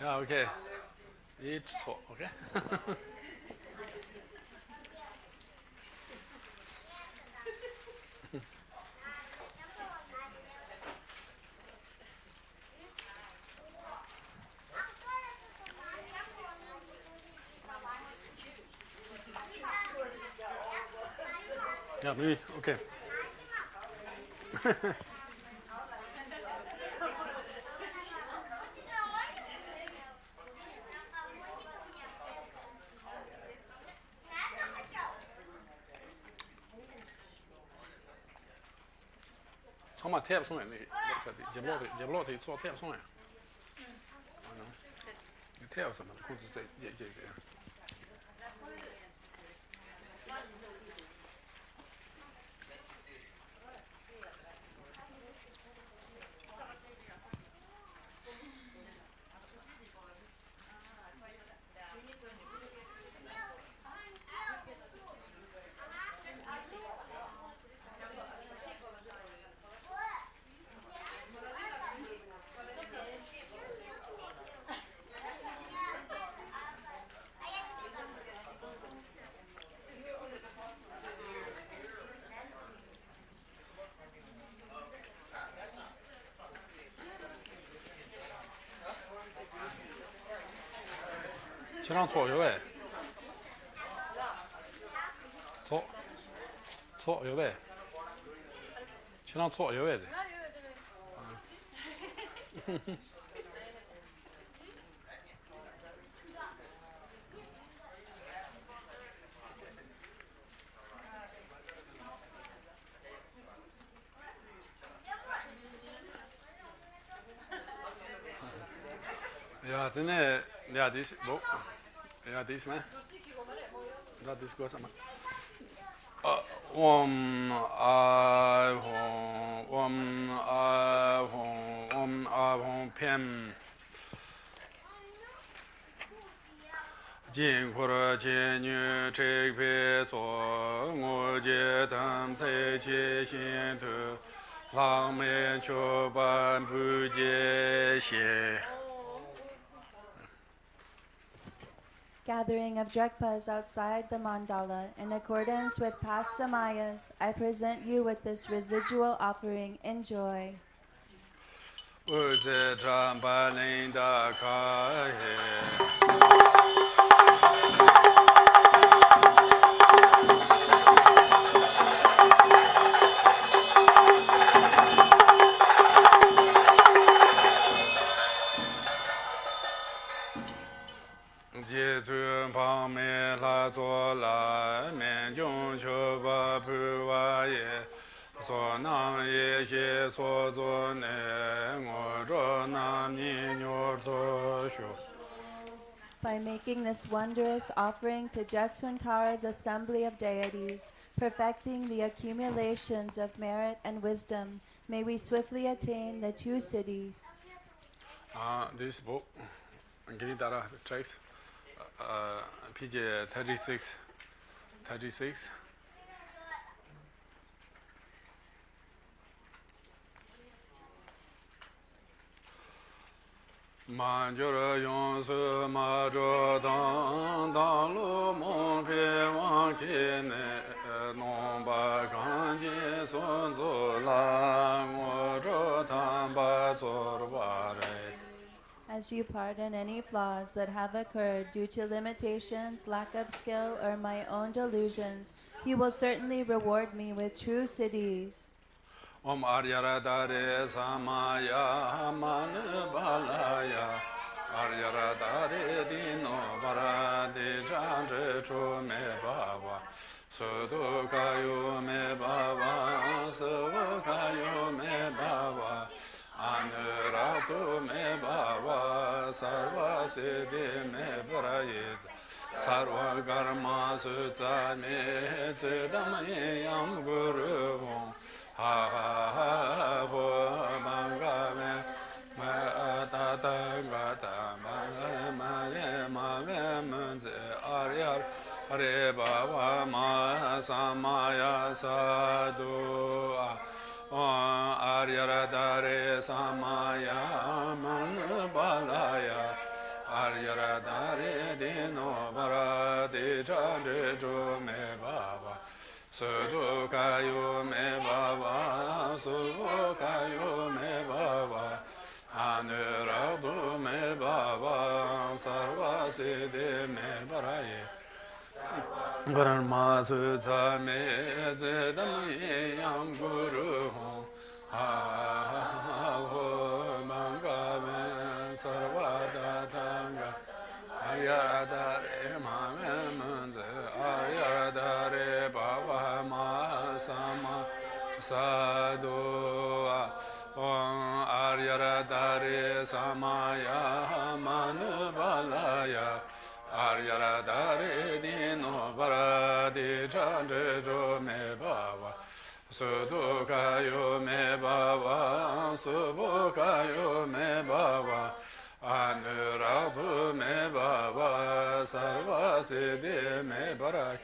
A: Yeah, okay. Each so, okay. Yeah, maybe, okay. 草嘛贴不上来那也不老得做贴不上来。你贴什么？控制这。 지랑 소요에 소요에 지랑 소요에 돼. Ja, den är ja, det är ja, det är som är. Ja, det ska samma. Om hon pem jin kor jin nu chek pe so ngo je tam ce che xin tu lang men cho ban bu je xie.
B: Gathering of Drukpas outside the mandala, in accordance with past samayas, I present you with this residual offering. Enjoy.
A: 我在长巴林打开。接尊旁面拉坐来面中求把不瓦也所能一些所做内我着那你牛所学。
B: By making this wondrous offering to Jetsuntara's assembly of deities, perfecting the accumulations of merit and wisdom, may we swiftly attain the two cities.
A: This book, Giridhara tracks, page 36. Manjura yonsu majo dang lu mong pe wang ki ne nong ba gang ji sun zu la ngo zhe tang ba zur ba re.
B: As you pardon any flaws that have occurred due to limitations, lack of skill, or my own delusions, you will certainly reward me with true siddhis.
A: Om Aryaradare Samaya Manu Balaya Aryaradare Dino Varade Drupcho me Baba Sudukayo me Baba Sudukayo me Baba Anuratu me Baba Sarva Siddhi me Brayit Sarva Karma Sutsa me Siddham Yam Guru ha ha ho manga me ma ta ta ga ta ma me munze aryar hare baba ma samaya sadhu aryara dare samaya man balaya aryara dare dino varade jare jo me baba Sudukayo me baba, sudukayo me baba, anuradu me baba, sarva siddhi me baraye. Gurma sutsa me zedam yam guru ha ho manga me sarva datanga. Aryadare mame manze aryadare baba ma sama sadhu om aryadare samaya manu balaya aryadare dino varade chande jo me baba sudukayo me baba subukayo me baba Anuratu me baba sarva siddhi me barai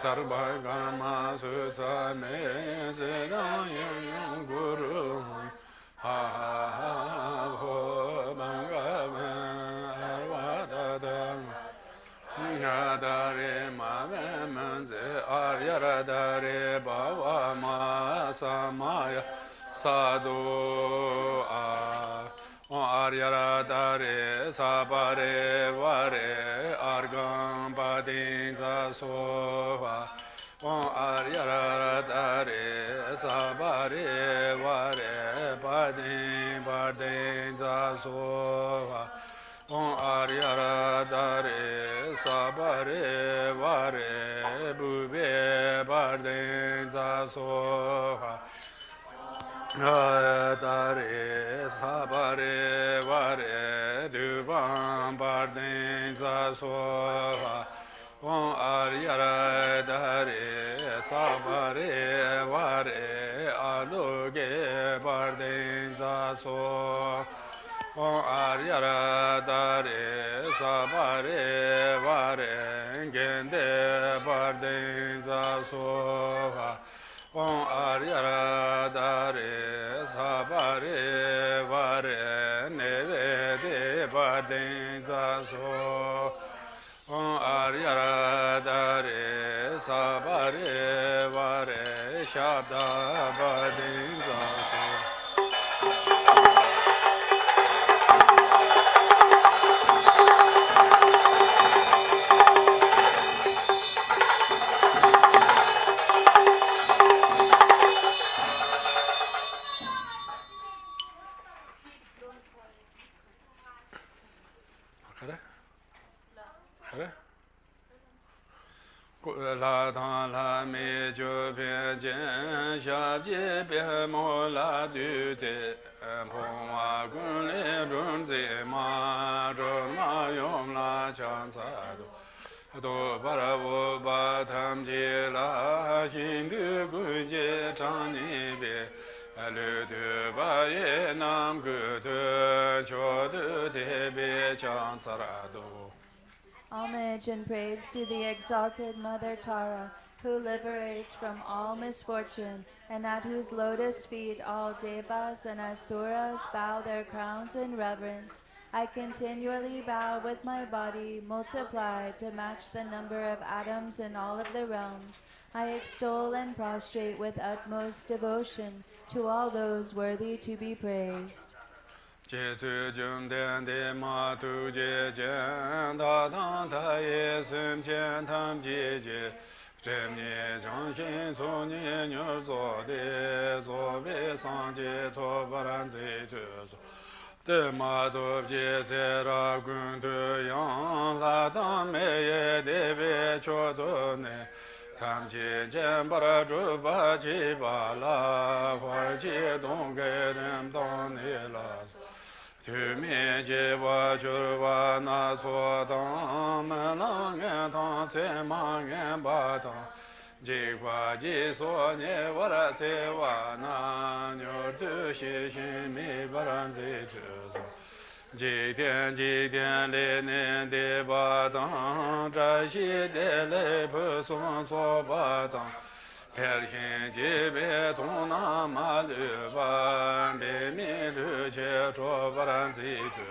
A: sarva karma sutsa me siddham yam guru ha ho manga me arva dadam Adare ma me manze aryadare baba ma samaya sadhu Om Aryara Dare Sabare Vare Argam Badinza Soha Om Aryara Dare Sabare Vare Badinza Soha Om Aryara Dare Sabare Vare Bube Badinza Soha Dare sabare vare duvam bardin zasoha Om Aryara dare sabare vare aluge bardin zasoha Om Aryara dare sabare vare gende bardin zasoha Om Aryara dare sabare vare nevede badin zaso Om Aryara dare sabare vare shabda badin zaso La dans la me je bien jen sha ji bien mo la du te po ma gun le run ze ma ro ma yom la chan sa do para wo ba tham ji la xin du gu je chang ni be le de ba ye nam gu de cho de te be chan sa ra do
B: Homage and praise to the exalted Mother Tara, who liberates from all misfortune, and at whose lotus feet all devas and asuras bow their crowns in reverence. I continually bow with my body multiplied to match the number of atoms in all of the realms. I extol and prostrate with utmost devotion to all those worthy to be praised.
A: Je tu jum den de ma tu je jen da dan ta ye sim chen tam ji je zhen nie zhang xin su nie nyu zo de zo be sang je to ba ran zi tu zo de ma do je ze ra gun tu yang la zang me ye de be cho zo ne tam ji jen ba ra zhu ba ji ba la hua ji dong ge ren dong ni la tu mi ji wa ju wa na so dang me lang en tang ce ma en ba tang ji hua ji so nie wa ra ce wa na nyu tu xi xin mi ba ran zi zhi zo ji tian li nian di ba tang zha xi de le pu song so ba tang per xin ji be tong na ma lu ban be mi lu che cho ba ran zi zhi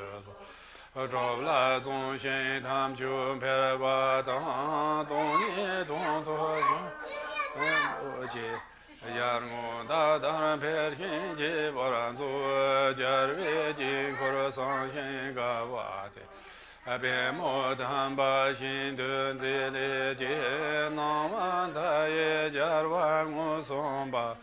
A: zhou la zong xin tam ju per ba tang dong ni dong to xiong sen bo ji yar ngu da dan per xin ji ba ran zu jar we ji ko sang xin ga wa te be mo dan ba xin dun zi le ji na man da ye jar wa ngu song ba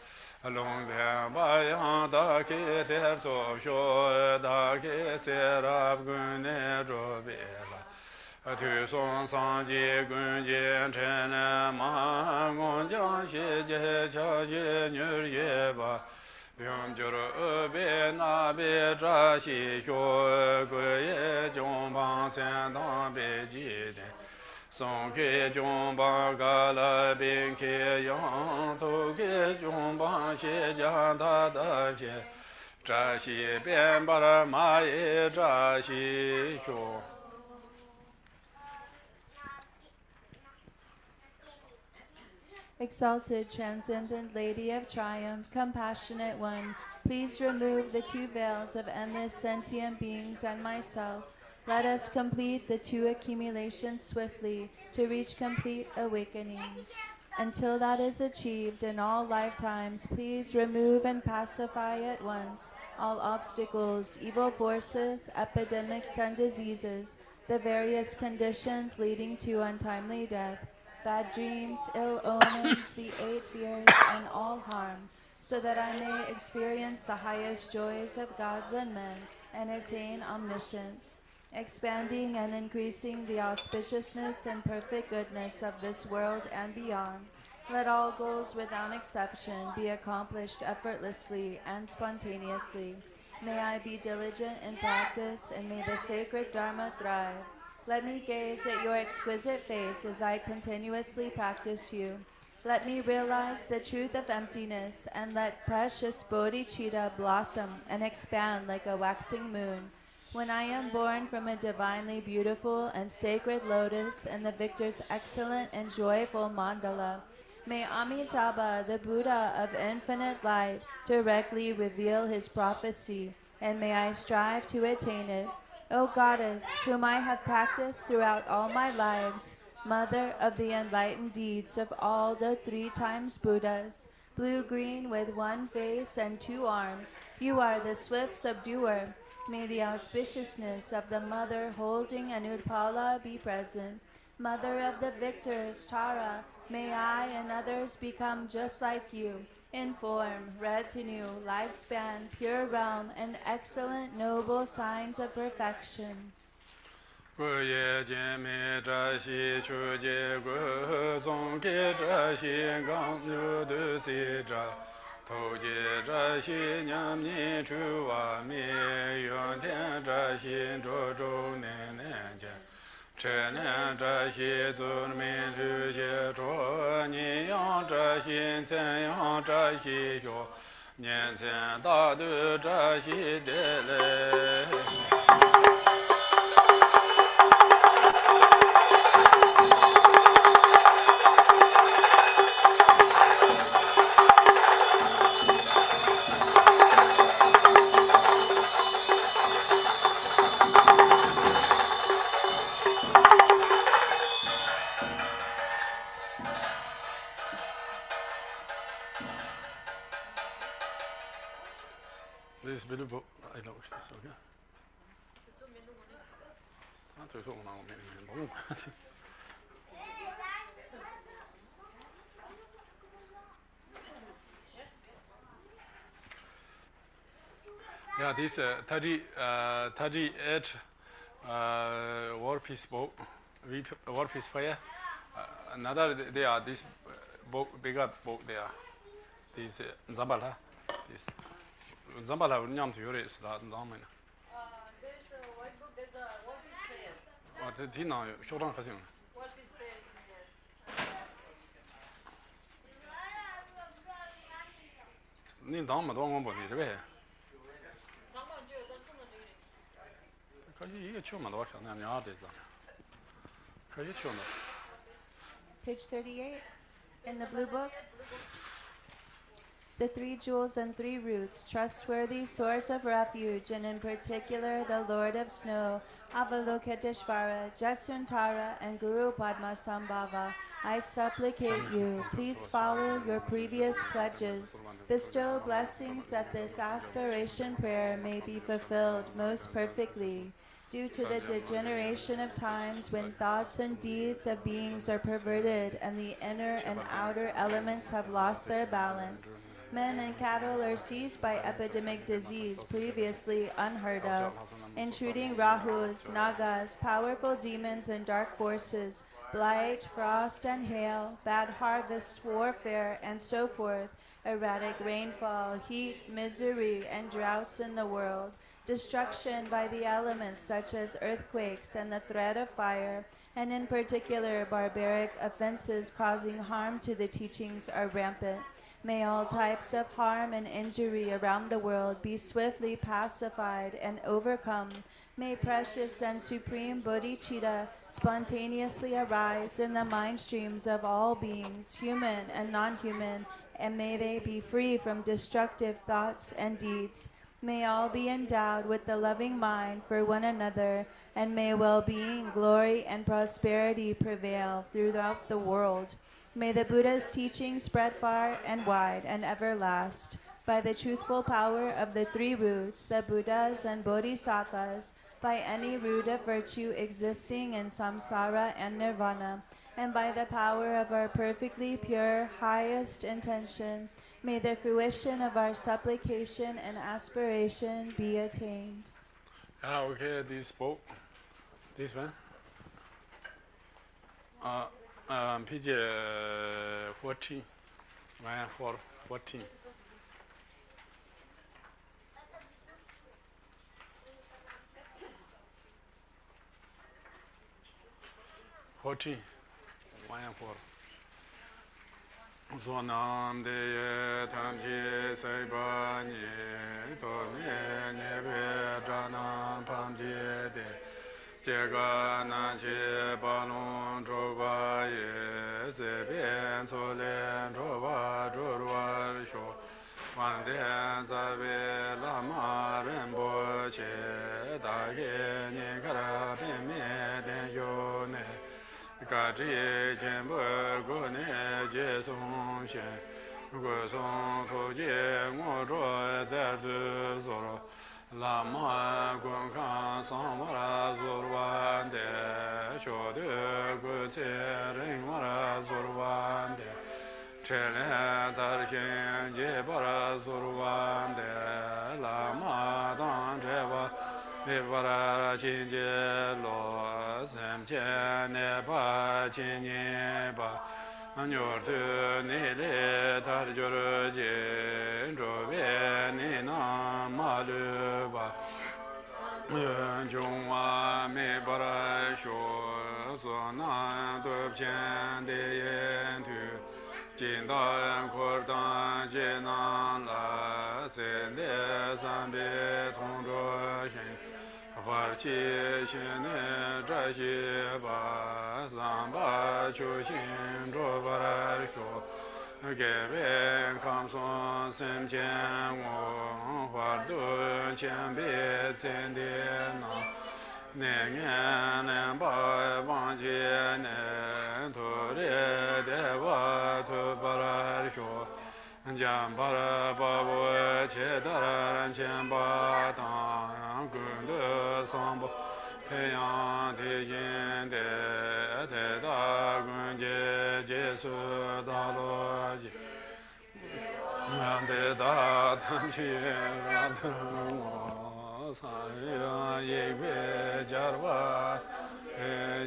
A: long bian ba yang da ke ter so xio da ke se rab gun ne zhuo bi la tu song sang ji gun jian chen ma gong jiang xie jie qia jie nyu ye ba yong ju ru be na be zha xi xiu gu ye jiong bang xian dang be ji de song ke jiong bang ga la bin ke yang tu ke jiong bang xie jiang da da jie zha xi bian ba ra ma ye zha xi xiu
B: Exalted, transcendent Lady of Triumph, compassionate one, please remove the two veils of endless sentient beings and myself. Let us complete the two accumulations swiftly to reach complete awakening. Until that is achieved in all lifetimes, please remove and pacify at once all obstacles, evil forces, epidemics, and diseases, the various conditions leading to untimely death, bad dreams, ill omens, the eight fears, and all harm, so that I may experience the highest joys of gods and men and attain omniscience, expanding and increasing the auspiciousness and perfect goodness of this world and beyond. Let all goals without exception be accomplished effortlessly and spontaneously. May I be diligent in practice, and may the sacred Dharma thrive. Let me gaze at your exquisite face as I continuously practice you. Let me realize the truth of emptiness, and let precious bodhicitta blossom and expand like a waxing moon. When I am born from a divinely beautiful and sacred lotus in the victor's excellent and joyful mandala, may Amitabha, the Buddha of infinite light, directly reveal his prophecy, and may I strive to attain it. O Goddess, whom I have practiced throughout all my lives, Mother of the enlightened deeds of all the 3 times Buddhas, blue-green with one face and 2 arms, you are the swift subduer. May the auspiciousness of the mother holding an Utpala be present. Mother of the victors, Tara, may I and others become just like you, in form, retinue, lifespan, pure realm, and excellent noble signs of perfection.
A: 故业见灭者西出界故总给者西刚入度西者头界者西娘尼出瓦灭永天者西周周年年间成年者西祖民律些着你养者西怎样者西学年前大度者西得来 This little book, I know it's okay. Yeah, this 38 war peace book, war peace fire. Another they are this book, bigger book there. This Zambala, this Zambala nyam tu yore is that Zamina.
E: There's a white book, there's a what is prayer?
A: Oh, the Tina, Shodan Hasim.
E: What is prayer is in there?
A: Nin Dama don't want to be.
E: 上网就有个送的这个人。
A: 可以一个球嘛，多少那两对子，可以球嘛。
B: Page 38 in the blue book. The 3 jewels and 3 roots, trustworthy source of refuge, and in particular the Lord of Snow, Avalokiteshvara, Jetsuntara, and Guru Padmasambhava, I supplicate you, please follow your previous pledges. Bestow blessings that this aspiration prayer may be fulfilled most perfectly. Due to the degeneration of times when thoughts and deeds of beings are perverted and the inner and outer elements have lost their balance, men and cattle are seized by epidemic disease previously unheard of. Intruding Rahus, Nagas, powerful demons and dark forces, blight, frost and hail, bad harvest, warfare, and so forth, erratic rainfall, heat, misery, and droughts in the world, destruction by the elements such as earthquakes and the threat of fire, and in particular barbaric offenses causing harm to the teachings are rampant. May all types of harm and injury around the world be swiftly pacified and overcome. May precious and supreme bodhicitta spontaneously arise in the mind streams of all beings, human and non-human, and may they be free from destructive thoughts and deeds. May all be endowed with the loving mind for one another, and may well-being, glory, and prosperity prevail throughout the world. May the Buddha's teaching spread far and wide and ever last. By the truthful power of the three roots, the Buddhas and Bodhisattvas, by any root of virtue existing in samsara and nirvana, and by the power of our perfectly pure, highest intention, may the fruition of our supplication and aspiration be attained.
A: Okay, this book, this one. Page 14, 14. Sonam de tamji saibani to ne be jana pamji de jega na che balon joba ye se bien so le joba jorwa sho wan de za be la ma ren bo che da ge ni kara be me de yo ne ga zhi jian bo gu ne jie song xian gu song fu jie ngo zhuo zai zhi zu ro la ma gun kan sang wa ra zu wan de xiu de gu jie ren wa ra zu wan de che le dar xian jie ba ra zu wan de la ma dang zhe ba me ba ra qin jie lo sem jie ne ba qin ni ba nyo tu ni le tar jo ro jie zhuo bie ni na ma lu ba jung wa me ba ra shuo so na du qian de yen tu jin da ko da jie na la zhen de san bie tong zhuo xian war qi xian ne zai xie ba san ba qiu xin zhuo ba ra shuo ge bie kam song sem jian wo war du qian bie zhen de na ne nian ne ba wang jie ne tu le de wa tu ba ra shuo jian ba ra ba wo che da ran qian ba dang gun de sang bo pe yang de yin de de da gun jie jie su da lo ji de da tan qi ra de mo sa ya ye bie jar wa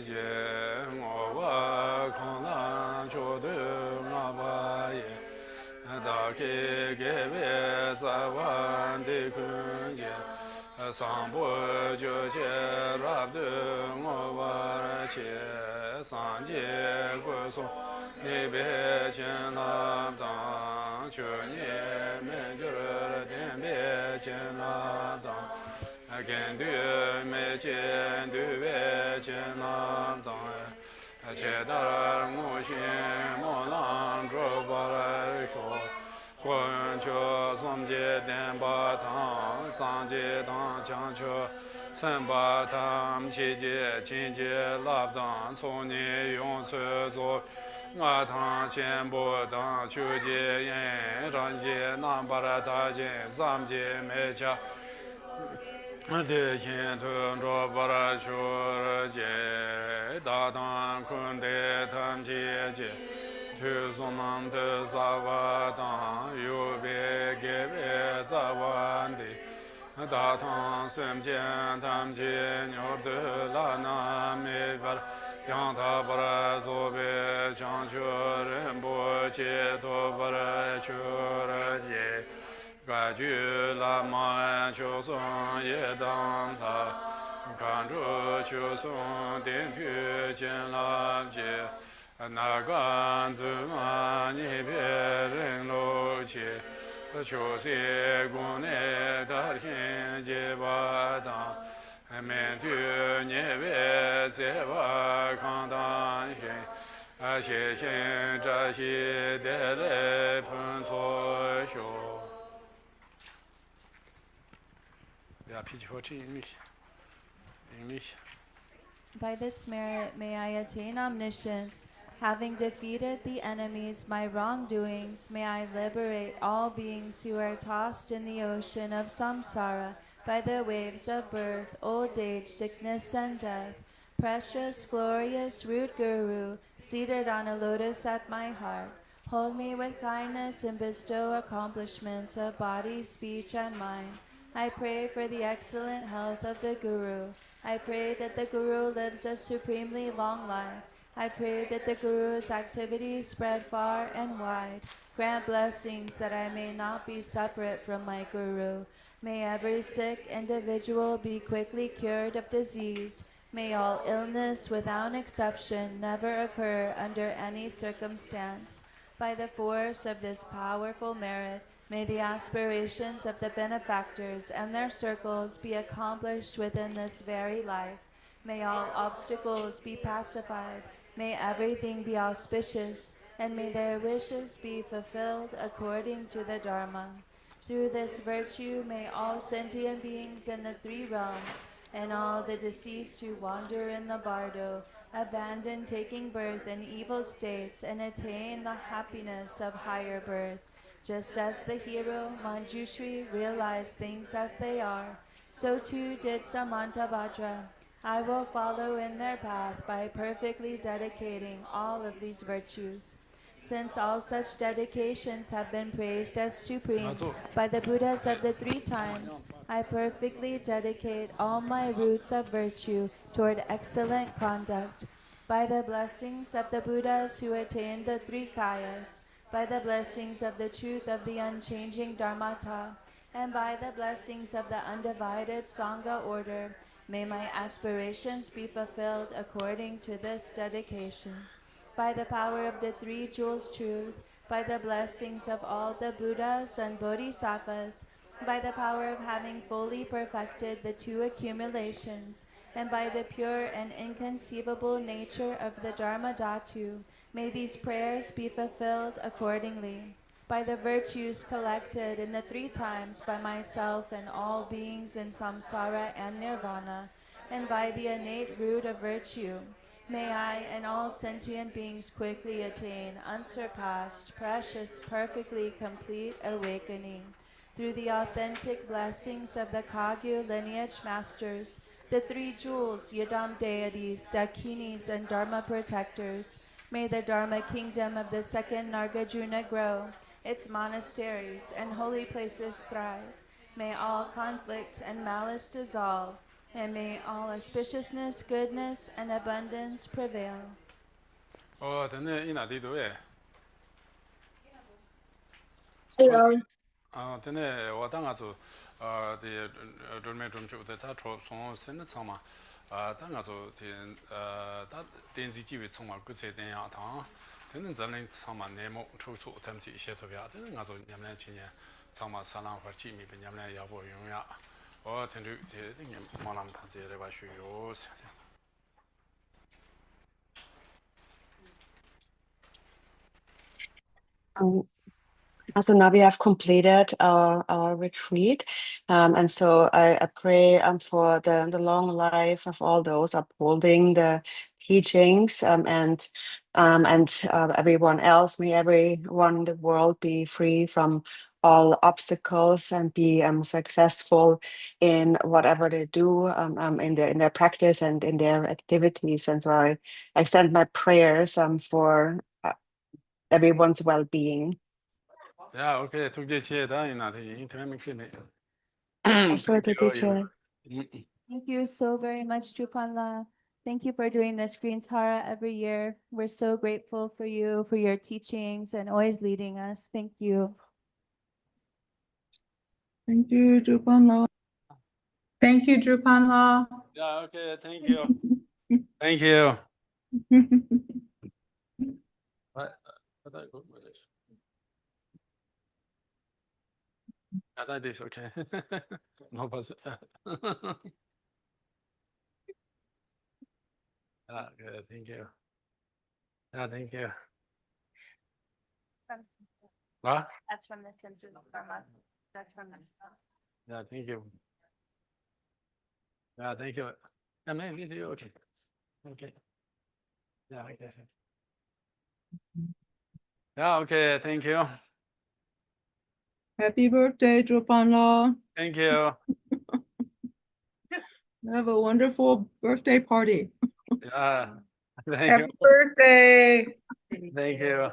A: ye ngo wa kong lan chu de ma ba ye da ke ge be za wan de kun je sang bo jo je ra de ngo wa che sang je gu song ni be chen la dang chu ni me ju de be chen la dang gen du me chen du be chen la dang che da mu xin mo lang zhuo ba ra shuo guan qiu song jie dian ba cang sang jie dang qiang qiu san ba tam qi jie qin jie la zang cong ni yong ci zuo nga tang qian bo dang qiu jie yin zhang jie nan ba ra ta jin sam jie me jia de yin tu zhuo ba ra shuo jie da dang kun de tam jie jie tu song nam de za wa dang yu bie ge bie za wan de da tang sem jian tam jie niu de la na me ba yang ta ba ra zo bie chang chu ren bo jie to ba ra chu ra jie ga ju la ma chu song ye dang ta kan zhu chu song dian tu jian la jie na gan zi ma ni bie ren lo qi qiu xie gong ne dar xian jie ba dang men tu ni bie zi ba kang dang xian xie xian zha xi de le pen cuo xiu. Yeah, page 14, English. English.
B: By this merit may I attain omniscience, Having defeated the enemies, my wrongdoings, may I liberate all beings who are tossed in the ocean of samsara by the waves of birth, old age, sickness, and death. Precious, glorious, root Guru, seated on a lotus at my heart, hold me with kindness and bestow accomplishments of body, speech, and mind. I pray for the excellent health of the Guru. I pray that the Guru lives a supremely long life. I pray that the Guru's activities spread far and wide. Grant blessings that I may not be separate from my Guru. May every sick individual be quickly cured of disease. May all illness, without exception, never occur under any circumstance. By the force of this powerful merit, may the aspirations of the benefactors and their circles be accomplished within this very life. May all obstacles be pacified. May everything be auspicious, and may their wishes be fulfilled according to the Dharma. Through this virtue, may all sentient beings in the three realms and all the deceased who wander in the bardo abandon taking birth in evil states and attain the happiness of higher birth. Just as the hero Manjushri realized things as they are, so too did Samantabhadra. I will follow in their path by perfectly dedicating all of these virtues. Since all such dedications have been praised as supreme by the Buddhas of the three times, I perfectly dedicate all my roots of virtue toward excellent conduct. By the blessings of the Buddhas who attained the three kayas, by the blessings of the truth of the unchanging Dharmata, and by the blessings of the undivided Sangha order, may my aspirations be fulfilled according to this dedication. By the power of the three jewels truth, by the blessings of all the Buddhas and Bodhisattvas, by the power of having fully perfected the two accumulations, and by the pure and inconceivable nature of the Dharma Dhatu, may these prayers be fulfilled accordingly. By the virtues collected in the three times by myself and all beings in samsara and nirvana, and by the innate root of virtue, may I and all sentient beings quickly attain unsurpassed, precious, perfectly complete awakening. Through the authentic blessings of the Kagyu lineage masters, the three jewels, Yadam deities, Dakinis, and Dharma protectors, may the Dharma kingdom of the second Nargajuna grow, its monasteries and holy places thrive. May all conflict and malice dissolve, and may all auspiciousness, goodness, and abundance prevail.
A: 근데 이나 디도에
E: Hello.
A: 근데 와당아주 디 돌메 좀주 대차 초송 센의 참마 당아주 다 덴지지위 총마 그세 된야 당 근데 전에 참마 네모 초초 탐지 이셰토비아 근데 아주 냠내 친에 참마 살랑 버치미 냠내 야보 용야 tendu 데 만남 타제레 바슈요
C: So now we have completed our retreat, and so I pray for the long life of all those upholding the teachings, and everyone else. May everyone in the world be free from all obstacles and be successful in whatever they do in their practice and in their activities. And so I extend my prayers for everyone's well-being.
A: 야 오케이 통제치에다 이나데 인터넷 믹스네
C: Also, the teacher.
B: Thank you so very much, Drupanla. Thank you for doing this Green Tara every year. We're so grateful for you, for your teachings, and always leading us. Thank you.
F: Thank you, Drupanla.
G: Thank you, Drupanla.
A: 야 오케이 thank you thank you that is okay no but good thank you thank you what
B: That's from the Center of Dharma. That's from the
A: thank you thank you maybe okay okay okay Yeah, okay, thank you.
F: Happy birthday, Drupanla.
A: Thank you.
F: Have a wonderful birthday party.
A: Yeah, thank
G: Happy
A: you.
G: birthday.
A: Thank you.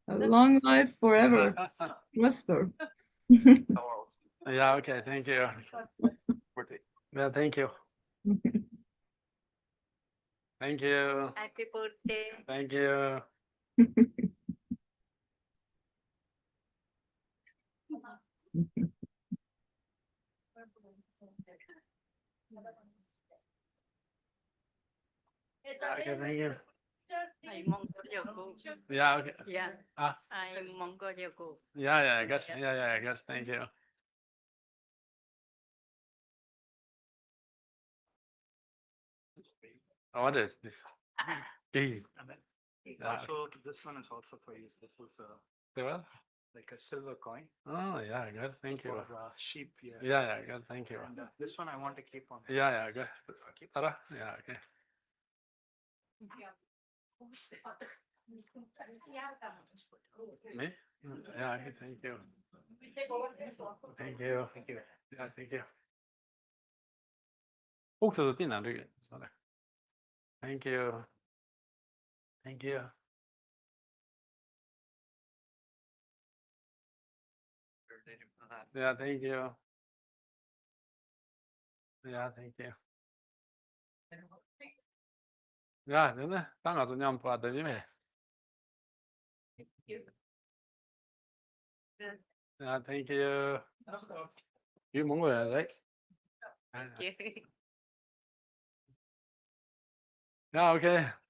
F: A long life forever. Prosper.
A: Yeah, okay, thank you. Yeah, thank you. Thank you.
D: Happy birthday.
A: Thank you. Okay, thank you.
D: I'm Mongolia.
A: Yeah, okay.
D: Yeah,
A: Ah,
D: I'm Mongolia.
A: yeah, I guess. Yeah, I guess. Thank you. Oh, what is this? Big.
H: Also, this one is also for you. This is
A: The what?
H: like a silver coin
A: Oh, yeah, good. Thank you.
H: for sheep. Yeah.
A: Yeah, good. Thank you.
H: And this one I want to keep on.
A: Yeah, good. Tara? Yeah, okay. Me? Yeah, okay, thank you. Thank you. Thank you. Yeah, thank you. 혹도 빈안 되게. Thank you. Thank you. Yeah, thank you. Yeah, thank you. Yeah, đúng rồi. Tao ngồi tụi nhau qua tới với Yeah, thank you. You muốn người đấy. Yeah, okay.